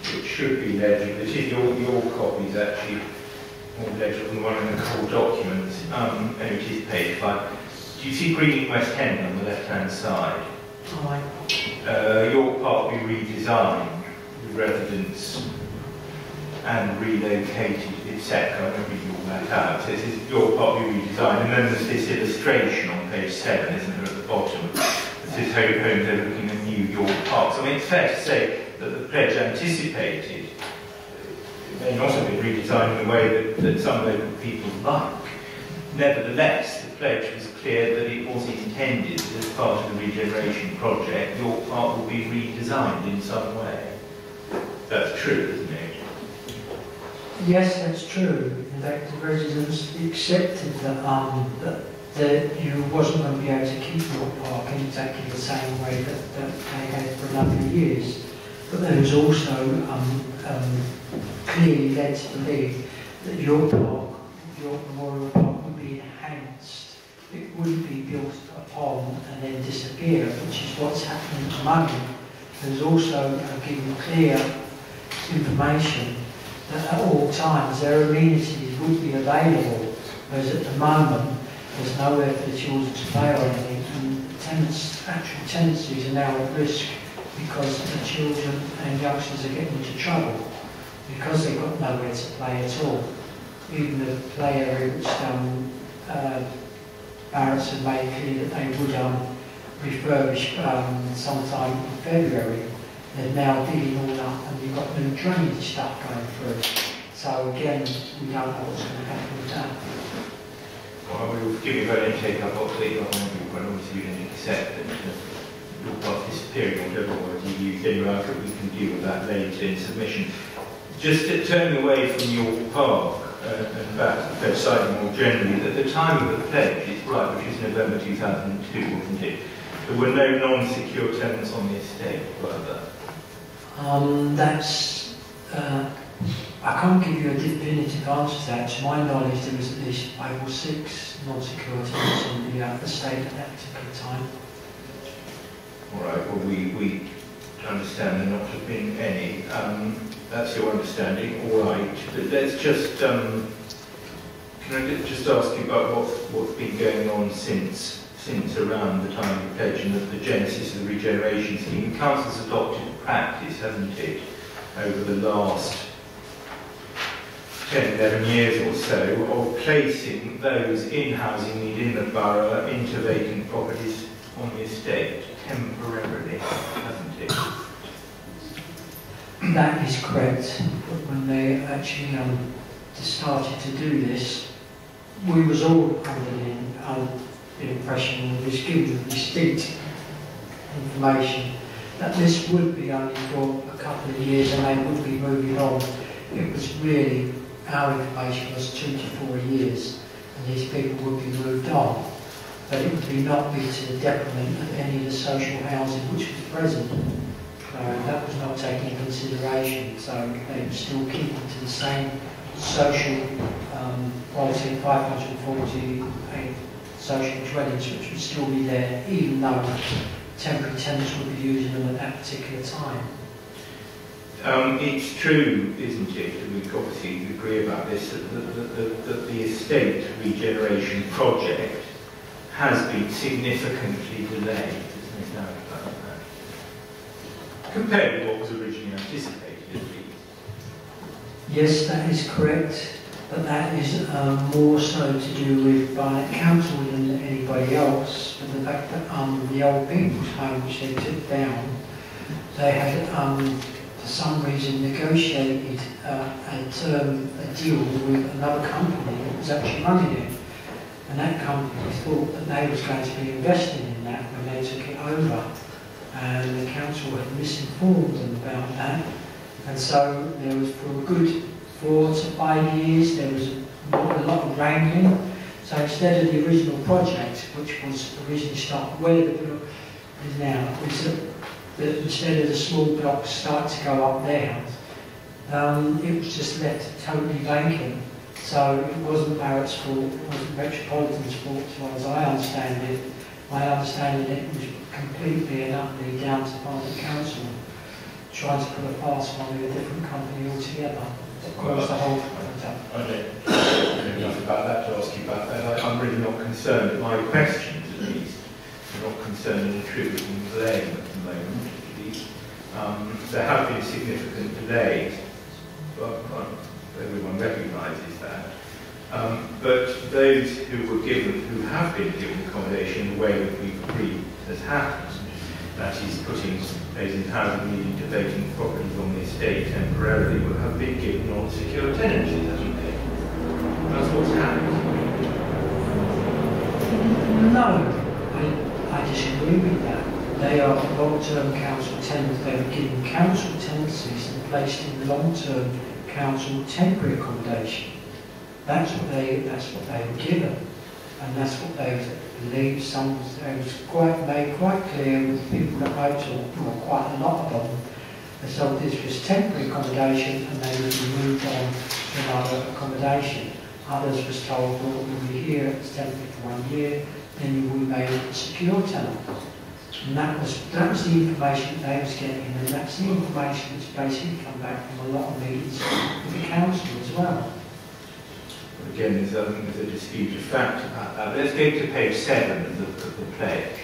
it should be legible. It is your copy is actually more legible than one in the core documents, and it is page 5. Do you see Green West Hendon on the left-hand side? York Park will be redesigned with residents and relocated, etc. I won't read all that out. So this is York Park will be redesigned, and then there's this illustration on page 7, isn't there, at the bottom? This is homes overlooking a new York Park. So I mean, it's fair to say that the pledge anticipated it may not have been redesigned in the way that some local people like. Nevertheless, the pledge was clear that it was intended that as part of the regeneration project, York Park will be redesigned in some way. That's true, isn't it? Yes, that's true. In fact, the residents accepted that you wasn't going to be able to keep York Park in exactly the same way that they had for a number of years. But there was also clearly led to believe that York Memorial Park would be enhanced. It wouldn't be built upon and then disappear, which is what's happening at the moment. There's also given clear information that at all times their amenities would be available, whereas at the moment there's nowhere for the children to play or anything, and actual tenancies are now at risk because the children and youngsters are getting into trouble because they've got nowhere to play at all. Even the play area which Barrett's have made clear that they would refurbish sometime in February. They're now digging all up and you've got new drainage stuff going through. So again, we don't know what's going to happen with that. Well, we'll give you a vote and take up update on when obviously we didn't accept that York Park disappearing or whatever word you use anyway, we can deal with that later in submission. Just turning away from York Park and back to the pledge slightly more generally, at the time of the pledge, it's right, which is November 2002, wasn't it? There were no non-secure tenants on the estate, were there? I can't give you a definitive answer to that. To my knowledge, there was at least 5 or 6 non-secure tenants on the estate at that particular time. All right, well, we understand there not to have been any. That's your understanding, all right. But let's just, can I just ask you about what's been going on since around the time of the pledge and the genesis of the regeneration scheme? The Council's adopted a practice, hasn't it, over the last 10, 11 years or so, of placing those in housing need in the borough into vacant properties on the estate temporarily, hasn't it? That is correct. But when they actually started to do this, we was all under the impression, or was given distinct information, that this would be only for a couple of years and they would be moving on. It was really, our information was 2 to 4 years, and these people would be moved on. But it would not be to the detriment of any of the social housing which was present. That was not taken into consideration, so they were still keeping to the same social policy, 548 social dwellings, which would still be there, even though temporary tenants would be using them at that particular time. It's true, isn't it, and we obviously agree about this, that the estate regeneration project has been significantly delayed, there's no doubt about that, compared with what was originally anticipated, at least. Yes, that is correct, but that is more so to do with Barnet Council than anybody else, for the fact that the old people's home which they took down, they had for some reason negotiated a deal with another company that was actually running it. And that company thought that they was going to be investing in that when they took it over. And the council had misinformed them about that. And so there was, for a good 4 to 5 years, there was a lot of wrangling. So instead of the original project, which was originally started where the block is now, instead of the small blocks start to go up there, it was just left totally vacant. So it wasn't Barrett's fault, it wasn't Metropolitan's fault as far as I understand it. My understanding it was completely and utterly down to Barnet Council trying to put a fast one with a different company altogether. Of course, the whole I don't know enough about that to ask you about that. I'm really not concerned. My questions, at least, are not concerned in attributing blame at the moment, at least. There have been significant delays, but everyone recognises that. But those who have been given accommodation in the way that we've agreed has happened, that is putting those in housing needing to vacant properties on the estate temporarily, will have been given non-secure tenancies, haven't they? That's what's happened. No, I disagree with that. They are long-term council tenants. They were given council tenancies and placed in long-term council temporary accommodation. That's what they were given, and that's what they believed. Some it was made quite clear with people that I talked to, quite a lot of them. They thought this was temporary accommodation, and they would be moved on to another accommodation. Others was told, well, you'll be here, it's temporary for 1 year, then you will be made a secure tenant. And that was the information that they was getting, and that's the information that's basically come back from a lot of meetings with the council as well. Again, there's a disputed fact about that. Let's go to page 7 of the pledge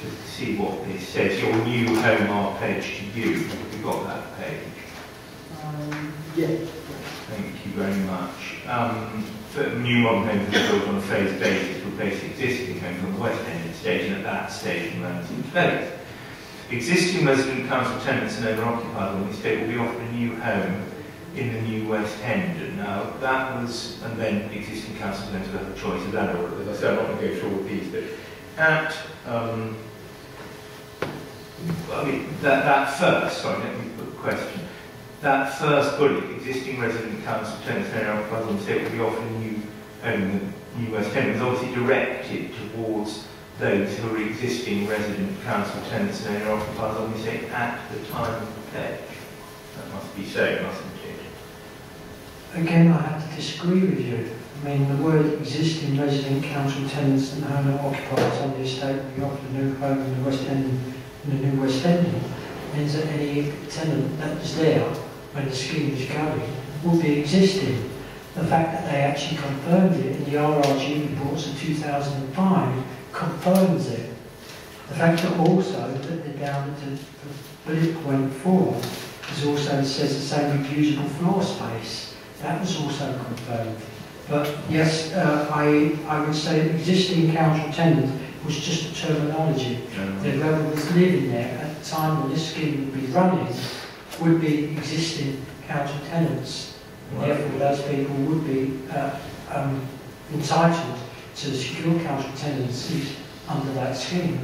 to see what this says. Your new home, our pledge to you. Have you got that page? Yeah. Thank you very much. New modern homes are built on a phased basis to replace existing homes on the West End estate, and at that stage remains in place. Existing resident council tenants and owner-occupiers on the estate will be offered a new home in the new West End. Now, that was, and then existing council tenants will have a choice of that order. As I said, I'm not going to go through all of these, but at, that first, sorry, let me put a question. That first bullet, existing resident council tenants and owner-occupiers on the estate will be offered a new home in the new West End, was obviously directed towards those who are existing resident council tenants and owner-occupiers on the estate at the time of the pledge. That must be so, mustn't it? Again, I have to disagree with you. I mean, the word existing resident council tenants and owner-occupiers on the estate will be offered a new home in the West End, in the new West End, means that any tenant that was there when the scheme was going will be existing. The fact that they actually confirmed it in the RRG reports of 2005 confirms it. The fact that also that they're down to bullet point 4 is also says the same with usable floor space. That was also confirmed. But yes, I would say existing council tenant was just a terminology. Whoever was living there at the time when this scheme would be running would be existing council tenants. Right. Therefore, those people would be entitled to secure council tenancies under that scheme.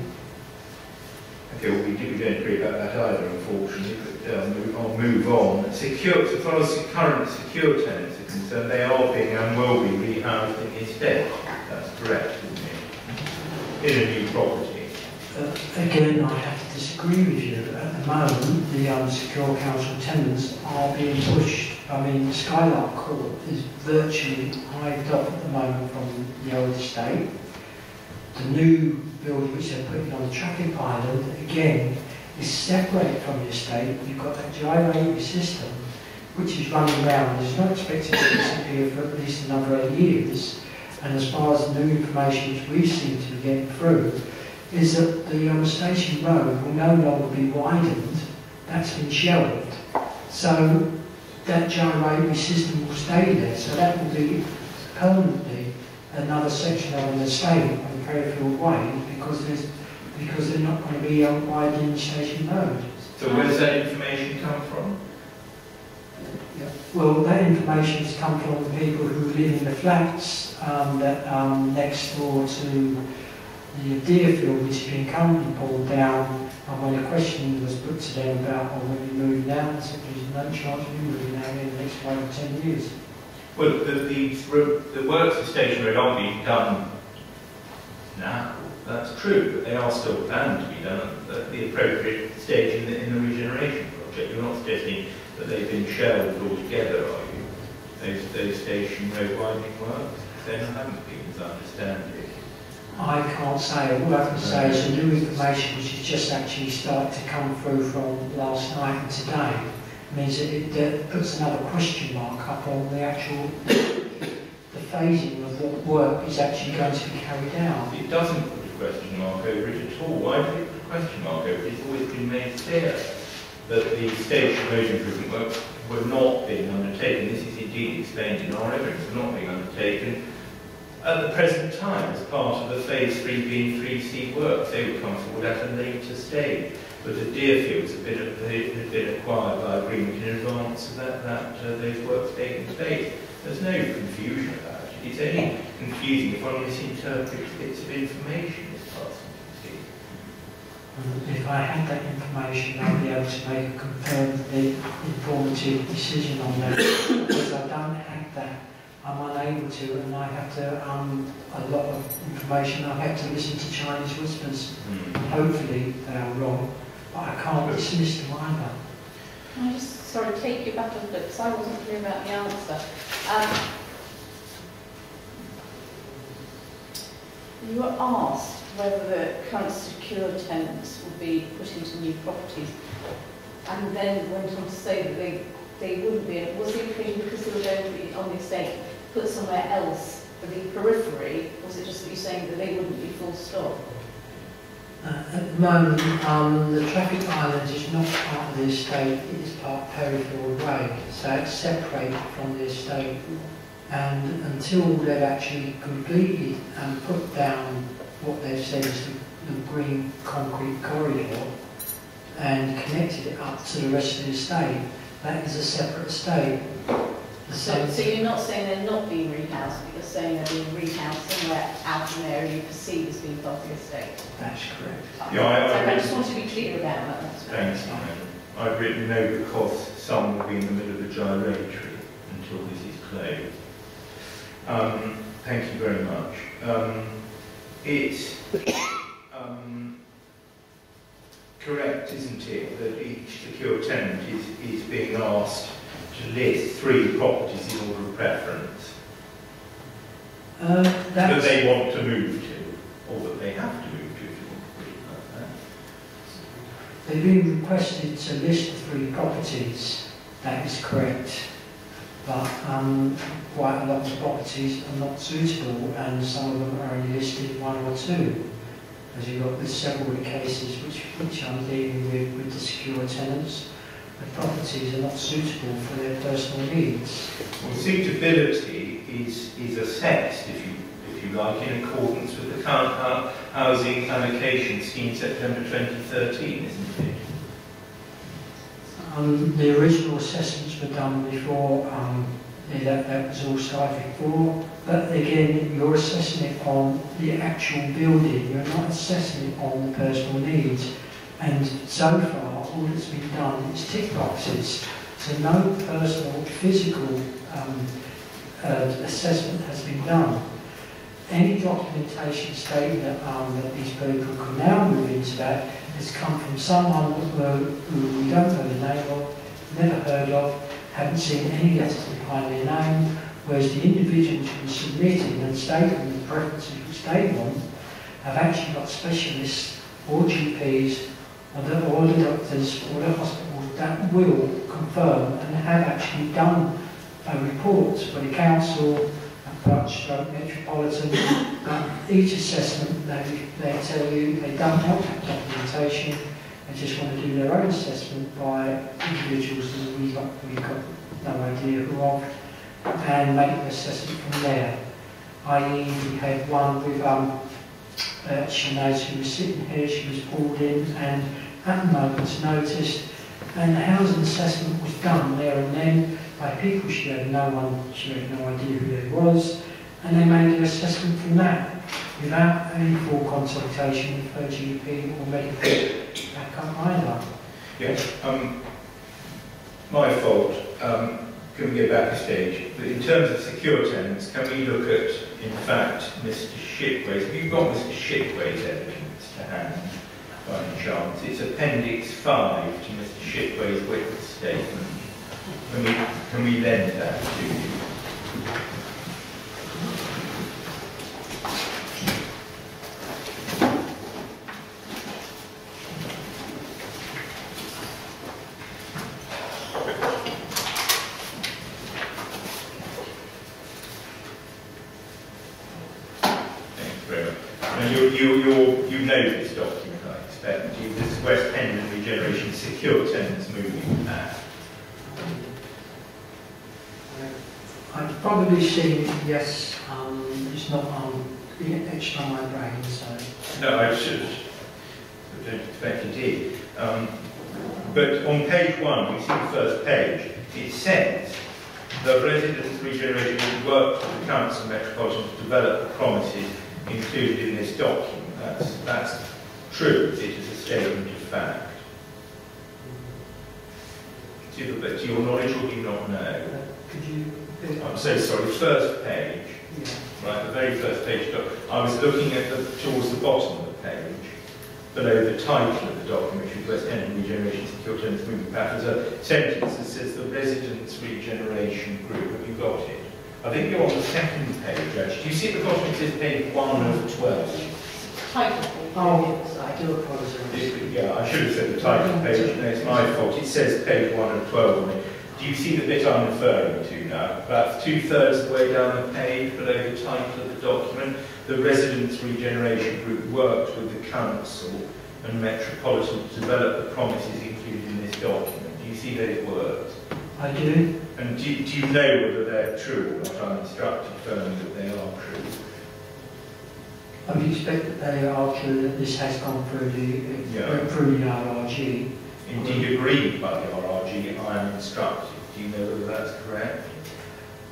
Okay, well, we don't agree about that either, unfortunately, but I'll move on. Secure, so far as current secure tenants are concerned, they are being and will be rehoused in the estate. That's correct, isn't it? In a new property. Again, I have to disagree with you. At the moment, the unsecure council tenants are being pushed. I mean, Skylark Court is virtually hived off at the moment from the old estate. The new building which they're putting on the traffic island, again, is separate from the estate. You've got that gyratory system which is running around. It's not expected to disappear for at least another 8 years. And as far as the new information which we seem to be getting through, is that the station road will no longer be widened. That's been shelved. So that gyratory system will stay there. So that will be permanently another section of an estate on Perryfield Way because they're not going to be widening the station road. So where's that information come from? Yeah. Well, that information has come from the people who live in the flats that next door to the Deerfield, which has been currently pulled down. And when a question was put to them about, when you move now, they said there's no chance of you moving now in the next 5 or 10 years. Well, the works of Station Road aren't being done now. That's true, but they are still planned to be done at the appropriate stage in the regeneration project. You're not suggesting that they've been shelved altogether, are you? Those Station Road widening works? They haven't been, as I understand it. I can't say. All I can say is the new information which has just actually started to come through from last night and today means that it puts another question mark up on the actual the phasing of what work is actually going to be carried out. It doesn't put a question mark over it at all. Why did it put a question mark over it? It's always been made clear that the Station Road improvement works were not being undertaken. This is indeed explained in our evidence, were not being undertaken at the present time as part of the Phase 3B and 3C works. They would come forward at a later stage. But the Deerfields had been acquired by agreement in advance of those works taking place. There's no confusion about it. It's only confusing if one misinterprets bits of information as possible. If I had that information, I'd be able to make a confirmed, informative decision on that. Because I don't have that, I'm unable to, and I have to, a lot of information, I have to listen to Chinese whispers. Hopefully they are wrong, but I can't dismiss them either. Can I just, take you back a bit, because I wasn't clear about the answer. You were asked whether the current secure tenants would be put into new properties, and then went on to say that they wouldn't be. Was the occasion because they were going to be on the estate put somewhere else for the periphery, or was it just that you're saying that they wouldn't be full stop? At the moment, the traffic island is not part of the estate, it is part of Perryfield Way, so it's separated from the estate. And until they've actually completely put down what they've said is the green concrete corridor and connected it up to the rest of the estate, that is a separate estate. So you're not saying they're not being rehoused, but you're saying they're being rehoused somewhere out of an area you perceive as being part of the estate? That's correct. Yeah, I just want to be clear about that. Thanks, I've written no because some will be in the middle of the gyratory until this is closed. Thank you very much. It's correct, isn't it, that each secure tenant is being asked to list 3 properties in order of preference that they want to move to, or that they have to move to, if you want to put it like that. They've been requested to list 3 properties, that is correct, but quite a lot of the properties are not suitable, and some of them are only listed 1 or 2. As you've got with several of the cases which I'm dealing with the secure tenants, the properties are not suitable for their personal needs. Well, suitability is assessed, if you like, in accordance with the current housing allocation scheme September 2013, isn't it? The original assessments were done before, that was all cited for, but again, you're assessing it on the actual building, you're not assessing it on the personal needs. And so far, all that's been done is tick boxes, so no personal physical assessment has been done. Any documentation stating that these people can now move into that has come from someone who we don't know the name of, never heard of, haven't seen any letters behind their name, whereas the individuals who are submitting and stating the preferences which they want have actually got specialists or GPs or the doctors or the hospitals that will confirm and have actually done a report for the council, Metropolitan. Each assessment, they tell you they don't want that documentation, they just want to do their own assessment by individuals that we've got no idea who of, and make an assessment from there. I.e., we had one with Sinead, who was sitting here, she was pulled in, and at the moment noticed, and the housing assessment was done there and then by people she had no idea who they was, and they made an assessment from that without any full consultation with her GP or medical backup either. Yes, my fault. Can we go back a stage? But in terms of secure tenants, can we look at, in fact, Mr. Shipway's? Have you got Mr. Shipway's evidence to hand, by any chance? It's Appendix 5 to Mr. Shipway's witness statement. Can we lend that to you? You know this document, I expect. This is West Hendon Regeneration Secure Tenants Moving Path. I've probably seen it, yes. It's not etched on my brain, so... No, I don't expect you did. But on page 1, we see the first page, it says the residents regeneration will work with the Council Metropolitan to develop the promises included in this document. That's true. It is a statement of fact. To your knowledge, or do you not know? Could you... I'm so sorry. First page. Yeah. Right, the very first page. I was looking at towards the bottom of the page, below the title of the document, which is West Hendon Regeneration Secure Tenants Moving Path. There's a sentence that says the Residents Regeneration Group. Have you got it? I think you're on the second page, actually. Do you see at the bottom it says page 1 of 12? Title. Oh, I do apologise. Yeah, I should have said the title page. No, it's my fault. It says page 1 of 12 on it. Do you see the bit I'm referring to now? About 2/3 of the way down the page, below the title of the document, the Residents Regeneration Group worked with the Council and Metropolitan to develop the promises included in this document. Do you see those words? I do. And do you know whether they're true or not? I'm instructed firmly that they are true. I would expect that they are true, that this has gone through the RRG. Indeed agreed by the RRG, I am instructed. Do you know whether that's correct?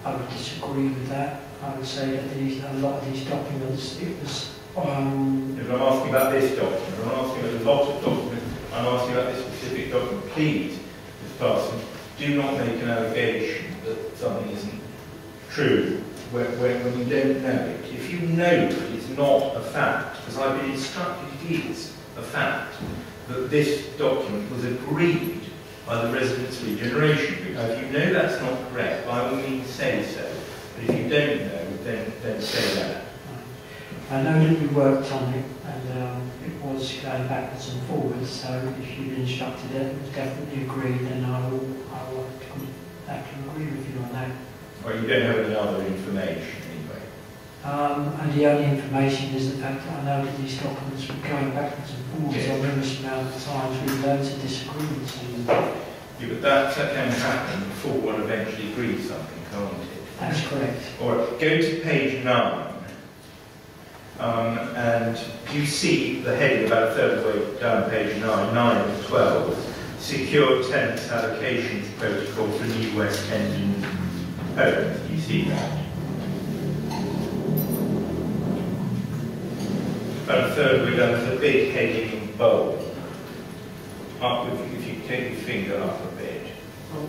I would disagree with that. I would say that a lot of these documents, it was... If I'm asking about this document, I'm asking about a lot of documents, I'm asking about this specific document. Please, Ms. Parson, do not make an allegation that something isn't true when you don't know it. If you know that it's not a fact, because I've been instructed it is a fact, that this document was agreed by the Residents Regeneration Group. Now, if you know that's not correct, by all means say so. But if you don't know, then say that. I know that we worked on it, and it was going backwards and forwards, so if you've been instructed that it was definitely agreed, then I will have to agree with you on that. Well, you don't have any other information, anyway. And the only information is the fact that I know that these documents were going backwards and forwards on numerous amount of times with loads of disagreements in them. Yeah, but that can happen before one eventually agrees something, can't it? That's correct. All right, go to page 9. And you see the heading about a third of the way down page 9 of 12 secure tenants allocations protocol for new West Hendon homes. You see that? And third, we're done with a big heading in bold. Up with, if you take your finger up a bit,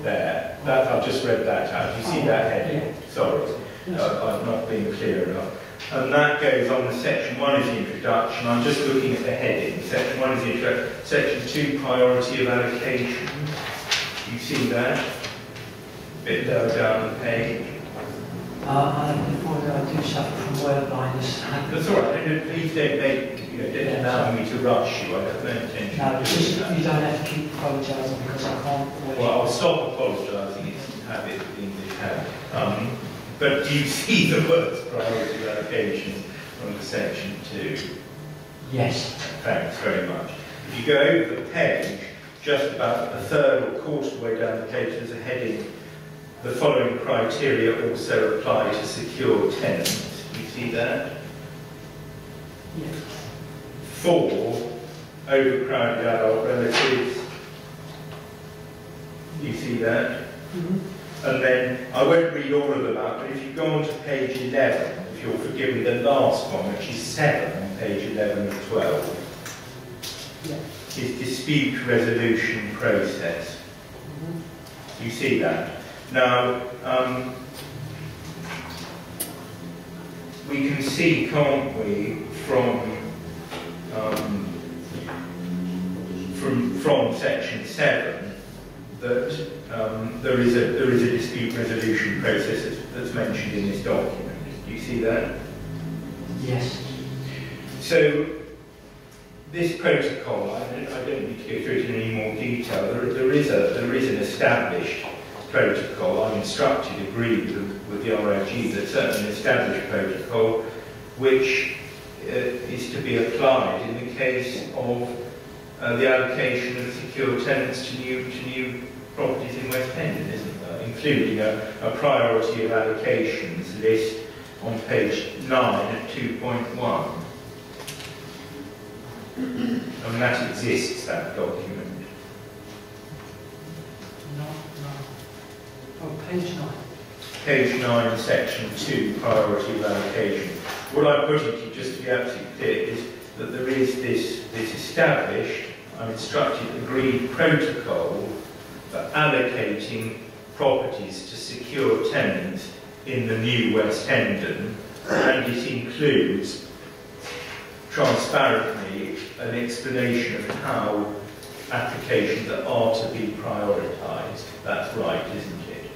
there. That, I've just read that out. You see that heading? Sorry, I'm not being clear enough. And that goes on the section 1 is the introduction. I'm just looking at the heading. Section 1 is the introduction. Section 2, priority of allocation. You see that? A bit lower down the page. Before I do suffer from word blindness. That's all right. Please don't allow me to rush you. I have no intention of doing that. You don't have to keep apologising because I can't. Well, I'll stop apologising. It's a habit, the English habit. But do you see the words priority allocation from section 2? Yes. Thanks very much. If you go over the page, just about a third or quarter of the way down the page, there's a heading. The following criteria also apply to secure tenants. You see that? Yes. 4, overcrowded adult relatives. You see that? Mm-hmm. And then, I won't read all of them out, but if you go on to page 11, if you'll forgive me, the last one, which is 7 on page 11 of 12, yeah. is dispute resolution process. Mm-hmm. You see that? Now, we can see, can't we, from section 7 that there is a dispute resolution process that's mentioned in this document. Do you see that? Yes. So this protocol, I don't need to go through it in any more detail. There is an established protocol. I'm instructed, agreed with the ROG, that certainly an established protocol which is to be applied in the case of the allocation of secure tenants to new properties in West Hendon, isn't there? Including a priority of allocations list on page 9 at 2.1. And that exists, that document. No. Oh, page 9. Page 9, section 2, priority of allocation. What I put it to, just to be absolutely clear, is that there is this established, I'm instructed, agreed protocol for allocating properties to secure tenants in the new West Hendon, and it includes transparently an explanation of how applications are to be prioritised. That's right, isn't it?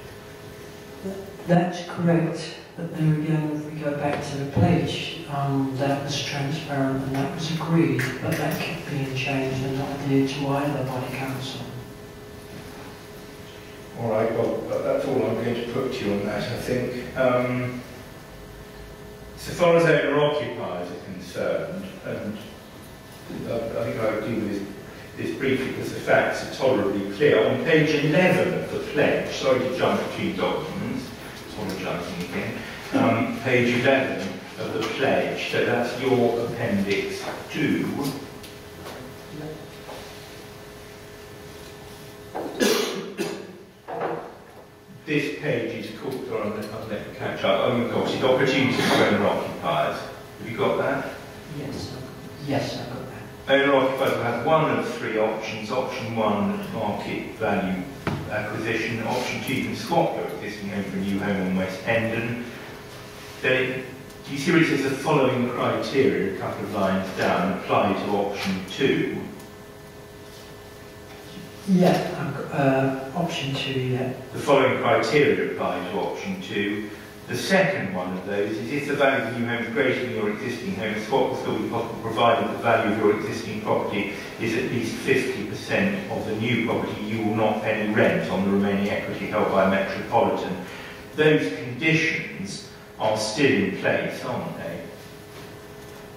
That's correct. But then again, if we go back to the pledge, that was transparent and that was agreed, but that kept being changed and not adhered to either by the council. All right, well, that's all I'm going to put to you on that, I think. So far as owner-occupiers are concerned, and I think I would deal with this briefly because the facts are tolerably clear. On page 11 of the pledge, sorry to jump between documents, apologising again, page 11 of the pledge, so that's your appendix 2. This page is called, sorry, I'll let you catch up. Oh my gosh, it's opportunities for owner-occupiers. Have you got that? Yes. Yes, I've got that. Owner-occupiers will have one of 3 options. Option 1, market value acquisition. Option 2, you can swap your existing home for a new home in West Hendon. Then, do you see where it says the following criteria, a couple of lines down, apply to option 2? Yeah, I've got option 2, yeah. The following criteria apply to option 2. The second one of those is if the value of the new home is greater than your existing home, a swap will still be possible provided the value of your existing property is at least 50% of the new property. You will not pay any rent on the remaining equity held by Metropolitan. Those conditions are still in place, aren't they?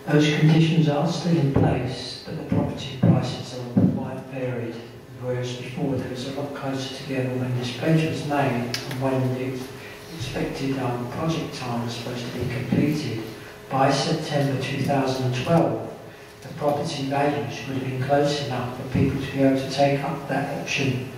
Those conditions are still in place, but the property prices are quite varied. Whereas before there was a lot closer together when this pledge was made and when the expected project time was supposed to be completed by September 2012. The property values would have been close enough for people to be able to take up that option.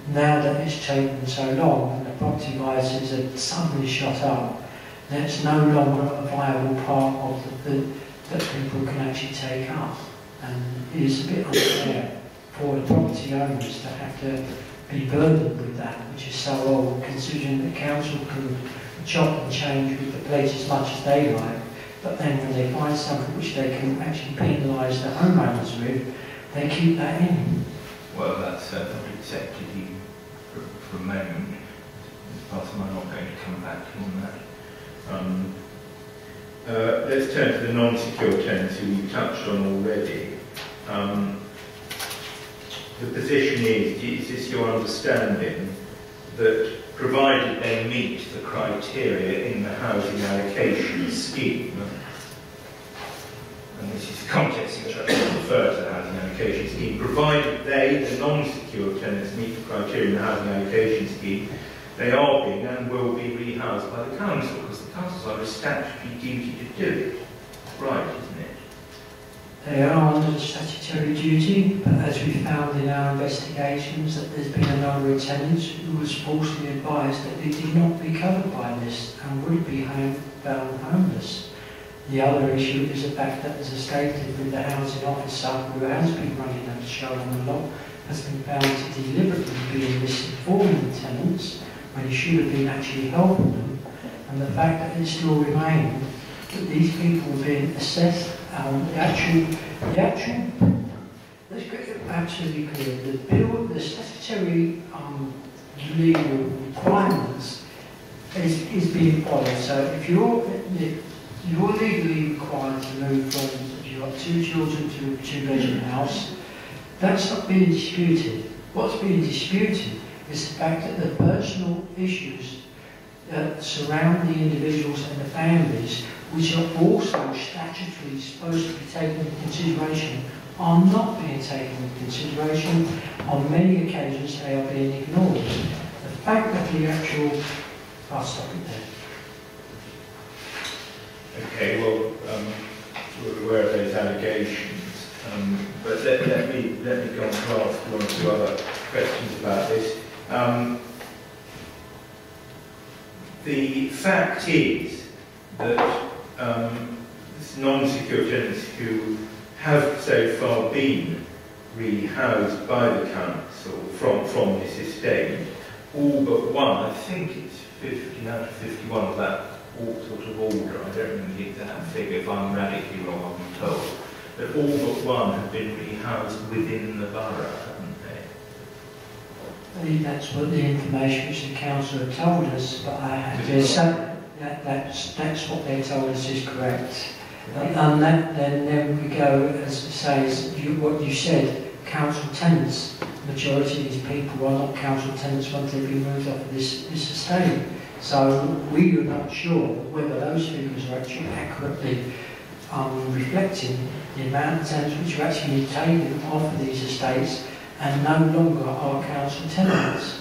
Now that it's taken so long and the property prices have suddenly shot up, then it's no longer a viable part of that people can actually take up. And it is a bit unfair for the property owners to have to be burdened with that, which is so old, considering the council can chop and change with the place as much as they like, but then when they find something which they can actually penalise the homeowners with, they keep that in. Well, that's accepted you for a moment. But I'm not going to come back on that. Let's turn to the non-secure tenants who we've touched on already. The position is this your understanding, that provided they meet the criteria in the housing allocation scheme, and this is the context in which I refer to the housing allocation scheme, provided they, the non-secure tenants, meet the criteria in the housing allocation scheme, they are being and will be rehoused by the council, because the councils are a statutory duty to do it. Right, isn't it? They are under the statutory duty, but as we found in our investigations, that there's been a number of tenants who was falsely advised that they did not be covered by this and would be found homeless. The other issue is the fact that there's a statement with the housing officer who has been running that show on the lot, has been found to deliberately be misinforming the tenants when he should have been actually helping them, and the fact that it still remained that these people were being assessed. Let's get it absolutely clear. The statutory legal requirements is being followed. So if you're legally required to move from, if you've got 2 children to a 2-bedroom house, that's not being disputed. What's being disputed is the fact that the personal issues that surround the individuals and the families, which are also statutorily supposed to be taken into consideration, are not being taken into consideration. On many occasions they are being ignored. The fact that the actual... I'll stop it there. Okay, well, we're aware of those allegations, but let me go on to ask 1 or 2 other questions about this. The fact is that non-secure tenants who have so far been rehoused by the council from this estate, all but one, I think it's 50 out of 51 of that sort of order, I don't remember the exact figure, if I'm radically wrong, I'm told, that all but one have been rehoused within the borough, haven't they? That's what the information which the council have told us, but I have to say that's what they told us is correct. And then we go, as it says, what you said, council tenants. The majority of these people are not council tenants once they've been moved off of this estate. So we are not sure whether those figures are actually accurately reflecting the amount of tenants which are actually taken off of these estates and no longer are council tenants.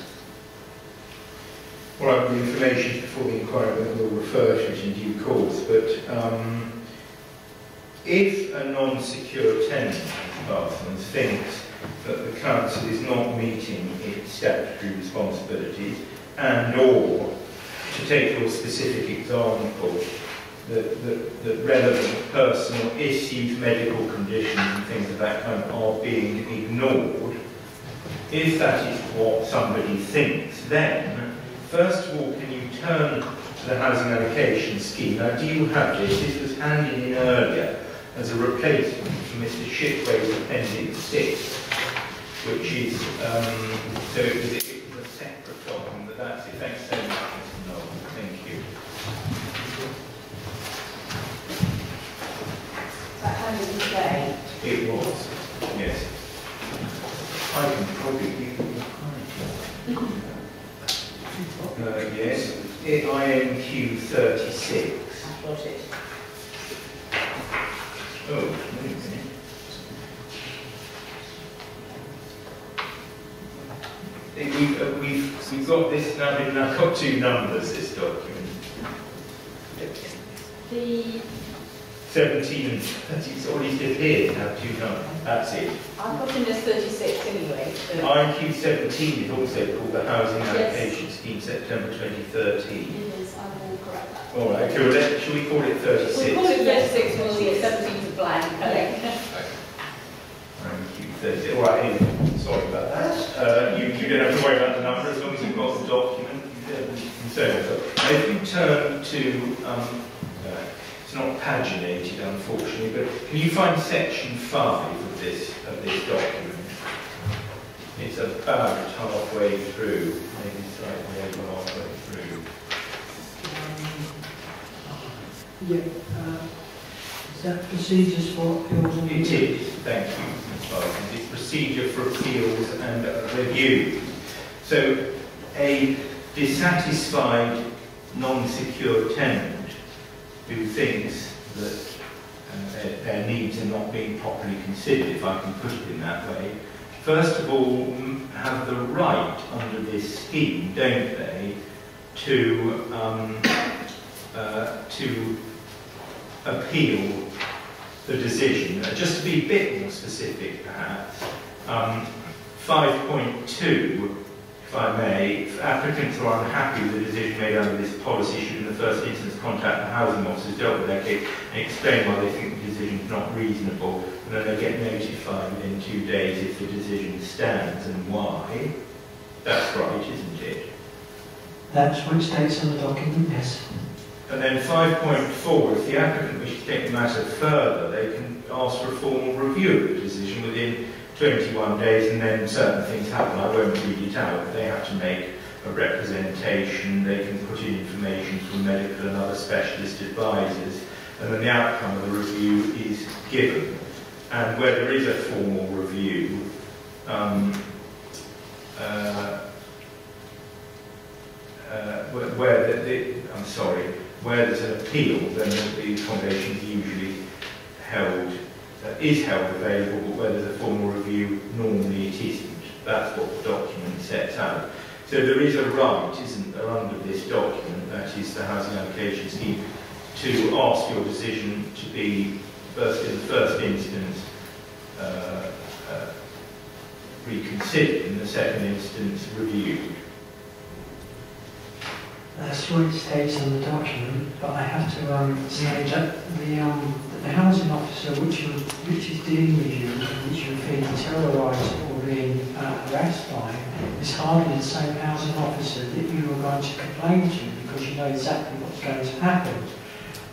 Well, I have the information before the inquiry that we'll refer to it in due course, but if a non-secure tenant, Barton, thinks that the council is not meeting its statutory responsibilities, and or, to take your specific example, that relevant personal issues, medical conditions and things of that kind are being ignored, if that is what somebody thinks, then, first of all, can you turn to the housing allocation scheme? Now, do you have this? This was handed in earlier as a replacement for Mr. Shipway's Appendix 6, which is, so it was a separate document, but that's it. Thanks so much, Mr. Noel. Thank you. That handed in today. It was, yes. I can probably give you the yes, IMQ 36. I've got it. Oh, wait a minute. We've got this now, we've now got 2 numbers, this document. The 17 and 30, it's already disappeared, have two numbers. That's it. I've got in as 36 anyway. So. IQ17 is also called the Housing Allocation Scheme, September 2013. It is, I will correct that. All right, okay, should we call it 36? We'll call it 36, we'll see 17 to blank, I think. IQ36. All right, Hendon, sorry about that. You don't have to worry about the number as long as you've got the document. Now, if you turn to, it's not paginated unfortunately, but can you find section 5 of this document? It's about halfway through, maybe slightly over halfway through. Is that procedures for appeals? It is, thank you, Ms. Parsons. It's procedure for appeals and review. So, a dissatisfied, non-secure tenant who thinks that their needs are not being properly considered, if I can put it in that way, first of all have the right under this scheme, don't they, to appeal the decision. Just to be a bit more specific, perhaps, 5.2, if I may, if applicants are unhappy with the decision made under this policy, should in the first instance contact the housing officers dealt with their case and explain why they think the decision is not reasonable, and then they get notified within 2 days if the decision stands and why. That's right, isn't it? That's what states on the document, yes. And then 5.4, if the applicant wishes to take the matter further, they can ask for a formal review of the decision within 21 days, and then certain things happen. I won't read it out, but they have to make a representation, they can put in information from medical and other specialist advisors, and then the outcome of the review is given. And where there is a formal review, where there's an appeal, then the accommodation is usually is held available, but where there's a formal review, normally it isn't. That's what the document sets out. So there is a right, isn't there, under this document, that is the Housing Allocation Scheme, to ask your decision to be, in the first instance, reconsidered, in the second instance, reviewed. That's what it states on the document, but I have to say that the housing officer which is dealing with you, which you're feeling terrorised or being harassed by, is hardly the same housing officer that you are going to complain to, because you know exactly what's going to happen.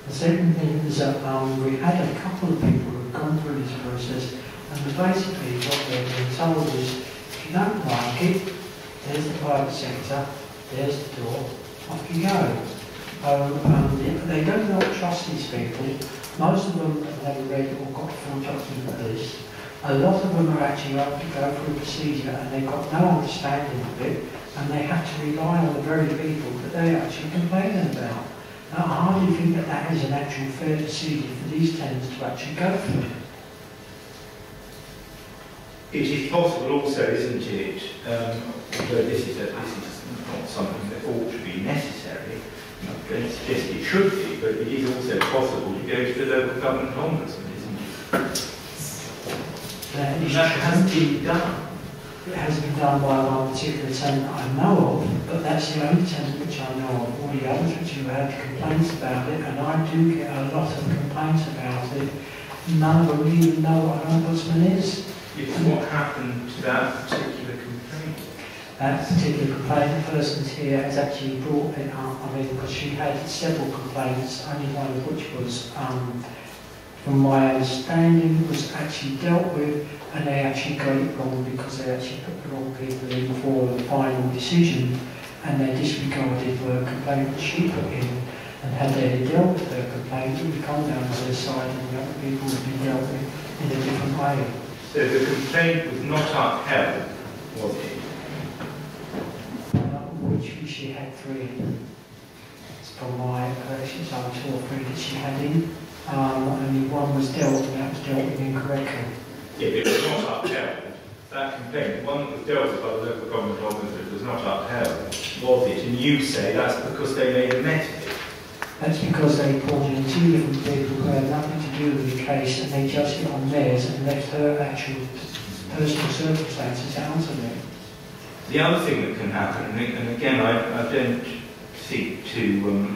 The second thing is that we had a couple of people who have gone through this process, and basically what they're being told is, if you don't like it, there's the private sector, there's the door, off you go. They don't not trust these people. Most of them have never read or got a full document of this. A lot of them are actually able to go through a procedure and they've got no understanding of it, and they have to rely on the very people that they actually complaining about. Now, I hardly think that that is an actual fair procedure for these tenants to actually go through. It is possible also, isn't it, although this is not something that ought to be necessary, I don't suggest it should be, but it is also possible to go to the local government ombudsman, isn't it? That has been done. It has been done by one particular tenant I know of, but that's the only tenant which I know of. All the others which have had complaints about it, and I do get a lot of complaints about it, none of them even know what an ombudsman is. Yes, what happened to that particular complaint? That particular complaint, the person here has actually brought it up, because she had several complaints, only one of which was, from my understanding, was actually dealt with, and they actually got it wrong because they actually put the wrong people in for the final decision, and they disregarded the complaint that she put in. And had they dealt with her complaint, it would come down to their side, and the other people would be dealt with in a different way. So the complaint was not upheld, was it? Which she had 3. It's from my collections, I was 2 or 3 that she had in. Only one was dealt with, and that was dealt with incorrectly. Yeah, but it was not upheld. That complaint, the one that was dealt with by the local government ombudsman, was not upheld, was it? And you say that's because they made a mess of it. That's because they pulled in two different people who had nothing to do with the case, and they judged it on theirs and left her actual personal circumstances out of it. The other thing that can happen, and again, I don't seek to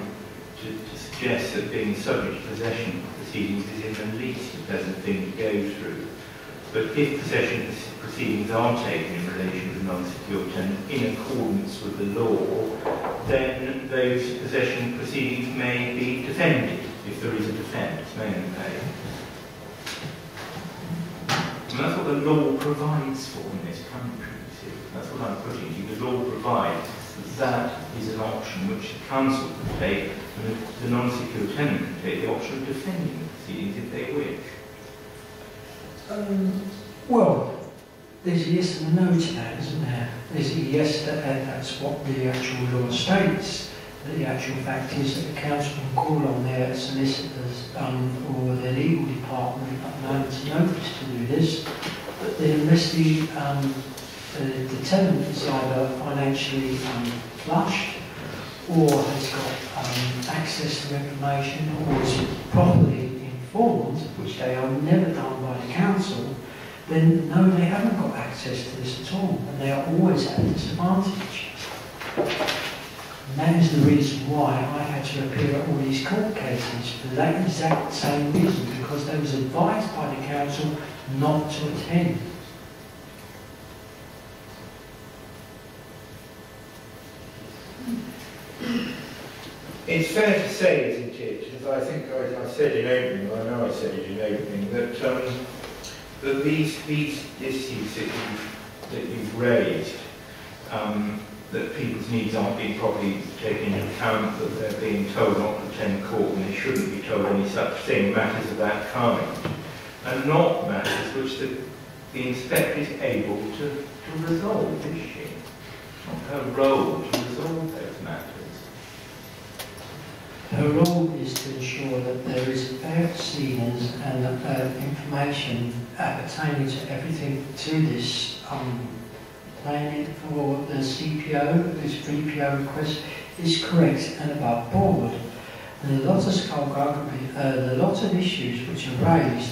suggest that being subject to possession proceedings is in the least a pleasant thing to go through, but if possession proceedings are taken in relation to non-secure tenant in accordance with the law, then those possession proceedings may be defended, if there is a defence, may and may. And that's what the law provides for in this country, you see. That's what I'm putting to you. The law provides that is an option which the council can take, and the non-secure tenant can take the option of defending the proceedings if they wish. Well, there's a yes and a no to that, isn't there? There's a yes that that's what the actual law states. That the actual fact is that the council can call on their solicitors or their legal department at moment's notice to do this. But then unless the tenant is either financially flushed or has got access to information or is properly informed, which they are never done by the council, then no, they haven't got access to this at all, and they are always at a disadvantage. And that is the reason why I had to appear at all these court cases, for that exact same reason, because I was advised by the council not to attend. It's fair to say, isn't it, as I think I said in opening, I know I said it in opening, that these issues that you've raised, that people's needs aren't being properly taken into account, that they're being told not to attend court when they shouldn't be told any such thing, matters of that kind, and not matters which the inspector is able to resolve, is she? It's not her role to resolve those matters. Her role is to ensure that there is fair proceedings and that information pertaining to everything to this planning for the CPO, this 3PO request, is correct and above board. And a lot of issues which are raised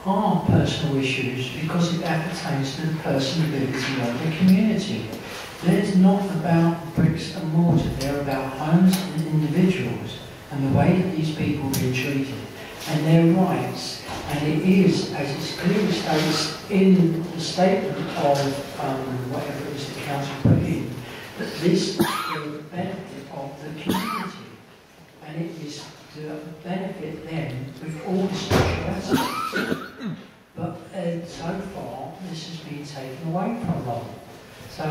are personal issues because it appertains to the personability of the community. They're not about bricks and mortar, they're about homes and individuals, and the way that these people are being treated, and their rights. And it is, as it's clearly states in the statement of whatever it is the council put in, that this is for the benefit of the community, and it is to benefit them with all the social aspects. But so far, this has been taken away from them. So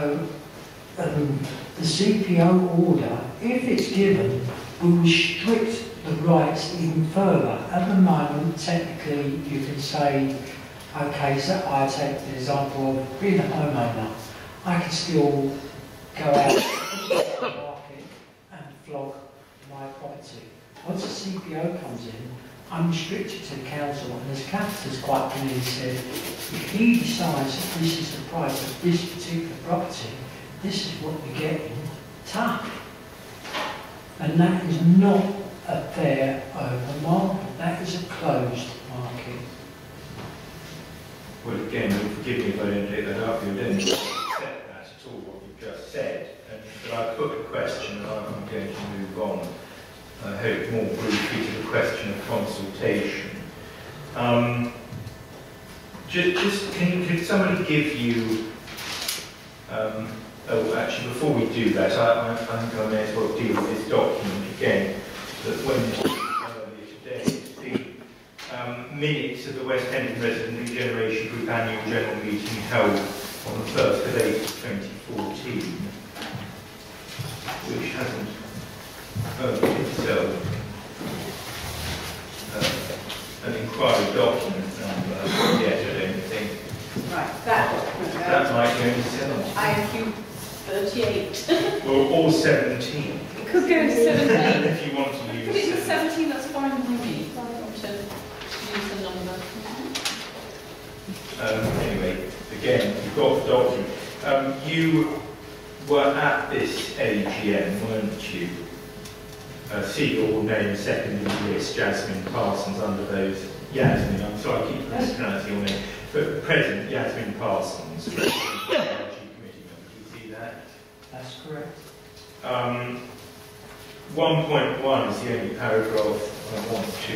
the CPO order, if it's given, will restrict the rights even further. At the moment, technically, you can say, okay, so I take the example of being a homeowner. I can still go out to the market and flog my property. Once the CPO comes in, I'm restricted to the council, and as Kath has quite clearly said, if he decides that this is the price of this particular property, this is what you're getting, tough. And that is not a fair open market. That is a closed market. Well, again, forgive me if I don't take that up. You didn't accept that at all, what you've just said. But I put a question, and I'm going to move on. I hope more briefly to the question of consultation. Could somebody give you? Oh, actually, before we do that, I think I may as well deal with this document again. That when earlier today, the minutes of the West Hendon Resident Regeneration Group Annual General Meeting held on the 1st of April 2014, which hasn't itself an inquiry document number yet, I don't think. Right, that document. That might go into 17. IQ 38. Or 17. It could go into 17. If you want to use Put it to 17, that's fine with me. I want to use the number. Anyway, again, you've got the document. You were at this AGM, weren't you? see your name second in the list, Jasmine Parsons, under those. Yasmin, I'm sorry, I keep mispronouncing your name. But President Yasmin Parsons, President of the RG Committee member. Do you see that? That's correct. 1.1 is the only paragraph I want to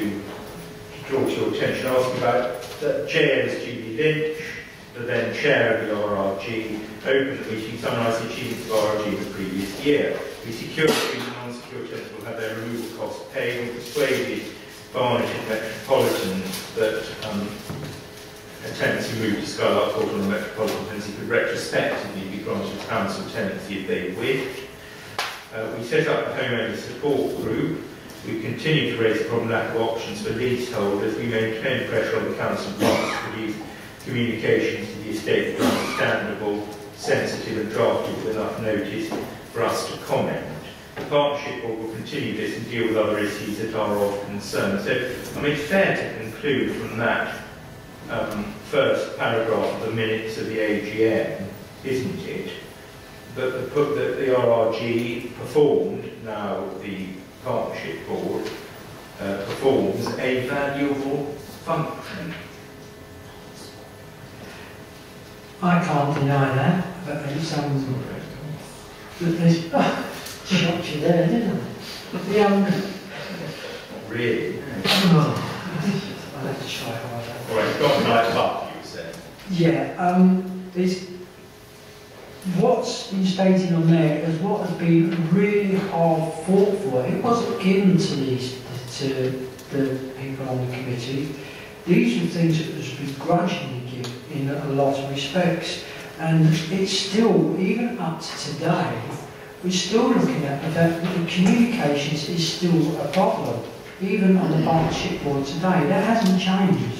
draw to your attention. I asked about the chair is Julie Lynch, the then chair of the RRG, opened the meeting, summarised the achievements of RRG the previous year. We secured that non-secure tenants will have their removal costs paid and persuaded Barnet and Metropolitan that tenants who moved to Skylark Court on a Metropolitan tenancy could retrospectively be granted council tenancy if they wished. We set up the homeowner support group. We continue to raise the problem lack of options for leaseholders. We maintain pressure on the council to produce communications to the estate that are understandable, sensitive and drafted with enough notice for us to comment. The partnership board will continue this and deal with other issues that are of concern. So, I mean, it's fair to conclude from that first paragraph of the minutes of the AGM, isn't it, that the RRG performed, now the partnership board, performs a valuable function. I can't deny that, but there's shocked you there, didn't I? Really? I'll have to try harder. All right, got a nice up, you said. Yeah, what's been stated on there is what has been really hard fought for. It wasn't given to the people on the committee. These are things that was begrudgingly given in a lot of respects, and it's still, even up to today, we're still looking at the fact that the communications is still a problem, even on the partnership board today. That hasn't changed.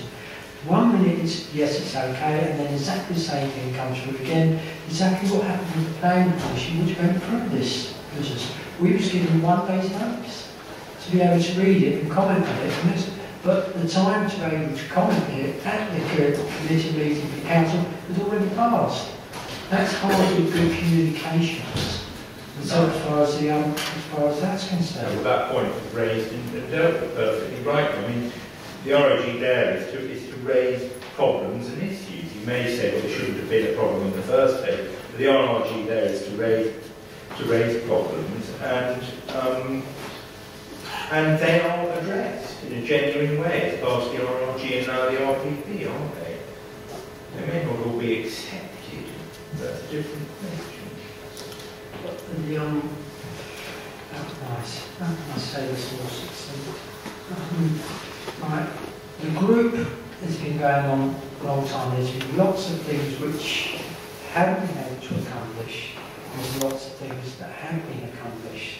1 minute it's yes, it's okay, and then exactly the same thing comes through again. Exactly what happened with the planning commission, which went through this business. We was given 1 day's notice to be able to read it and comment on it, but the time to be able to comment it at the committee meeting for council has already passed. That's hardly good communications. So as far as that's concerned. Well, that point was raised and dealt with perfectly right. I mean, the ROG there is to raise problems and issues. You may say, well, it shouldn't have been a problem in the first place, but the RRG there is to raise problems, and they are addressed in a genuine way as part of the RRG and now the RPP, aren't they? They may not all be accepted. That's a different question. Nice. How can I say this more succinct? Right. The group has been going on a long time. There's been lots of things which haven't been able to accomplish. There's lots of things that have been accomplished.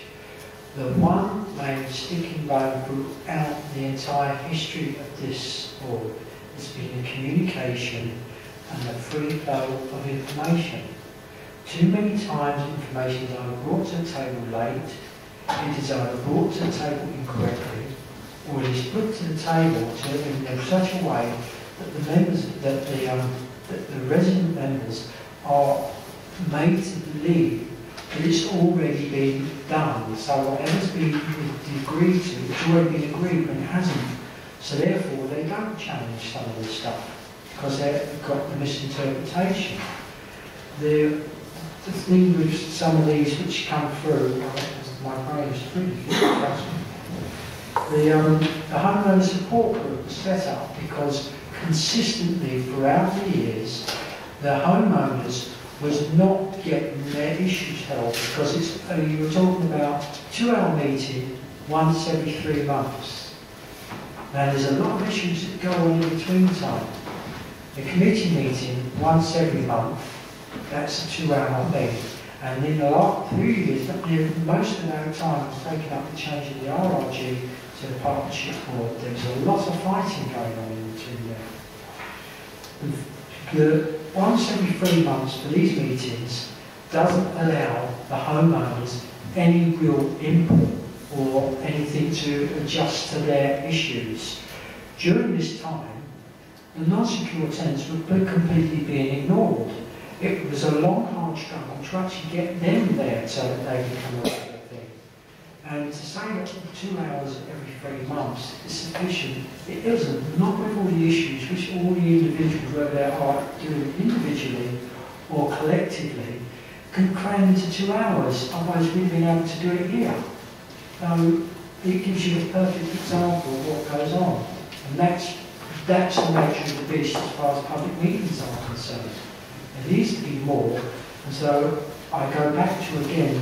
The one main sticking bone throughout the entire history of this board has been the communication and the free flow of information. Too many times information is either brought to the table late, it is either brought to the table incorrectly, or it is put to the table in such a way that the members, that the resident members are made to believe that it's already been done. So whatever's been agreed to, it's already been agreed, but it hasn't. So therefore, they don't change some of this stuff because they've got the misinterpretation. The thing with some of these which come through, my brain is pretty good. The homeowner support group was set up because consistently throughout the years, the homeowners was not getting their issues held because you were talking about 2-hour meeting once every 3 months. Now there's a lot of issues that go on in between time. The committee meeting once every month, that's a 2-hour thing. And in the last 3 years, most of our time was taken up with changing the RRG to the partnership board. There was a lot of fighting going on in between there. The once every 3 months for these meetings doesn't allow the homeowners any real input or anything to adjust to their issues. During this time, the non-secure tenants were completely being ignored. It was a long, hard struggle to actually get them there so that they could come up with a thing. And to say that 2 hours every 3 months is sufficient, it isn't. Not with all the issues which all the individuals, whether they are doing individually or collectively, can cram into 2 hours. Otherwise, we've been able to do it here. So it gives you a perfect example of what goes on. And that's the nature of the beast as far as public meetings are concerned. There needs to be more. And so I go back to, again,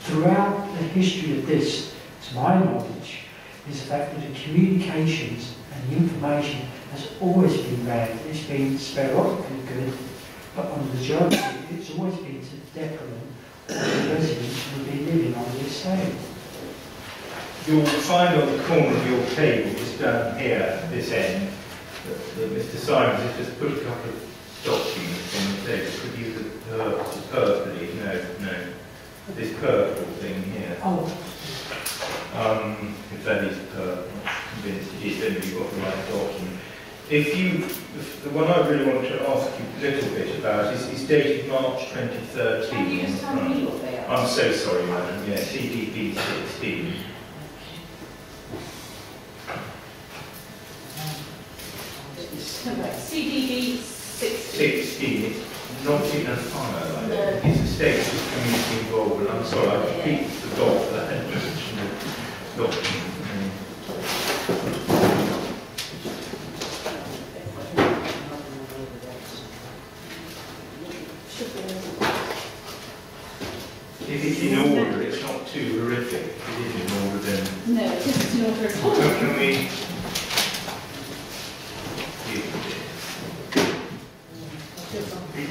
throughout the history of this, to my knowledge, is the fact that the communications and the information has always been bad. It's been sporadically good, but on the majority, it's always been to the detriment of the residents who have been living on the estate. You'll find on the corner of your table, just down here at this end, that Mr. Simons has just put a couple of documents on the table. Could you purpley? No. This purple thing here. Oh. If that is purple, I'm not convinced it is, then you've got the right document. The one I really want to ask you a little bit about is dated March 2013. Can you just tell me what they are? I'm so sorry, madam. Yeah, CDP 16. CDB 16. 16. It's not in a file like that. It's a statement of community involvement. I'm sorry, I completely forgot that I mentioned the document. If it's in order, it's not too horrific. It is in order then. No, it isn't in order at all. So can we...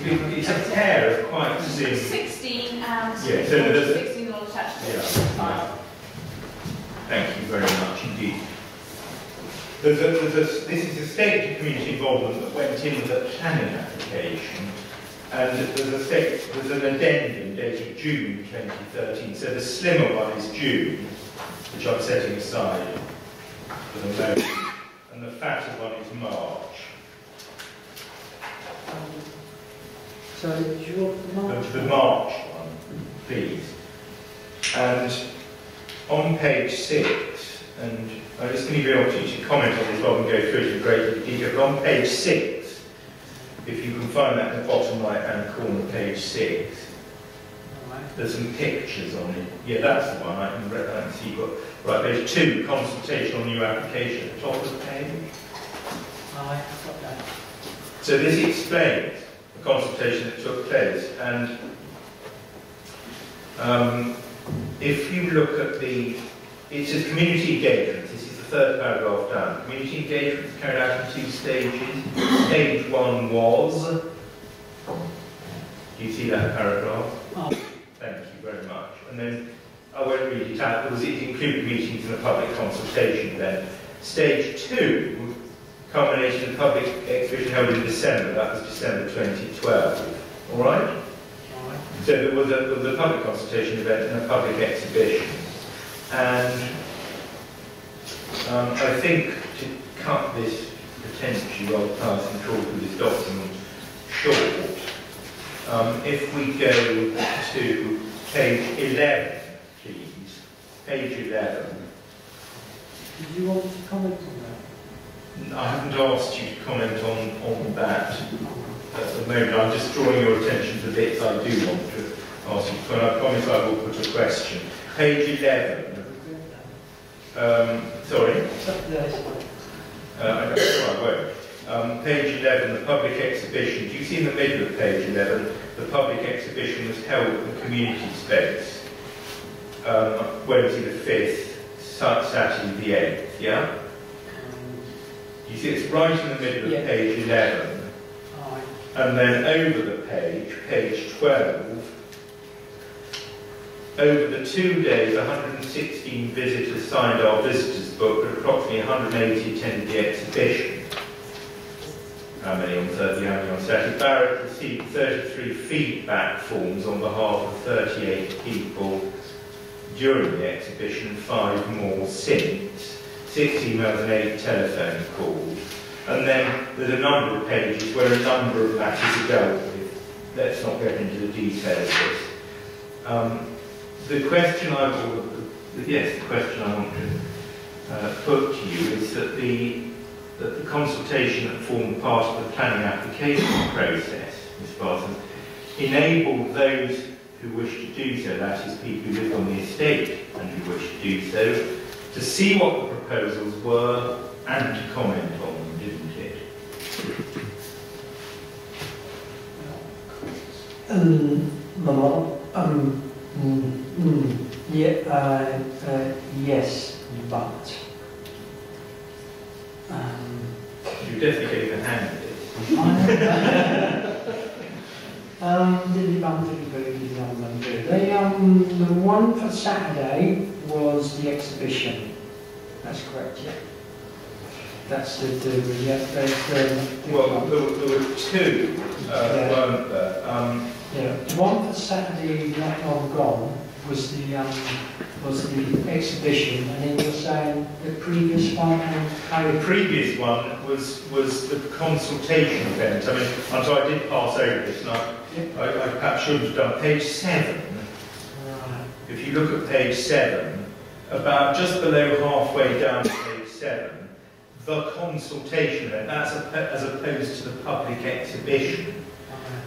It's a pair of quite thin... 16 and yeah, so there's 16 all attached to yeah, the file. Thank you very much indeed. This is a statement of community involvement that went in with the planning application, and there's an addendum dated June 2013. So the slimmer one is June, which I'm setting aside for the moment, and the fatter one is March. So, do you want the March? The March one, please. And on page 6, and I'm just going to give you an opportunity to comment on this rather than go through it in great detail, but on page 6, if you can find that in the bottom right-hand corner of page 6, there's some pictures on it. Yeah, that's the one, I can see you've got. Right, page 2, consultation on new application at the top of the page. I've got that. So this explains the consultation that took place, and if you look at it says community engagement. This is the third paragraph down. Community engagement is carried out in 2 stages. Stage 1 was. Do you see that paragraph? Oh. Thank you very much. And then I won't read it out because it included meetings and a public consultation then. Stage 2, culmination of the public exhibition held in December. That was December 2012. All right? So there was a public consultation event and a public exhibition. And I think to cut this potentially rather passing through this document short, if we go to page 11, please. Page 11. Did you want to comment on that? I haven't asked you to comment on that at the moment. I'm just drawing your attention to bits I do want to ask you, but I promise I will put a question. Page 11. Sorry? I won't. Page 11, the public exhibition. Do you see in the middle of page 11, the public exhibition was held in the community space, Wednesday the 5th, Saturday the 8th, yeah? You see it's right in the middle of page 11. And then over the page 12, over the 2 days, 116 visitors signed our visitors book, but approximately 180 attended the exhibition. How many on Thursday, how many on Saturday? Barnet received 33 feedback forms on behalf of 38 people during the exhibition, 5 more since, 6 emails and 8 telephone calls. And then there's a number of pages where a number of matters are dealt with. Let's not get into the details of this. the question I want to put to you is that the consultation that formed part of the planning application process, Ms. Barton, enabled those who wish to do so, that is people who live on the estate and who wish to do so, to see what the proposals were and to comment on them, didn't it? Yes, but You definitely gave a hand at this. The one for Saturday was the exhibition. That's correct, yeah. That's the well, there were two, weren't there? Yeah, the one for Saturday not long gone was the exhibition, and then you're saying the previous one. The previous one was the consultation event. I mean, so I did pass over this, and I perhaps should have done page 7. Right. If you look at page 7, about just below halfway down to page 7, the consultation event, that's as opposed to the public exhibition,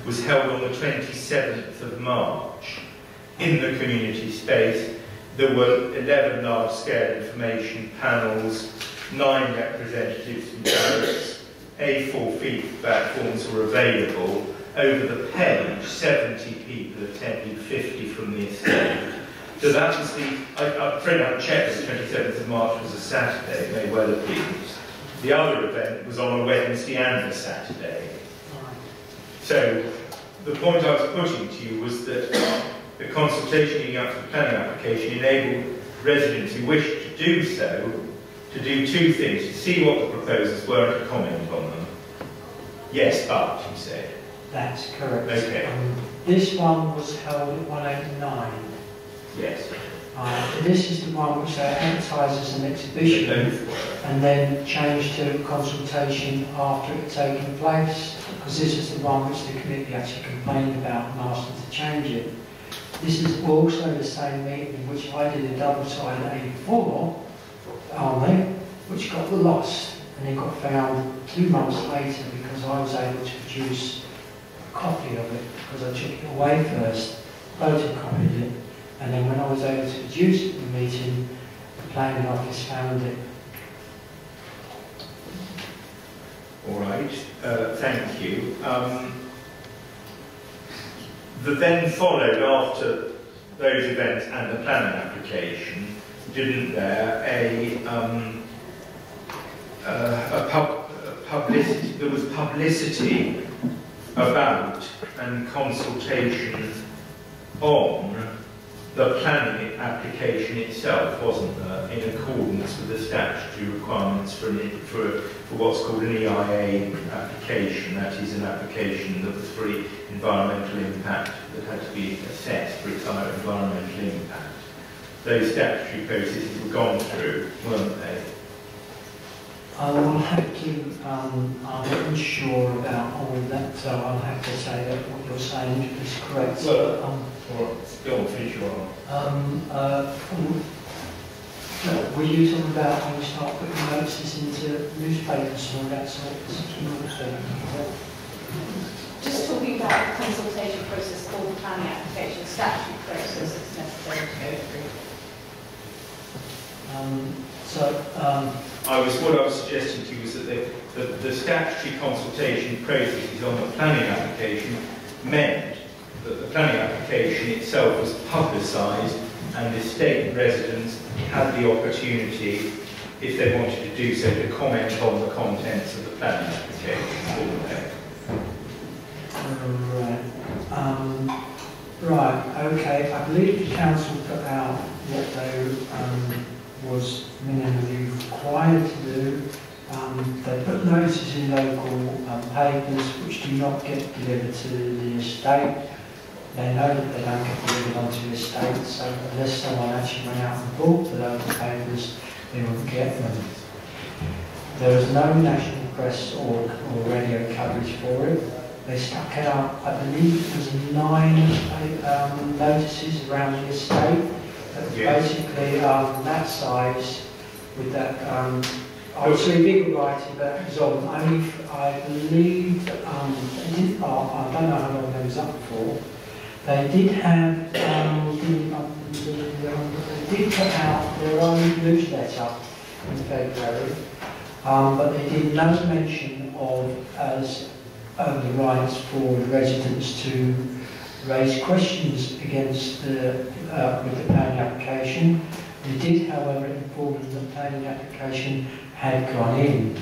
was held on the 27th of March in the community space. There were 11 large-scale information panels, 9 representatives from Barnet, A4 feedback forms were available. Over the page, 70 people attended, 50 from the estate. So that was I'm afraid I checked, the 27th of March was a Saturday, it may well have been. The other event was on a Wednesday and a Saturday. So the point I was putting to you was that the consultation leading up to the planning application enabled residents who wished to do so to do two things: to see what the proposals were and to comment on them. Yes, but, you said. That's correct. Okay. This one was held at 189. Yes. This is the one which they advertised as an exhibition and then changed to consultation after it had taken place, because this is the one which the committee actually complained about and asked them to change it. This is also the same meeting in which I did a double-sided 84 only, which got lost, and it got found 2 months later because I was able to produce a copy of it, because I took it away first, photocopied it, and then when I was able to produce it in the meeting, the planning office found it. All right, thank you. The then followed, after those events and the planning application, didn't there, publicity, there was publicity about and consultation on the planning application itself, wasn't there, in accordance with the statutory requirements for what's called an EIA application. That is an application that was for environmental impact, that had to be assessed for its environmental impact. Those statutory processes were gone through, weren't they? I will have to, I'm not sure about all of that, so I'll have to say that what you're saying is correct. Well, still finish on. Were you talking about when you start putting notices into newspapers and all that sort of thing? Just talking about the consultation process for the planning application, statutory process that's necessary to go through. What I was suggesting to you was that the statutory consultation processes on the planning application meant that the planning application itself was publicised and estate residents had the opportunity, if they wanted to do so, to comment on the contents of the planning application. Right, okay. I believe the council put out what they was minimally required to do. They put notices in local papers which do not get delivered to the estate. They know that they don't get delivered onto the estate, so unless someone actually went out and bought the local papers, they wouldn't get them. There is no national press or radio coverage for it. They stuck out, I believe it was 9 notices around the estate that was basically that size with that, obviously bigger writing, but it was on only, I believe, they did, I don't know how long they was up for. They did have, they did put out their own newsletter in February, but they did no mention of as the rights for the residents to raise questions against the with the planning application. They did, however, inform them that the planning application had gone in.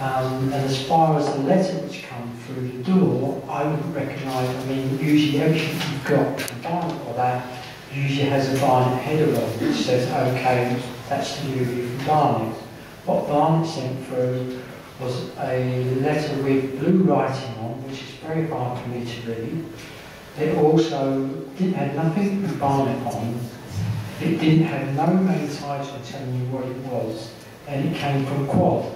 And as far as the letter which come through the door, I wouldn't recognise, I mean, usually everything you've got from Barnet or that usually has a Barnet header on which says, okay, that's the review from Barnet. What Barnet sent through was a letter with blue writing on, which is very hard for me to read. It also didn't have nothing from Barnet on. It didn't have no main title telling you what it was, and it came from Quad,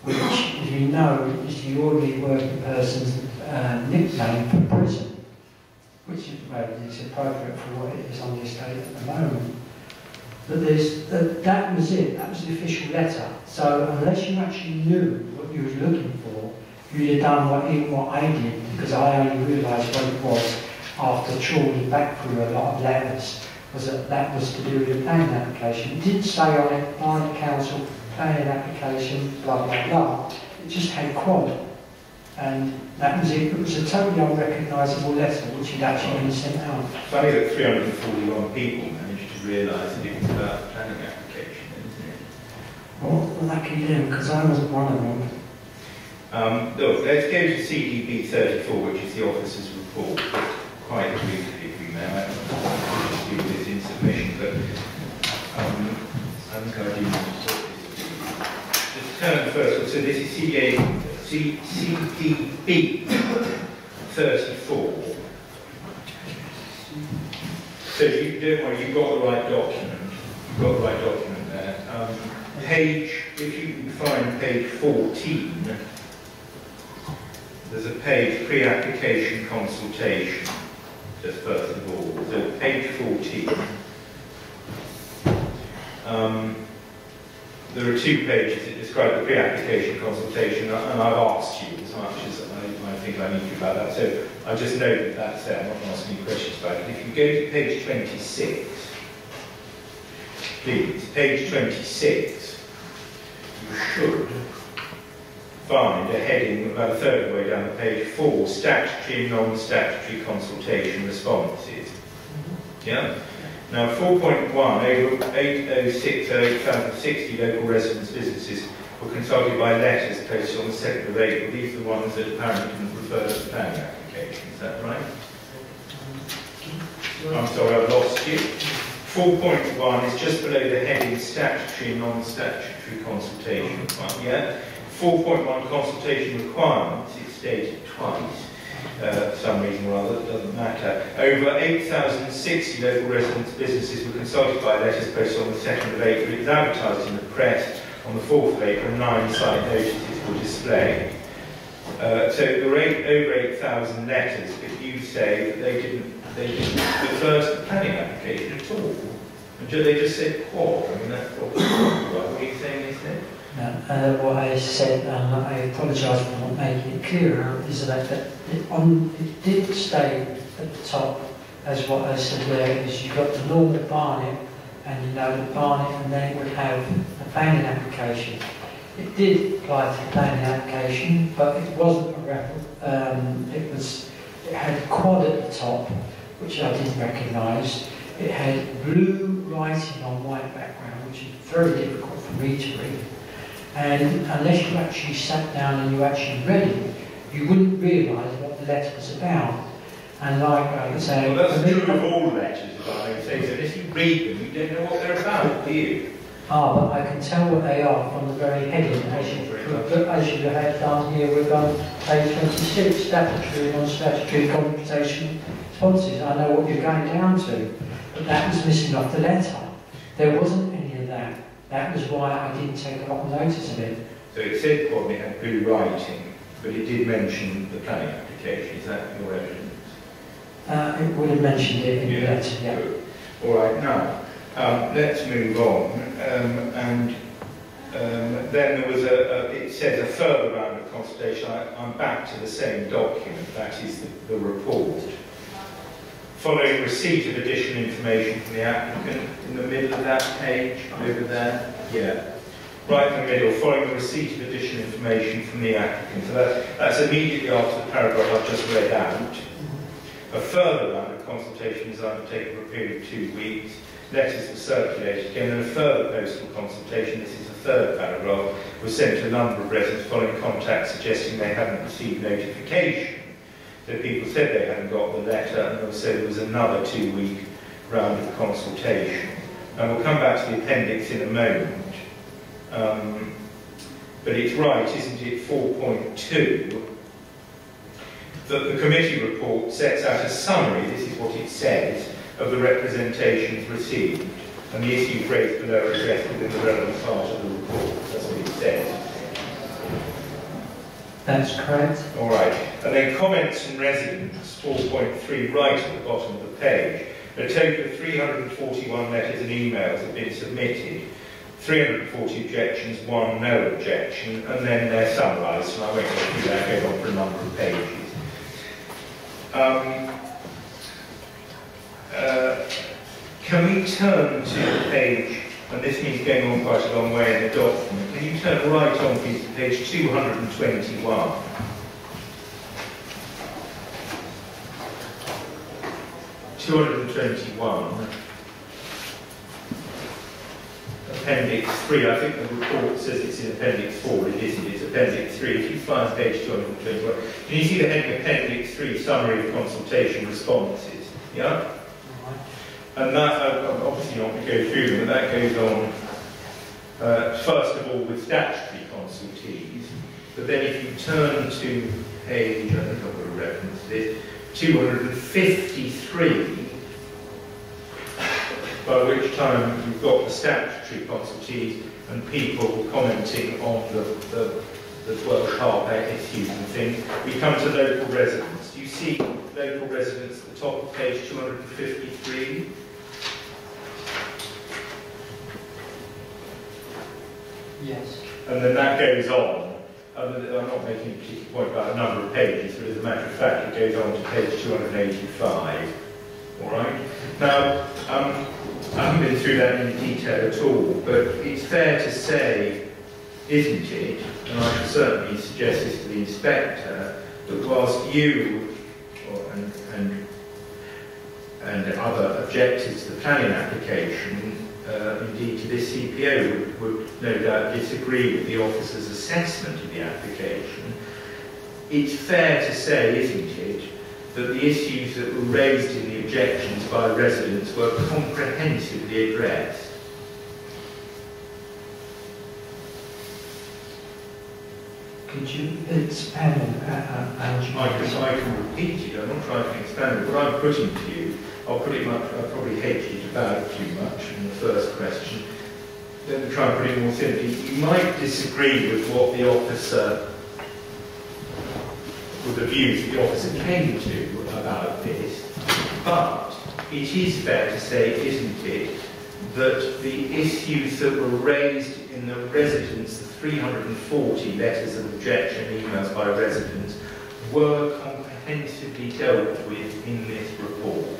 which, as you know, is the ordinary working person's nickname for prison, which is appropriate for what it is on the estate at the moment. But that was it, that was the official letter. So unless you actually knew what you were looking for, you'd have done what I did, because I only realised what it was after trawling back through a lot of letters, was that was to do with the planning application. It didn't say on it, Barnet Council, planning application, blah, blah, blah. It just had Quad. And that was it. It was a totally unrecognisable letter, which had actually been sent out. Funny that 341 people managed to realise that it was about the planning application, isn't it? Well, lucky them, because I wasn't one of them. Look, let's go to CDP 34, which is the officer's report. Quite briefly, if we may. I don't do this in submission, but I think I do want to talk this to. Just turn first. So this is CDP 34. So you don't worry, you've got the right document. You've got the right document there. If you can find page 14, there's a page pre-application consultation. Just first of all, so page 14. There are 2 pages that describe the pre-application consultation, and I've asked you as much as I think I need to about that. So I just know that that's there. I'm not asking you questions about it. If you go to page 26, please, page 26, you should find a heading about a third of the way down the page for statutory and non-statutory consultation responses. Yeah? Now 4.1, over 806 or 8,060 local residents' businesses were consulted by letters posted on the 2nd of April. These are the ones that apparently didn't refer to the planning application. Is that right? I'm sorry, I've lost you. 4.1 is just below the heading statutory and non-statutory consultation. Yeah? 4.1 consultation requirements, it's stated twice, for some reason or other, it doesn't matter. Over 8,060 local residents' businesses were consulted by letters posted on the 2nd of April. It was advertised in the press on the 4th of April, 9 site notices were displayed. So there were over 8,000 letters, but you say that they didn't refer to the planning application at all. And they just said Quad. I mean, that's probably right. What are you saying, isn't it? What I said, and I apologise for not making it clearer, is that it did stay at the top as what I said there, is you've got the normal Barnet, and you know the Barnet, and then it would have a planning application. It did apply to the planning application, but it wasn't a reference. It had Quad at the top, which I didn't recognise. It had blue writing on white background, which is very difficult for me to read. And unless you actually sat down and you actually read it, you wouldn't realise what the letter was about. And like I say... Well, that's true of all letters, if I may say so. Unless you read them, you don't know what they're about, do you? But I can tell what they are from the very heading, as you have done here with page 26, statutory and non-statutory consultation responses. I know what you're going down to, but that was missing off the letter. There wasn't any of that. That was why I didn't take a lot of notice of it. So it said Quad, it had blue writing. but it did mention the planning application. Is that your evidence? It would have mentioned it in the letter, yeah. Good. All right, now, let's move on. Then there was it says a further round of consultation. I'm back to the same document, that is the report. Following receipt of additional information from the applicant, in the middle of that page, over there, yeah. Right in the middle, following the receipt of additional information from the applicant. So that's immediately after the paragraph I've just read out. A further round of consultation is undertaken for a period of 2 weeks. Letters were circulated again, and a further postal consultation, this is the third paragraph, was sent to a number of residents following contact suggesting they hadn't received notification. So people said they hadn't got the letter, and also there was another 2-week round of consultation. And we'll come back to the appendix in a moment. But it's right, isn't it, 4.2, that the committee report sets out a summary, this is what it says, of the representations received, and the issues raised below are addressed within the relevant part of the report. That's what it says. That's correct. All right. And then comments from residents, 4.3, right at the bottom of the page. A total of 341 letters and emails have been submitted. 340 objections, 1 no objection, and then they're summarised, and I won't go through that, go on for a number of pages. Can we turn to page, and this means going on quite a long way in the document, can you turn right on please to page 221? Appendix 3, I think the report says it's in Appendix 4, it isn't, it's Appendix 3. If you find page 221, can you see the heading Appendix 3, Summary of Consultation Responses? Yeah? And that, obviously not going to go through them, but that goes on, first of all, with statutory consultees. But then if you turn to page, I think I've got a reference to this, 253, by which time you've got the statutory consultees and people commenting on the Welsh Harbour issues and things. We come to local residents. Do you see local residents at the top of page 253? Yes. And then that goes on. I'm not making a particular point about a number of pages, but as a matter of fact, it goes on to page 285. All right? Now, I haven't been through that in detail at all, but it's fair to say, isn't it, and I should certainly suggest this to the inspector, that whilst you and other objectors to the planning application, indeed to this CPO, would no doubt disagree with the officer's assessment of the application, it's fair to say, isn't it, that the issues that were raised in the objections by residents were comprehensively addressed. Could you expand on I can repeat it, I'm not trying to expand it. What I'm putting to you, I'll probably hedged it about too much in the first question. Let me try and put it more simply. You might disagree with what the officer, with the views that the officer came to about this, but it is fair to say, isn't it, that the issues that were raised in the residents, the 340 letters of objection and emails by residents, were comprehensively dealt with in this report.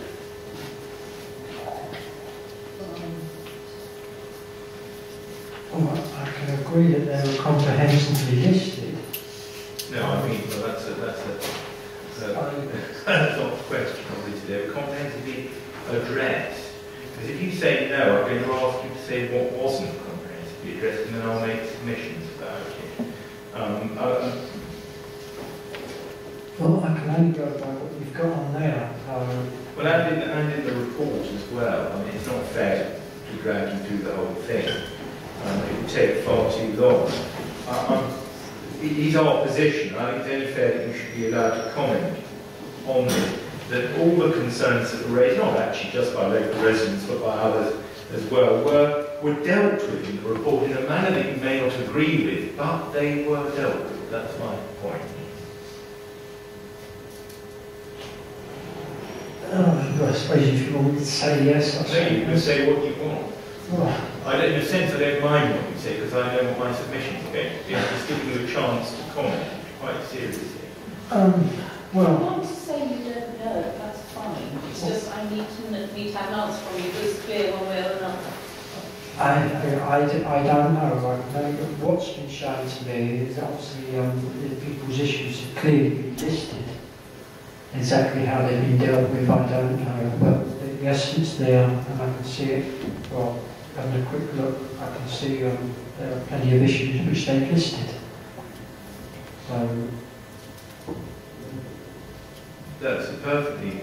Well, I can agree that they were comprehensively listed. No, I mean, well, that's not the question, obviously. They were comprehensively addressed. Because if you say no, I'm going to ask you to say what wasn't comprehensively addressed, and then I'll make submissions about it. Well, I can only go by what you've got on there. Well, and in the report as well. I mean, it's not fair to drag you through the whole thing. It would take far too long. It is our position, I think it's only fair that you should be allowed to comment on this, that all the concerns that were raised, not actually just by local residents, but by others as well, were dealt with in the report in a manner that you may not agree with, but they were dealt with. That's my point. I suppose if you want me to say yes, I'll No, say you can yes. say what you want. Well, In a sense, I don't mind what you say because I know what my submission is going to be. I'm just giving you a chance to comment quite seriously. If you well, want to say you don't know, that's fine. It's just I need to have an answer from you that's clear one way or another. I don't know. I know that what's been shown to me is obviously the people's issues have clearly been listed. Exactly how they've been dealt with, I don't know. But yes, it's there, and I can see it. Well, having a quick look, I can see there are plenty of issues which they've listed. So, That's a perfectly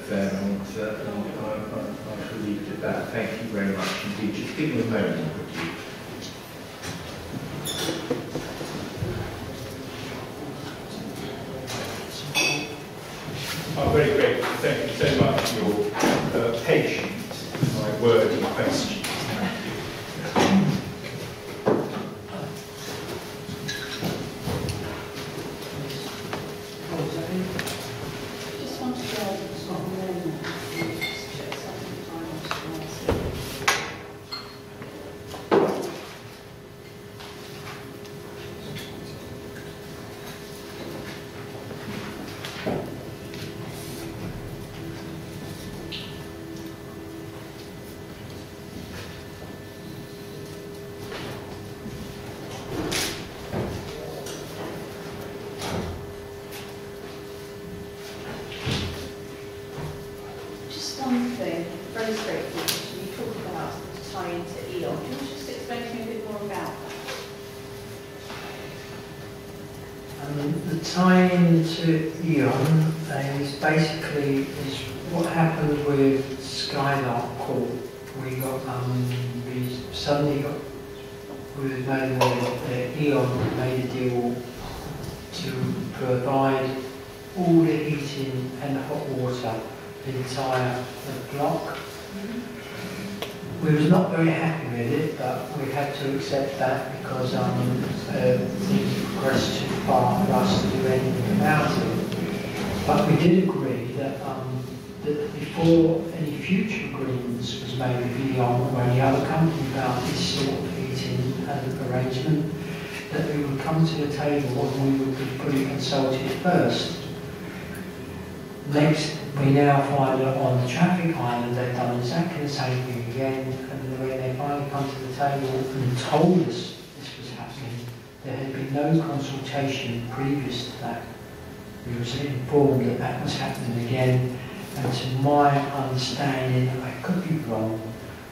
fair answer, and I shall leave it at that. Thank you very much indeed. Just give me a moment, would you? I'm very grateful. Thank you so much for your patience with my wordy questions. Thank you. Just want to go on the moment. Check something time. Just one thing, very straightforward. You talk about the tie into Eon. Can you just explain to me a bit more about that? the tie-in to Eon is basically what happened with Skylark Court. We was made aware that Eon made a deal to provide all the heating and hot water for the entire block. We was not very happy with it, but we had to accept that because things progressed too far for us to do anything about it. But we did agree that that before any future agreements was made with Eon or any other company about this sort of heating arrangement, that we would come to the table and we would be fully consulted first. Next, we now find that on the traffic island they've done exactly the same thing again, and when they finally come to the table and told us this was happening, there had been no consultation previous to that. We were informed that that was happening again, and to my understanding, I could be wrong,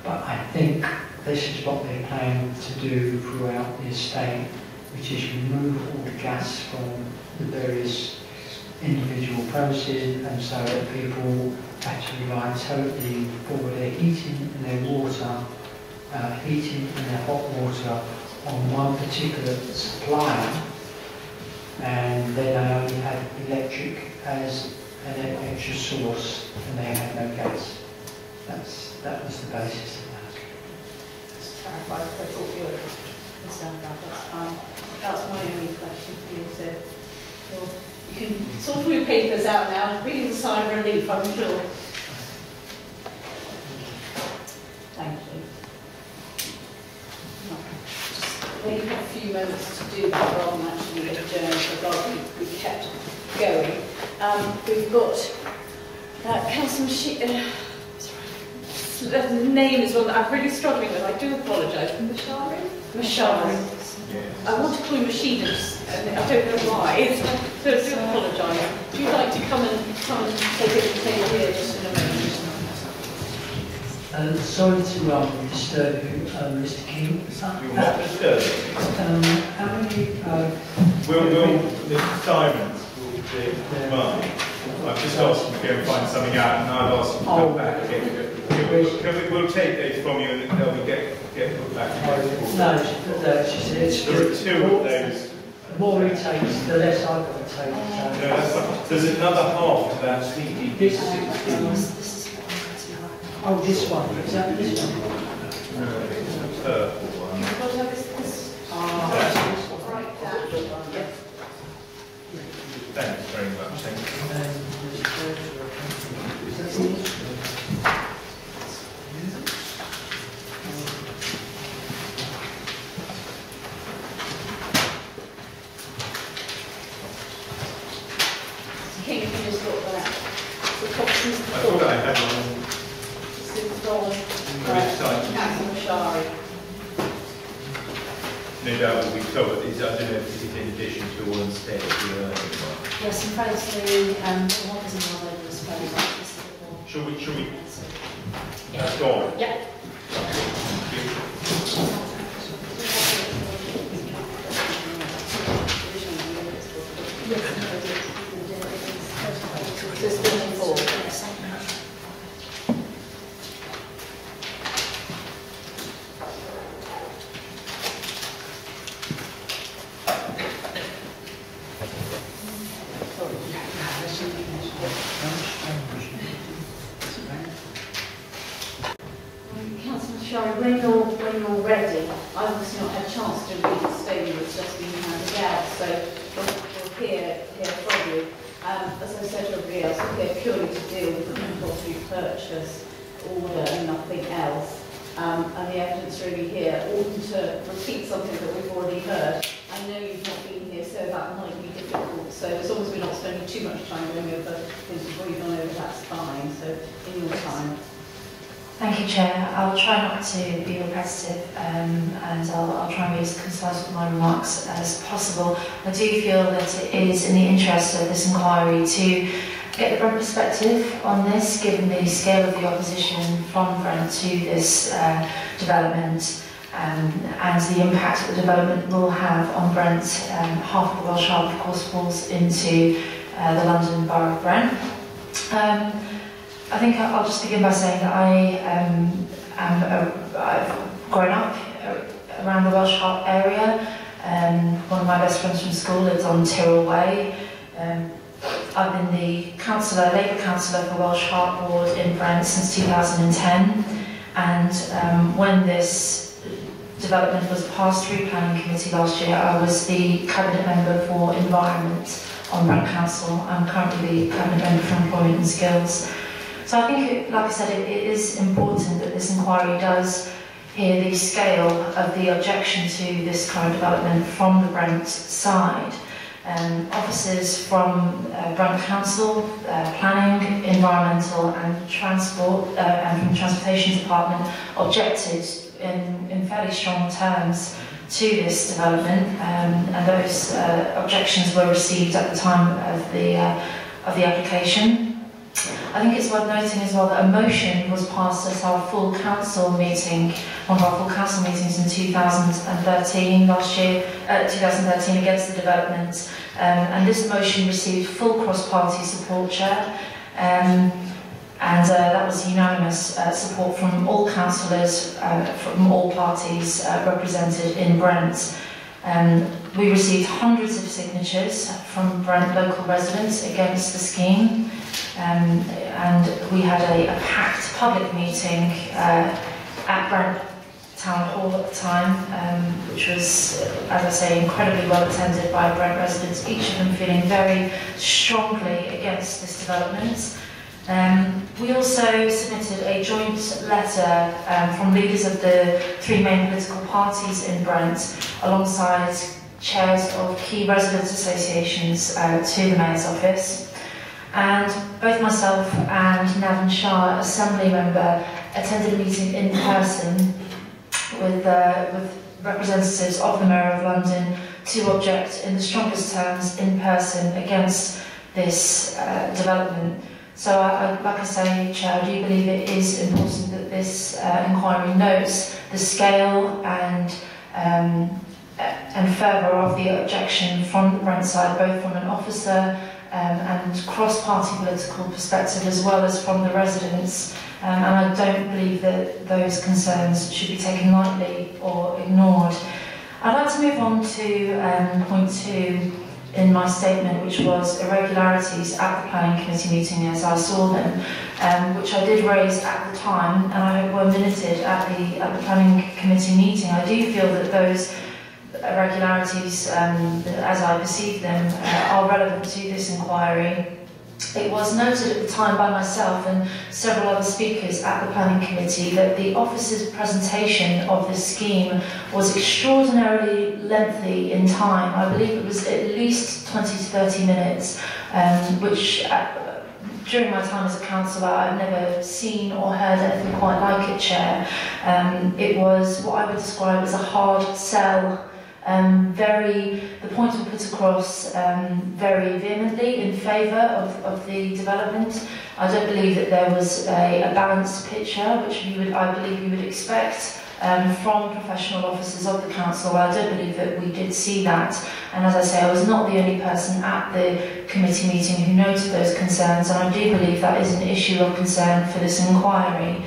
but I think this is what they plan to do throughout the estate, which is remove all the gas from the various individual premises, and so that people actually rely totally for their heating and their water, heating and their hot water on one particular supplier, and then they only had electric as an extra source, and they had no gas. That was the basis of that. Just clarify, I thought you were concerned about that. That's my only question for you, so you can sort all your papers out now and breathe a sigh of relief, I'm sure. Thank you. Just maybe have a few moments to do that rather than actually adjourn, because we kept going. We've got Councillor the name is one that I'm really struggling with. I do apologise. Mashari. I want to call him Machina, and I don't know why. So I do apologise. Would you like to come and take it here just in a moment? Sorry to disturb you, Mr. King. You're not disturbing. How many? Mr. Simons will take mine. I've just asked him to go and find something out, and I've asked him to come back again. We'll take those from you, and they'll get put back. No, she said it's there are two of those. The more it takes, the less I've got to take. No, that's fine. There's another half to that CDP 16. Oh, this one. Is that this one? No, it's the purple one. Thanks very much. Thank you. thought I had one. Councillor Shari. No doubt will be covered. I don't know if it's in addition to one step the earlier one. Yes, I'm afraid the one is in my was very much. Should we? That's gone. Yeah. Just 34. Councillor Shari, when you're ready, I've obviously not had a chance to read the statement that's just been handed out, so we'll hear from you. As I said to everybody else, we're here purely to deal with the compulsory purchase order and nothing else. And the evidence really here oughtn't to repeat something that we've already heard. I know you've not been here, so that might be difficult. So as long as we're not spending too much time going over things we've already gone over, that's fine. So in your time. Thank you, Chair. I'll try not to be repetitive and I'll try and be as concise with my remarks as possible. I do feel that it is in the interest of this inquiry to get the Brent perspective on this, given the scale of the opposition from Brent to this development and the impact that the development will have on Brent. Half of the Welsh Harbour, of course, falls into the London Borough of Brent. I think I'll just begin by saying that I've grown up around the Welsh Harp area. One of my best friends from school lives on Tyrrell Way. I've been the Labour councillor for Welsh Harp Ward in Brent since 2010. And when this development was passed through Planning Committee last year, I was the Cabinet Member for Environment on Brent Council. I'm currently the Cabinet Member for Employment and Skills. So I think, like I said, it is important that this inquiry does hear the scale of the objection to this current development from the Brent side. Officers from Brent Council, Planning, Environmental and Transport and from the Transportation Department objected in fairly strong terms to this development, and those objections were received at the time of the application. I think it's worth noting as well that a motion was passed at our full council meeting, one of our full council meetings in 2013, last year, 2013 against the development, and this motion received full cross-party support, Chair, and that was unanimous support from all councillors from all parties represented in Brent. We received hundreds of signatures from Brent local residents against the scheme. And we had a packed public meeting at Brent Town Hall at the time, which was, as I say, incredibly well attended by Brent residents, each of them feeling very strongly against this development. We also submitted a joint letter from leaders of the three main political parties in Brent, alongside chairs of key residents' associations to the Mayor's office. And both myself and Navin Shah, Assembly member, attended a meeting in person with representatives of the Mayor of London to object in the strongest terms in person against this development. So, like I say, Chair, I do believe it is important that this inquiry notes the scale and fervour of the objection from the Brent side, both from an officer and cross-party political perspective, as well as from the residents. And I don't believe that those concerns should be taken lightly or ignored. I'd like to move on to point 2 in my statement, which was irregularities at the Planning Committee meeting as I saw them, which I did raise at the time, and I hope were minuted at the Planning Committee meeting. I do feel that those irregularities, as I perceive them, are relevant to this inquiry. It was noted at the time by myself and several other speakers at the Planning Committee that the officer's presentation of this scheme was extraordinarily lengthy in time. I believe it was at least 20 to 30 minutes, which during my time as a councillor, I've never seen or heard anything quite like it, Chair. It was what I would describe as a hard sell. The points were put across very vehemently in favour of the development. I don't believe that there was a balanced picture, which I believe you would expect from professional officers of the council. I don't believe that we did see that, and as I say, I was not the only person at the committee meeting who noted those concerns, and I do believe that is an issue of concern for this inquiry.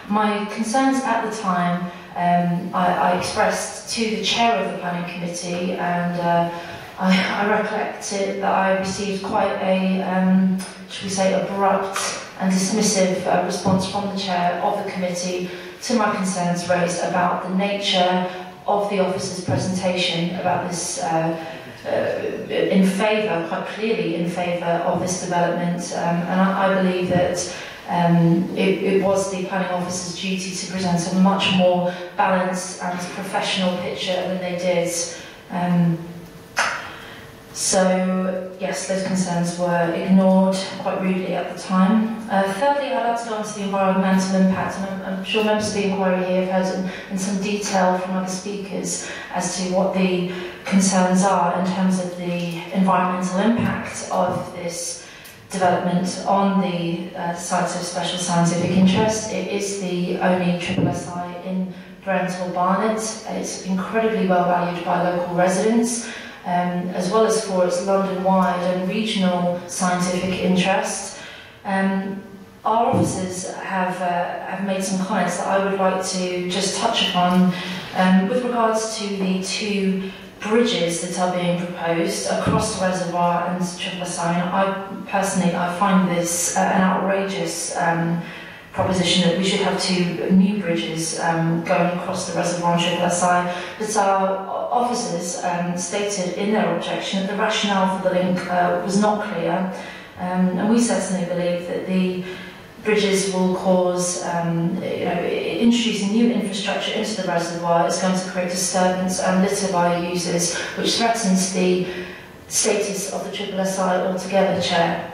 My concerns at the time I expressed to the chair of the planning committee, and I recollect that I received quite a, should we say, abrupt and dismissive response from the chair of the committee to my concerns raised about the nature of the officer's presentation about this, in favour, quite clearly in favour of this development, and I believe that it was the planning officer's duty to present a much more balanced and professional picture than they did. So, yes, those concerns were ignored quite rudely at the time. Thirdly, I'd like to go on to the environmental impact, and I'm sure members of the inquiry here have heard in some detail from other speakers as to what the concerns are in terms of the environmental impact of this development on the sites of special scientific interest. It is the only SSSI in Barnet or Barnet. It's incredibly well valued by local residents, as well as for its London-wide and regional scientific interest. Our officers have made some comments that I would like to just touch upon with regards to the two bridges that are being proposed across the reservoir and SSSI. I find this an outrageous proposition that we should have two new bridges going across the reservoir and SSSI. But our officers stated in their objection that the rationale for the link was not clear, and we certainly believe that the bridges will cause, introducing new infrastructure into the reservoir is going to create disturbance and litter by users, which threatens the status of the SSSI altogether, Chair.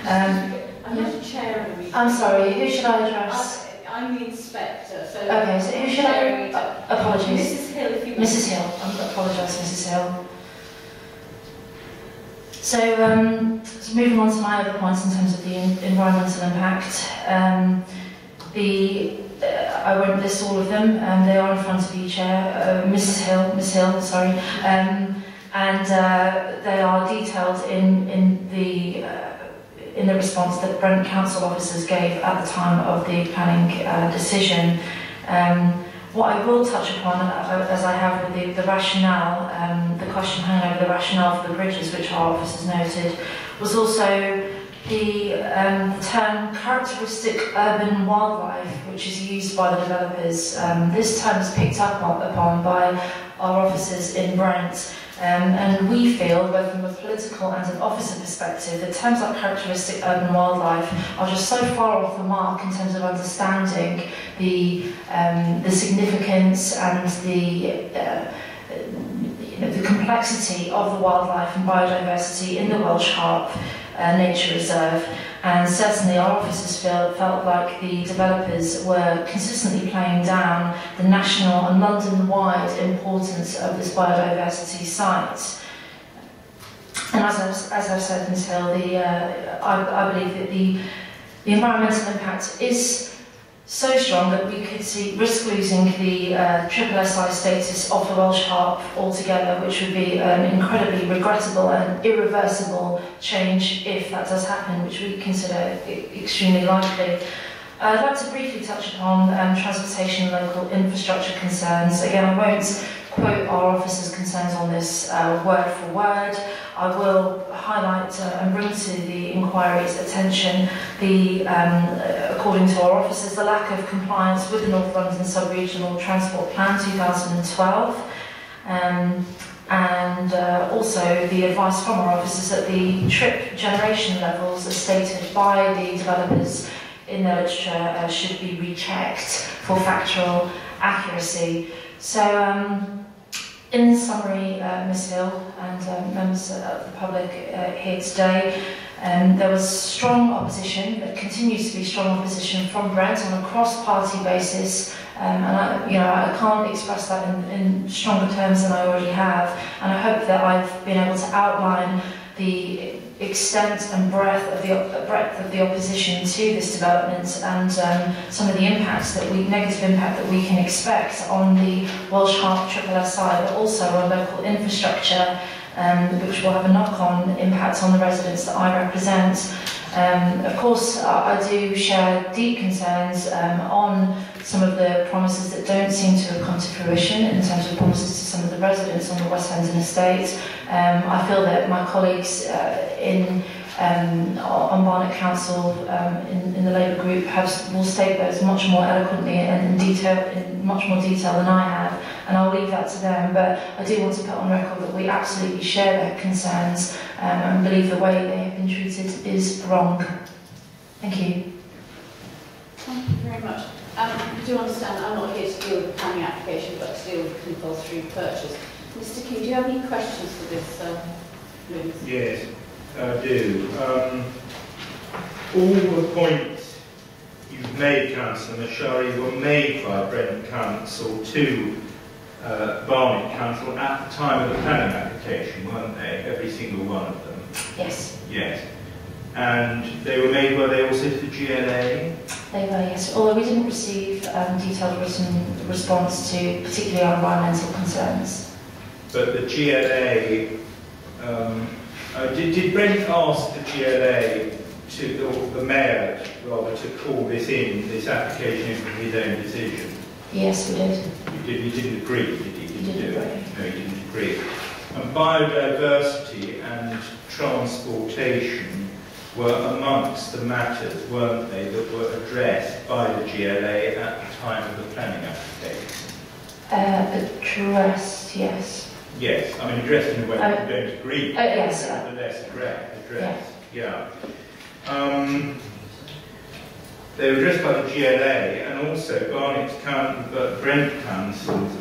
I'm not a chair of the meeting. I'm sorry, who should I address? I'm the inspector, so... Okay, so who should I... Apologies. Mrs Hill, if you... Mrs Hill, I apologise, Mrs Hill. So, moving on to my other points in terms of the environmental impact. I won't list all of them, they are in front of you, Chair. Miss Hill, sorry. And they are detailed in the response that Brent Council officers gave at the time of the planning decision. What I will touch upon, as I have with the rationale, the question hanging over the rationale for the bridges, which our officers noted, was also the term characteristic urban wildlife, which is used by the developers. This term is picked up upon by our officers in Brent. And we feel, both from a political and an officer perspective, that terms like characteristic urban wildlife are just so far off the mark in terms of understanding the significance and the complexity of the wildlife and biodiversity in the Welsh Harp Nature Reserve. And certainly our officers felt like the developers were consistently playing down the national and London-wide importance of this biodiversity site. And as I've said, Ms Hill, I believe that the environmental impact is so strong that we could risk losing the SSSI status of the Welsh Harp altogether, which would be an incredibly regrettable and irreversible change if that does happen, which we consider extremely likely. I'd like to briefly touch upon transportation and local infrastructure concerns. Again, I won't quote our officers' concerns on this word for word. I will highlight and bring to the inquiry's attention according to our officers, the lack of compliance with the North London Sub-Regional Transport Plan 2012, and also the advice from our officers that the trip generation levels as stated by the developers in their literature should be rechecked for factual accuracy. So, in summary, Ms Hill and members of the public here today, There was strong opposition, there continues to be strong opposition from Brent on a cross-party basis, and I can't express that in stronger terms than I already have, and I hope that I've been able to outline the extent and breadth of the opposition to this development and some of the negative impact that we can expect on the Welsh Harp SSSI, but also on local infrastructure, which will have a knock-on impact on the residents that I represent. Of course, I do share deep concerns on some of the promises that don't seem to have come to fruition in terms of promises to some of the residents on the West Hendon estate. I feel that my colleagues on Barnet Council in the Labour group will state those much more eloquently and in much more detail than I have, and I'll leave that to them. But I do want to put on record that we absolutely share their concerns and believe the way they have been treated is wrong. Thank you. Thank you very much. You do understand I'm not here to deal with the planning application, but to deal with compulsory purchase. Mr. King, do you have any questions for this, Louise? Yes, I do. All the points you've made, Councillor Mashari, were made by Brent Council to Barnet Council at the time of the planning application, weren't they? Every single one of them. Yes. Yes. And they were made, were they also to the GLA? They were, yes. Although we didn't receive detailed written response to particularly our environmental concerns. But the GLA, did Brent ask the GLA or the mayor rather, to call this application in for his own decision? Yes, we did. He didn't agree, did he? He didn't agree. No, he didn't agree. And biodiversity and transportation were amongst the matters, weren't they, that were addressed by the GLA at the time of the planning application? Addressed, yes. Yes, I mean addressed in a way that we don't agree. Yes. Nevertheless, addressed. Yeah. They were addressed by the GLA and also Brent Council's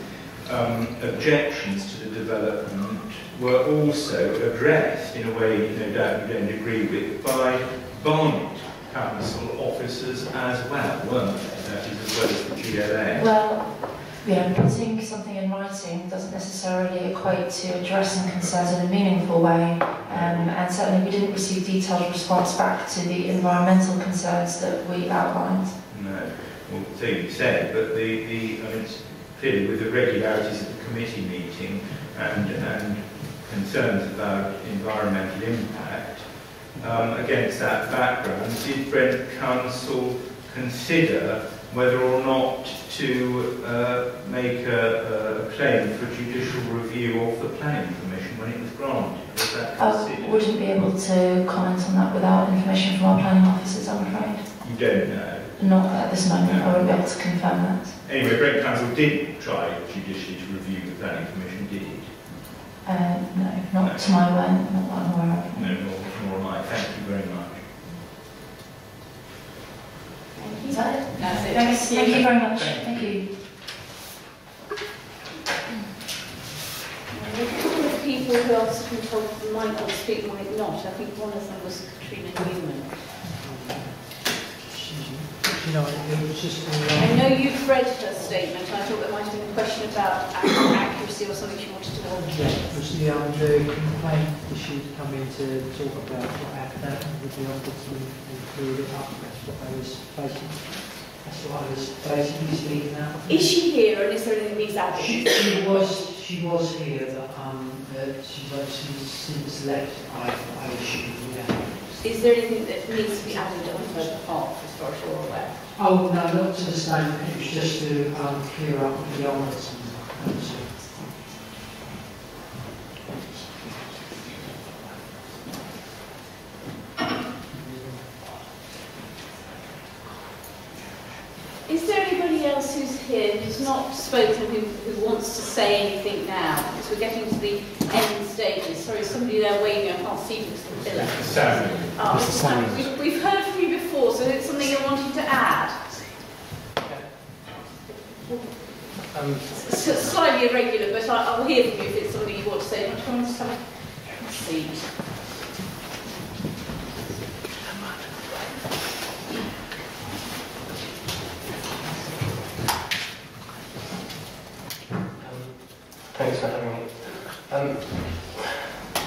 objections to the development were also addressed in a way no doubt you don't agree with by Barnet Council officers as well, weren't they? That is as well as the GLA. Well, putting something in writing doesn't necessarily equate to addressing concerns in a meaningful way, and certainly we didn't receive detailed response back to the environmental concerns that we outlined. No, well, so you said, but I mean, clearly with the regularities of the committee meeting and concerns about environmental impact, against that background, did Brent Council consider whether or not to make a claim for judicial review of the planning permission when it was granted? Was that considered? I wouldn't be able to comment on that without information from our planning officers, I'm afraid. You don't know? Not at this moment. No. I wouldn't be able to confirm that. Anyway, Brent Council didn't try judicially to review the planning permission, did it? No, not to my aware, not that I'm aware of. No, nor am I. Thank you very much. Is that it? That's it. Thank you very much. Thank you. There are a couple of people who I've been told might not speak, might not. I think one of them was Katrina Newman. It was just I know you've read her statement. I thought there might have been a question about accuracy or something she wanted to know. yeah, it was the complaint that she'd come in to talk about what happened with the ombudsman and cleared it up. That's what I was basically speaking out. Is she here and is there anything needs adding? She was here, but she's since left. I assume, yeah. Is there anything that needs to be added on her part as far as you're aware? Oh, no, not to the statement. It was just to clear up with the ombudsman. Is there anybody else who's here who's not spoken who wants to say anything now? Because we're getting to the end stages. Sorry, somebody there waving. I can't see because of the pillar. Sam. Oh, Mr. Sam. We've heard from you before, so it's something you're wanting to add? It's slightly irregular, but I'll hear from you if it's something you want to say. Do you want to have a seat?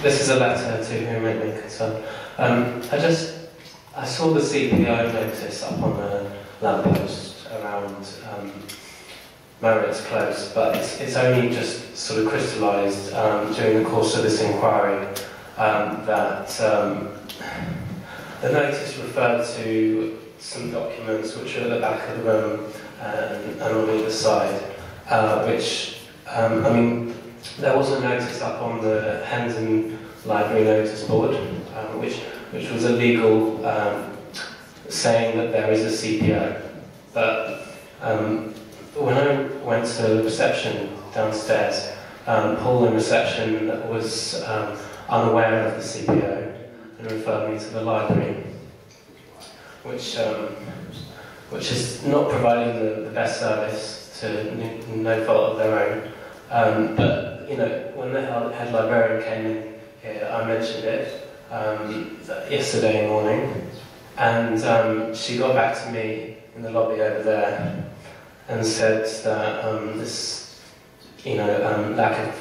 This is a letter to whom it may concern. I saw the CPO notice up on the lamppost around Marriott's Close, but it's only just sort of crystallised during the course of this inquiry that the notice referred to some documents which are at the back of the room and on either side, which, I mean, there was a notice up on the Hendon library notice board, which was a legal saying that there is a CPO. But when I went to the reception downstairs, Paul in reception was unaware of the CPO and referred me to the library, which is not providing the best service to no fault of their own. But you know, when the head librarian came in here, I mentioned it yesterday morning, and she got back to me in the lobby over there and said that this, you know, lack of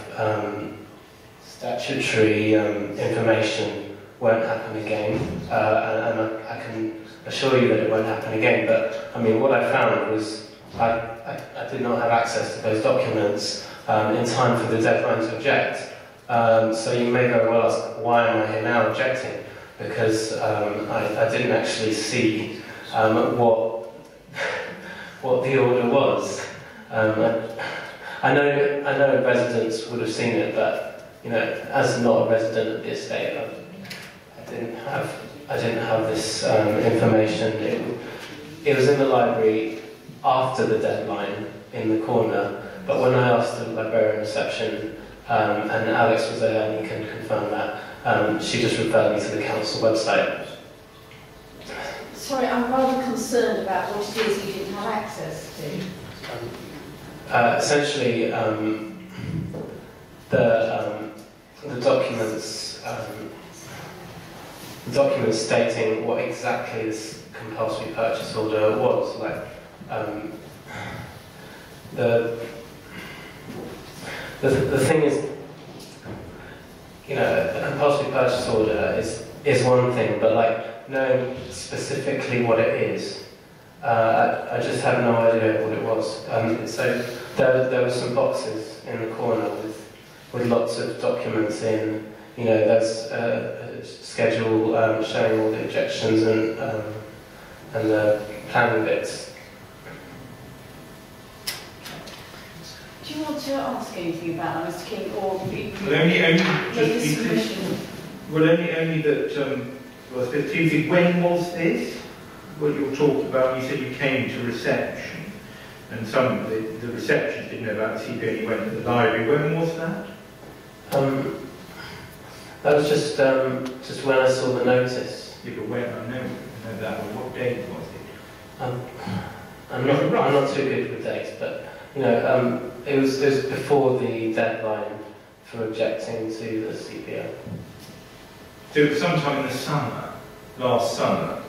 statutory information won't happen again, and I can assure you that it won't happen again. But I mean, what I found was I did not have access to those documents in time for the deadline to object. So you may very well ask, why am I here now objecting? Because I didn't actually see what the order was. I know residents would have seen it, but you know, as not a resident of the estate, I didn't have this information. It was in the library after the deadline in the corner, but when I asked the librarian reception, and Alex was there and he can confirm that, she just referred me to the council website. Sorry, I'm rather concerned about what it is you didn't have access to. Essentially, the documents stating what exactly this compulsory purchase order was, like the thing is, you know, a compulsory purchase order is one thing, but like knowing specifically what it is, I just had no idea what it was. So there were some boxes in the corner with lots of documents in. You know, there's a schedule showing all the objections and the planning bits. Do you want to ask anything about that, Mr. King, or only that. Well, specifically, when was this? What you're talking about? You said you came to reception, and some of the reception didn't know about the CPO. You went to the library. When was that? That was just when I saw the notice. Yeah, but when? I know that. But what date was it? I'm not too good with dates, but you know, it was before the deadline for objecting to the CPO. So it was sometime in the summer, last summer,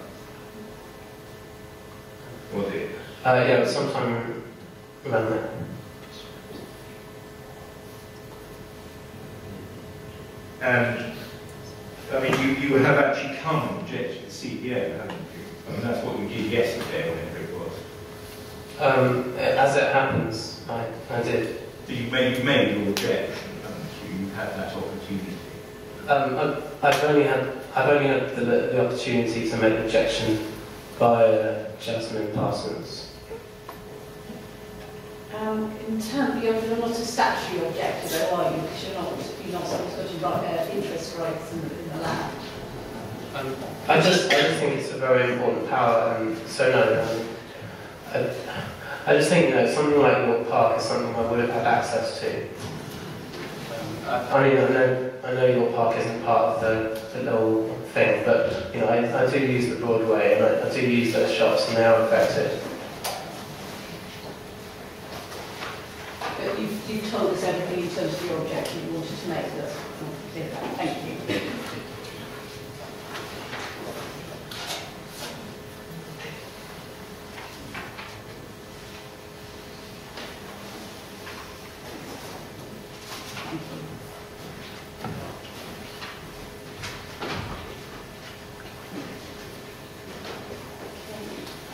was it? Yeah, it was sometime around there. And, I mean, you have actually come and objected to the CPO, haven't you? I mean, that's what we did yesterday, whatever it was. As it happens, I did. So you made your objection, haven't you? You had that opportunity. I've only had the opportunity to make an objection by Jasmine Parsons. In terms, you're not a statutory objector, though, are you? Because you're not sort of interest rights in the land. I just think it's a very important power, and so no. I just think, you know, something like York Park is something I would have had access to. I mean, I know York Park isn't part of the little thing, but you know, I do use the Broadway, and I do use those shops, and they are affected. But you've told us everything in terms of your objection you wanted to make. Thank you.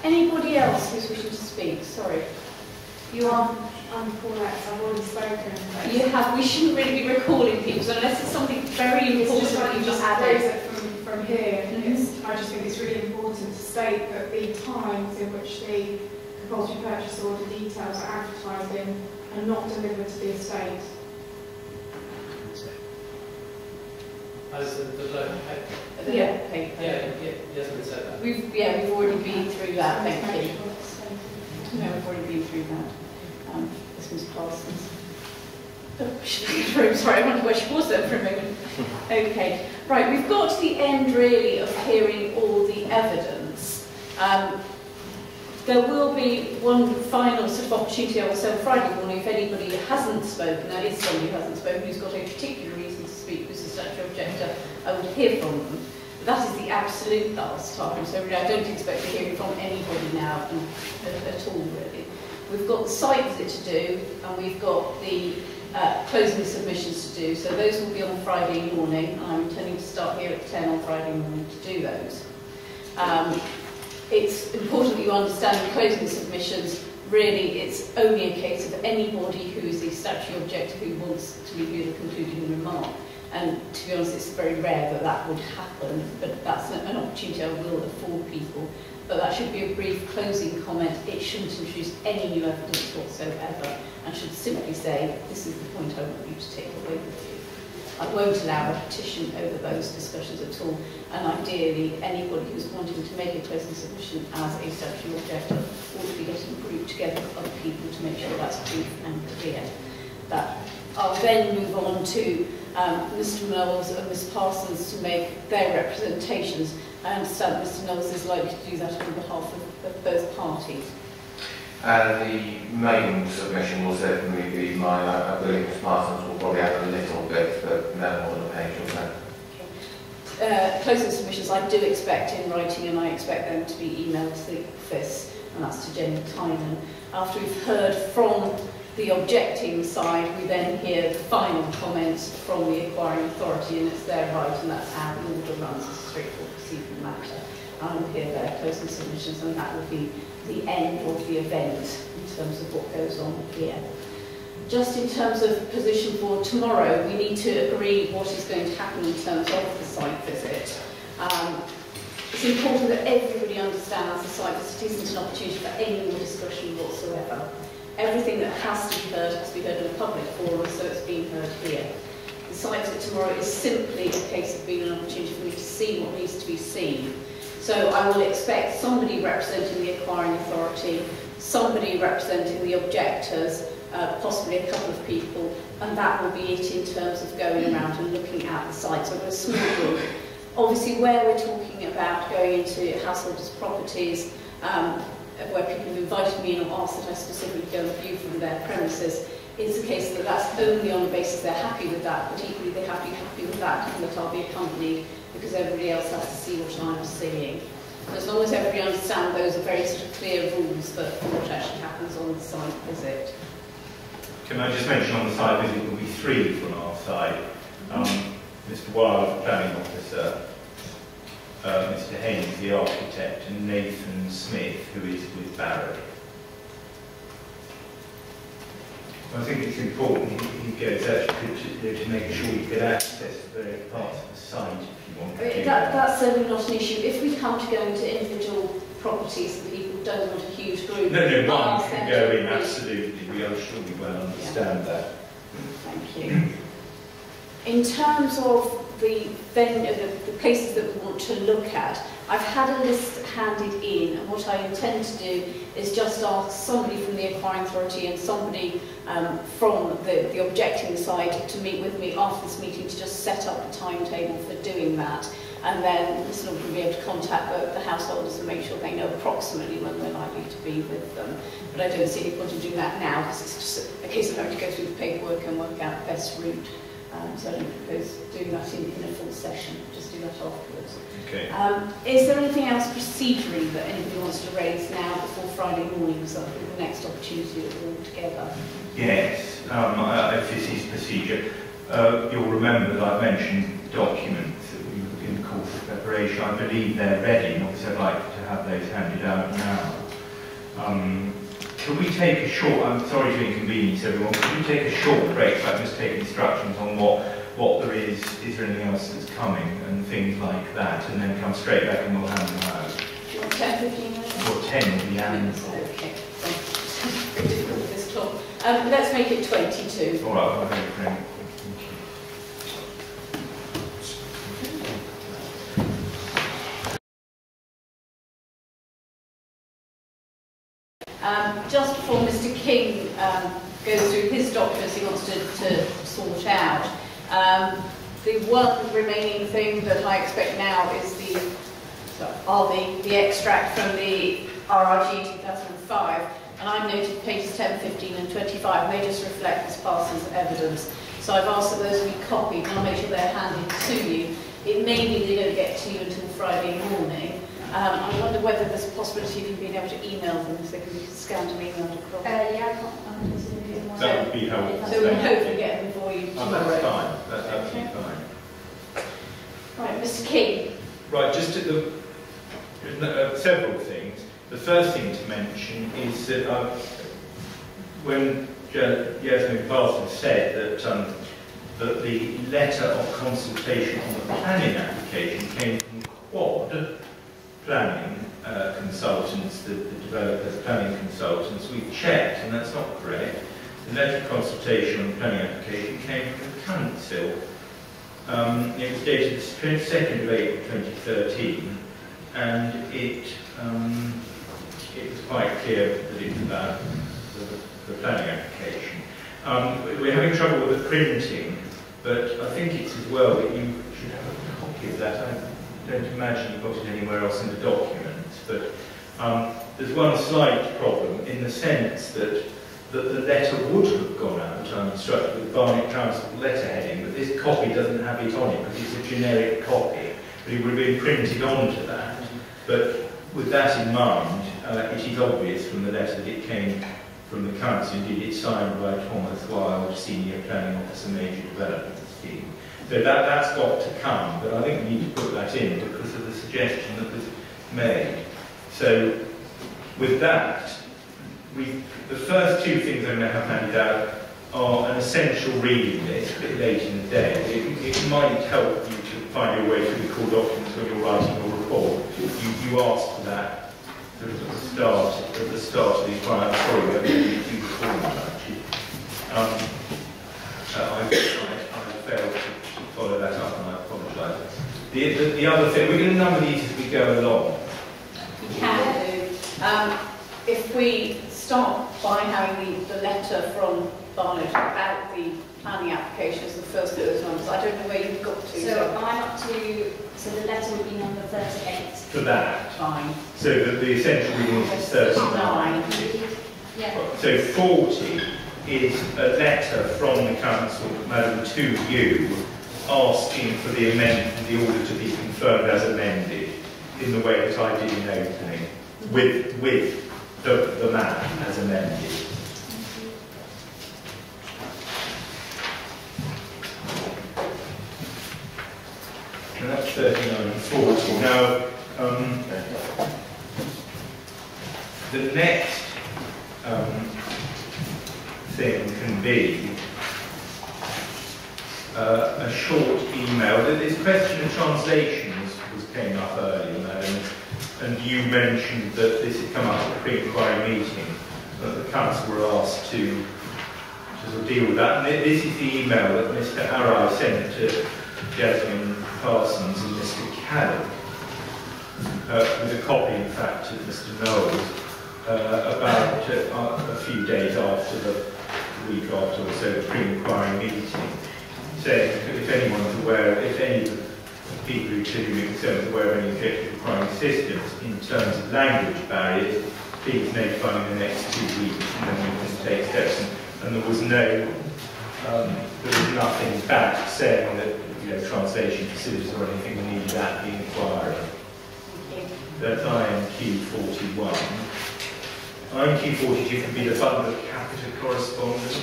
Anybody else who's wishing to speak? Sorry. You are? I'm Paulette, I've already spoken. You have. We shouldn't really be recalling people so unless it's something very important It's just that you just raise added. it from here. I just think it's really important to state that the times in which the compulsory purchase order details are advertised in are not delivered to the estate. As the loan paper? Yeah. Yes, we said that. We've already been through that, thank you. No, we've already been through that. This was Parsons. Oh, sorry, I wondered where she was there for a moment. Okay, right, we've got to the end really of hearing all the evidence. There will be one final sort of opportunity, I will say on Friday morning, if anybody hasn't spoken, there is somebody who hasn't spoken who's got a particular reason to speak who's a statutory objector, I would hear from them. But that is the absolute last time, so really I don't expect to hear from anybody now at all really. We've got the site visit to do, and we've got the closing submissions to do, so those will be on Friday morning. I'm intending to start here at 10 on Friday morning to do those. It's important that you understand the closing submissions, really it's only a case of anybody who is a statutory objector who wants to review the concluding remark. And to be honest, it's very rare that that would happen, but that's an opportunity I will afford people. But that should be a brief closing comment. It shouldn't introduce any new evidence whatsoever, and should simply say, this is the point I want you to take away with you. I won't allow repetition over those discussions at all, and ideally, anybody who's wanting to make a closing submission as a statutory objector ought to be getting a group together with other people to make sure that's brief and clear. That I'll then move on to Mr Knowles and Ms Parsons to make their representations. I understand Mr Knowles is likely to do that on behalf of both parties. The main submission will certainly be mine. I believe Ms Parsons will probably have a little bit, but no more than a page or so. Closing submissions I do expect in writing, and I expect them to be emailed to the office, and that's to Jenny Tynan. After we've heard from the objecting side, we then hear the final comments from the acquiring authority, and it's their right, and that's how the order runs. It's a straightforward procedural matter. I will hear their closing submissions, and that will be the end of the event in terms of what goes on here. Just in terms of position for tomorrow, we need to agree what is going to happen in terms of the site visit. It's important that everybody understands the site visit isn't an opportunity for any more discussion whatsoever. Everything that has to be heard in a public forum, so it's being heard here. The site visit tomorrow is simply a case of being an opportunity for me to see what needs to be seen. So I will expect somebody representing the acquiring authority, somebody representing the objectors, possibly a couple of people, and that will be it in terms of going around and looking at the site. So we're a small group. Obviously, where we're talking about going into householders' properties, where people have invited me in or asked that I specifically go and view from their premises, it's the case that that's only on the basis they're happy with that, but equally they have to be happy with that and that I'll be accompanied because everybody else has to see what I'm seeing. And as long as everybody understands those are very sort of clear rules for what actually happens on the site visit. Can I just mention on the site visit there will be 3 from our side. Mr Wilde, the planning officer, Mr Haynes, the architect, and Nathan Smith, who is with Barnet. I think it's important he goes actually to make sure you get access to various parts of the site if you want to do that. That's certainly not an issue. If we come to go into individual properties and people don't want a huge group... No, one can go in, absolutely. We are sure we well understand that. Thank you. In terms of the places that we want to look at, I've had a list handed in, and what I intend to do is just ask somebody from the acquiring authority and somebody from the objecting side to meet with me after this meeting to just set up a timetable for doing that. And then Mr. Norton will be able to contact the householders and make sure they know approximately when we're likely to be with them. But I don't see any point in doing that now because it's just a case of having to go through the paperwork and work out the best route. So I don't propose doing that in a full session, just do that afterwards. Okay. Is there anything else procedurally that anybody wants to raise now before Friday morning, because that'll be the next opportunity that we're all together? Yes, if this is procedure, you'll remember that I mentioned documents that we were in course of preparation. regeneration, I believe they're ready, and obviously I'd like to have those handed out now. Could we take a short, I'm sorry to inconvenience everyone, could we take a short break, so I just take instructions on what there is there anything else that's coming, and things like that, and then come straight back and we'll hand them out. Do you want 10, 15 minutes? Or 10 would be ample. Okay. Very difficult with this clock. Let's make it 22. All right, I'm very friendly. Just before Mr. King goes through his documents he wants to sort out, the one remaining thing that I expect now is the extract from the RRG 2005, and I've noted pages 10, 15 and 25. They just reflect this passes evidence. So I've asked that those be copied, and I'll make sure they're handed to you. It may be they don't get to you until Friday morning. I wonder whether there's a possibility of you being able to email them, if they can be scanned and emailed across. Yeah, I can't. That would be helpful. So we'll hopefully get them for you tomorrow. That's fine. That's absolutely fine. Right, Mr. King. Right, just several things. The first thing to mention is that when Yasmin Parsons said that the letter of consultation on the planning application came from Quad planning consultants, the developers' planning consultants, we checked, and that's not correct. The letter of consultation on the planning application came from the council. It was dated the 22nd of April 2013, and it was quite clear that it was about the planning application. We're having trouble with the printing, but I think it's as well that you should have a copy of that. I don't imagine you've got it anywhere else in the documents, but there's one slight problem in the sense that the letter would have gone out, I'm instructed, with Barnet Council letterheading, but this copy doesn't have it on it because it's a generic copy, but it would have been printed onto that. But with that in mind, it is obvious from the letter that it came from the council. Indeed, it's signed by Thomas Wilde, Senior Planning Officer, Major Development Scheme. So that's got to come, but I think we need to put that in because of the suggestion that was made. So with that, the first two things I'm going to have handed out are an essential reading list, a bit late in the day. It might help you to find your way through the core documents when you're writing your report. You asked for that sort of at the start of the inquiry. I'm sorry, we haven't you recall that actually. I failed to follow that up, and I apologise. The other thing, we're going to number these as we go along. We can do. If we start by having the letter from Barnet about the planning application as the first of those ones, I don't know where you've got to. So I'm up to, so the letter would be number 38. For that. Fine. So the essential reading is 39. Yeah. So 40 is a letter from the council, Madam, to you, asking for the amendment, the order to be confirmed as amended, in the way that I did in opening, with the map as amended. And that's 39 and 40. Now, the next thing can be a short email. This question of translations came up earlier, Madam, and you mentioned that this had come up at the pre-inquiry meeting, that the council were asked to sort of deal with that. And this is the email that Mr. Arai sent to Jasmine Parsons and Mr. Cadden, with a copy, in fact, of Mr. Knowles, about a few days after the week after or so, the pre-inquiry meeting, saying if anyone's aware, if any of the people who contribute themselves aware of any objective requiring assistance in terms of language barriers, please notify me in the next 2 weeks, and then we can take steps. And there was nothing back saying that translation facilities or anything needed at the inquiry. That's IMQ 41. IMQ 42 can be the bundle of capita correspondence.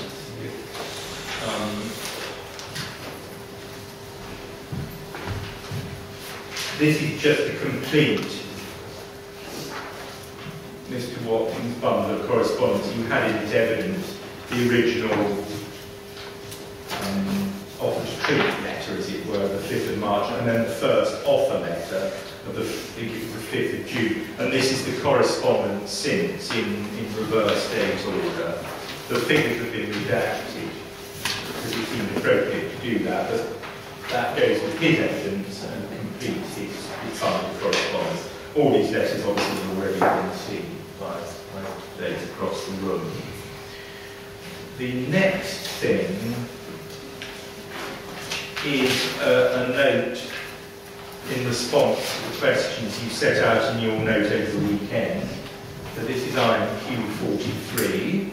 This is just a complete Mr. Watkins' bundle of correspondence. You had in his evidence the original offer to treat letter, as it were, the 5th of March, and then the first offer letter of the 5th of June. And this is the correspondence since in reverse date order. The figures have been redacted because it seemed appropriate to do that, but that goes with his evidence and completes his final correspondence. All these letters obviously have already been seen by those across the room. The next thing is a note in response to the questions you set out in your note over the weekend. So this is IMQ 43.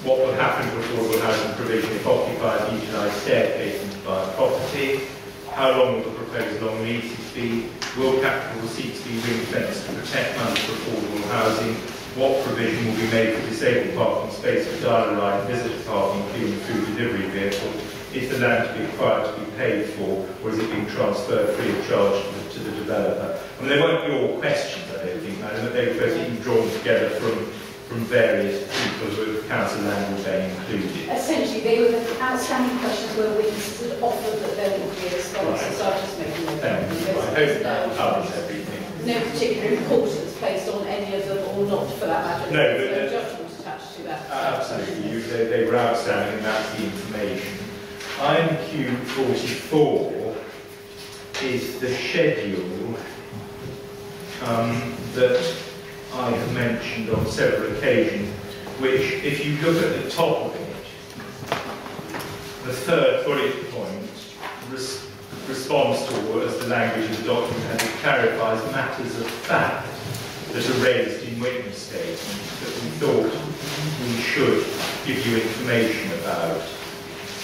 What will happen to affordable housing provision if occupiers utilise staircase into buying property? How long will the proposed long leases be? Will capital receipts be ring-fenced to protect money for affordable housing? What provision will be made for disabled parking space for dial line visitor parking, including food delivery vehicles? Is the land to be acquired to be paid for, or is it being transferred free of charge to the developer? I mean, they weren't your questions, I don't think, madam, but they were basically drawn together from various people who council land will then included. Essentially, they were the outstanding questions where witnesses had offered that there would be a response, so I just making a note. I hope that covers everything. No particular importance placed on any of them, or not for that matter. No, there's no judgment attached to that. Absolutely, they were outstanding, and that's the information. IMQ 44 is the schedule that I have mentioned on several occasions, which, if you look at the top of it, the third bullet point responds to, as the language of the document, and it clarifies matters of fact that are raised in witness statements that we thought we should give you information about.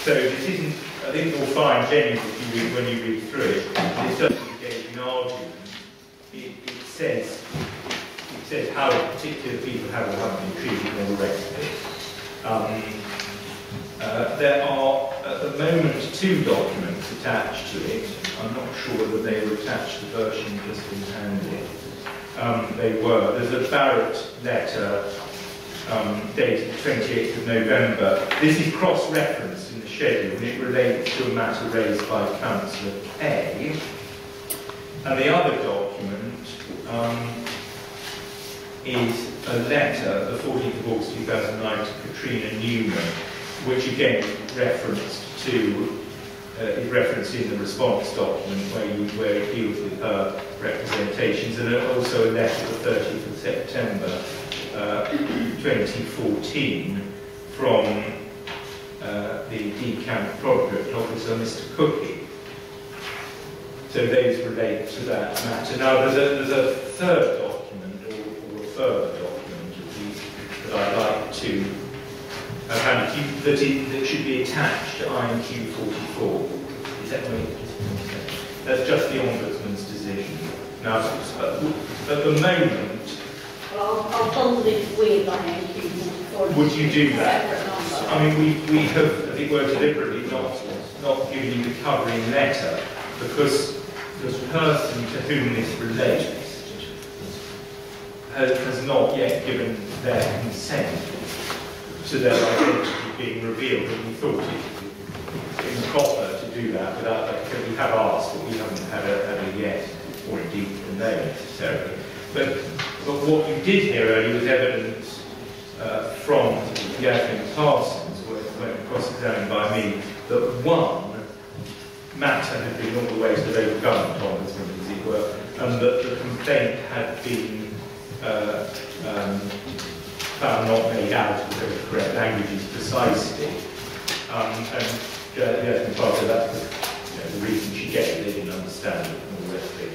So this isn't, I think you'll find genuinely when you read through it, this doesn't engage in argument. It says how particular people have or haven't been treated and all the rest of it. There are, at the moment, 2 documents attached to it. I'm not sure whether they were attached to the version just in handed. They were. There's a Barrett letter dated the 28th of November. This is cross-referenced in the schedule, and it relates to a matter raised by Councillor Kay. And the other document is a letter, the 14th of August 2009, to Katrina Newman, which again is referenced in the response document where it deals with her representations, and also a letter the 30th of September 2014 from the decamp project officer, Mr. Cookie. So those relate to that matter. Now there's a third document, or a further document at least, that I'd like to have handed to you, that should be attached to IMQ 44. Is that what it is? That's just the Ombudsman's decision. Now, at the moment... Well, I'll bundle it with IMQ 44. Would you do that? I mean, we have, as it were, deliberately not given you the covering letter, because the person to whom this relates has not yet given their consent to their identity being revealed, and we thought it improper to do that without that, because we have asked, but we haven't had a yet, or indeed no necessarily. But what you did hear earlier was evidence from Yasmin Parsons, when cross-examined by me, that one matter had been all the way to the local government ombudsman, as it were, and that the complaint had been found not made out with the correct languages precisely. And Yasmin Parsons, that's the reason she gave it, they didn't understand it and all the rest of it.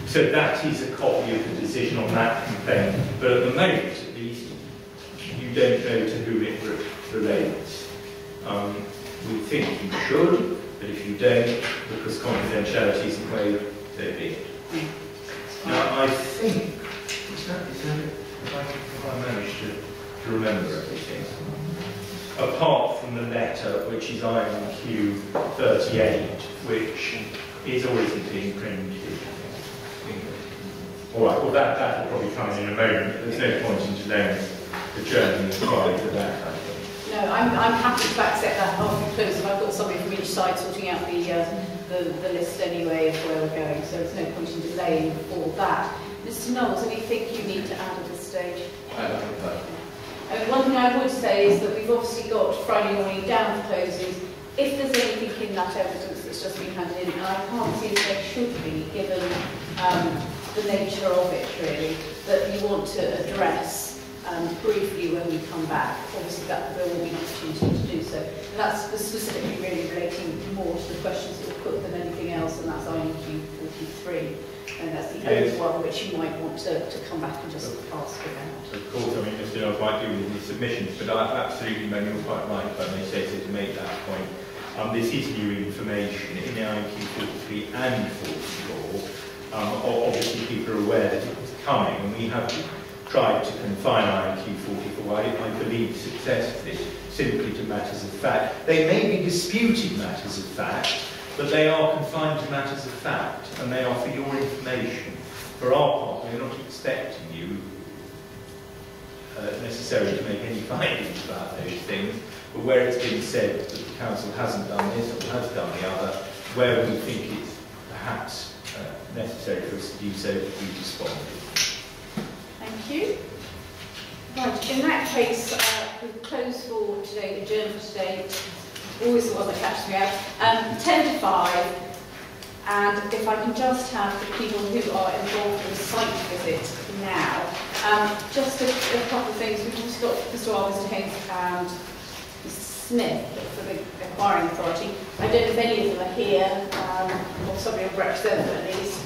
So that is a copy of the decision on that complaint, but at the moment, at least, you don't know to whom it relates. We think you should, but if you don't, because confidentiality isn't waived, so be it. Now, I think, is that it? Have I managed to remember everything? Apart from from the letter, which is IMQ 38, which is already being printed. All right, well that'll probably come in a moment. There's no point in delaying the journey prior to that, I think. No, I'm happy to accept that after we close. I've got somebody from each side sorting out the list anyway of where we're going, so there's no point in delaying all that. Mr. Knowles, anything you need to add at this stage? One thing I would say is that we've obviously got Friday morning down for closings. If there's anything in that evidence that's just been handed in, and I can't see that there should be, given the nature of it really, that you want to address briefly when we come back. Obviously that there will be an opportunity to do so. And that's specifically really relating more to the questions that were put than anything else, and that's INQ 43. And that's the only one which you might want to come back and just ask about. Of course, I mean, Mr. Knowles might do with these submissions, but I absolutely, man, you're quite right, if I may say so, to make that point. This is new information in INQ 43 and 44. Obviously, people are aware that it was coming, and we have tried to confine INQ 44, I believe successfully, simply to matters of fact. They may be disputed matters of fact, but they are confined to matters of fact, and they are for your information. For our part, we're not expecting you necessarily to make any findings about those things, but where it's been said that the Council hasn't done this or has done the other, where we think it's perhaps necessary for us to do so, we respond. Thank you. Right, in that case, we've closed for today, adjourned for today. Always the one that catches me out. 10 to 5, and if I can just have the people who are involved in the site visit now. Just a couple of things. We've also got Mr. R, Mr. Haynes and Mr. Smith for the Acquiring Authority. I don't know if any of them are here, or somebody will represent them at least.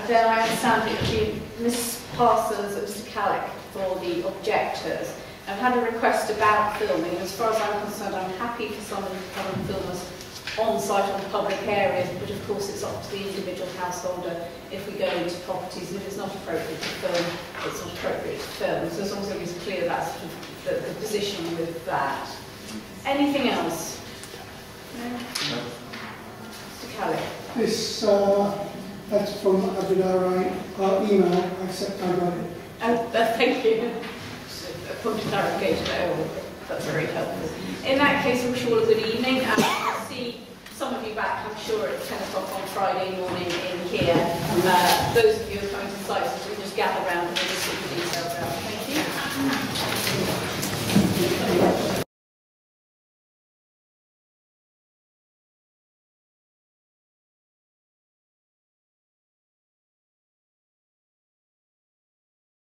Then I understand it would be Miss Parsons and Mr. Callick for the objectors. I've had a request about filming. As far as I'm concerned, I'm happy for someone to come and film us on site on public areas, but of course it's up to the individual householder if we go into properties, and if it's not appropriate to film, it's not appropriate to film. So as long as it is clear that's the position with that. Anything else? No? Mr. Callick. This, that's from Abidari email, except I got it. Oh, thank you. A point of clarification. Oh, that's very helpful. In that case, I wish you all a good evening, and I'll see some of you back, I'm sure, at 10 o'clock on Friday morning in here. Those of you who are coming to the site, so we just gather around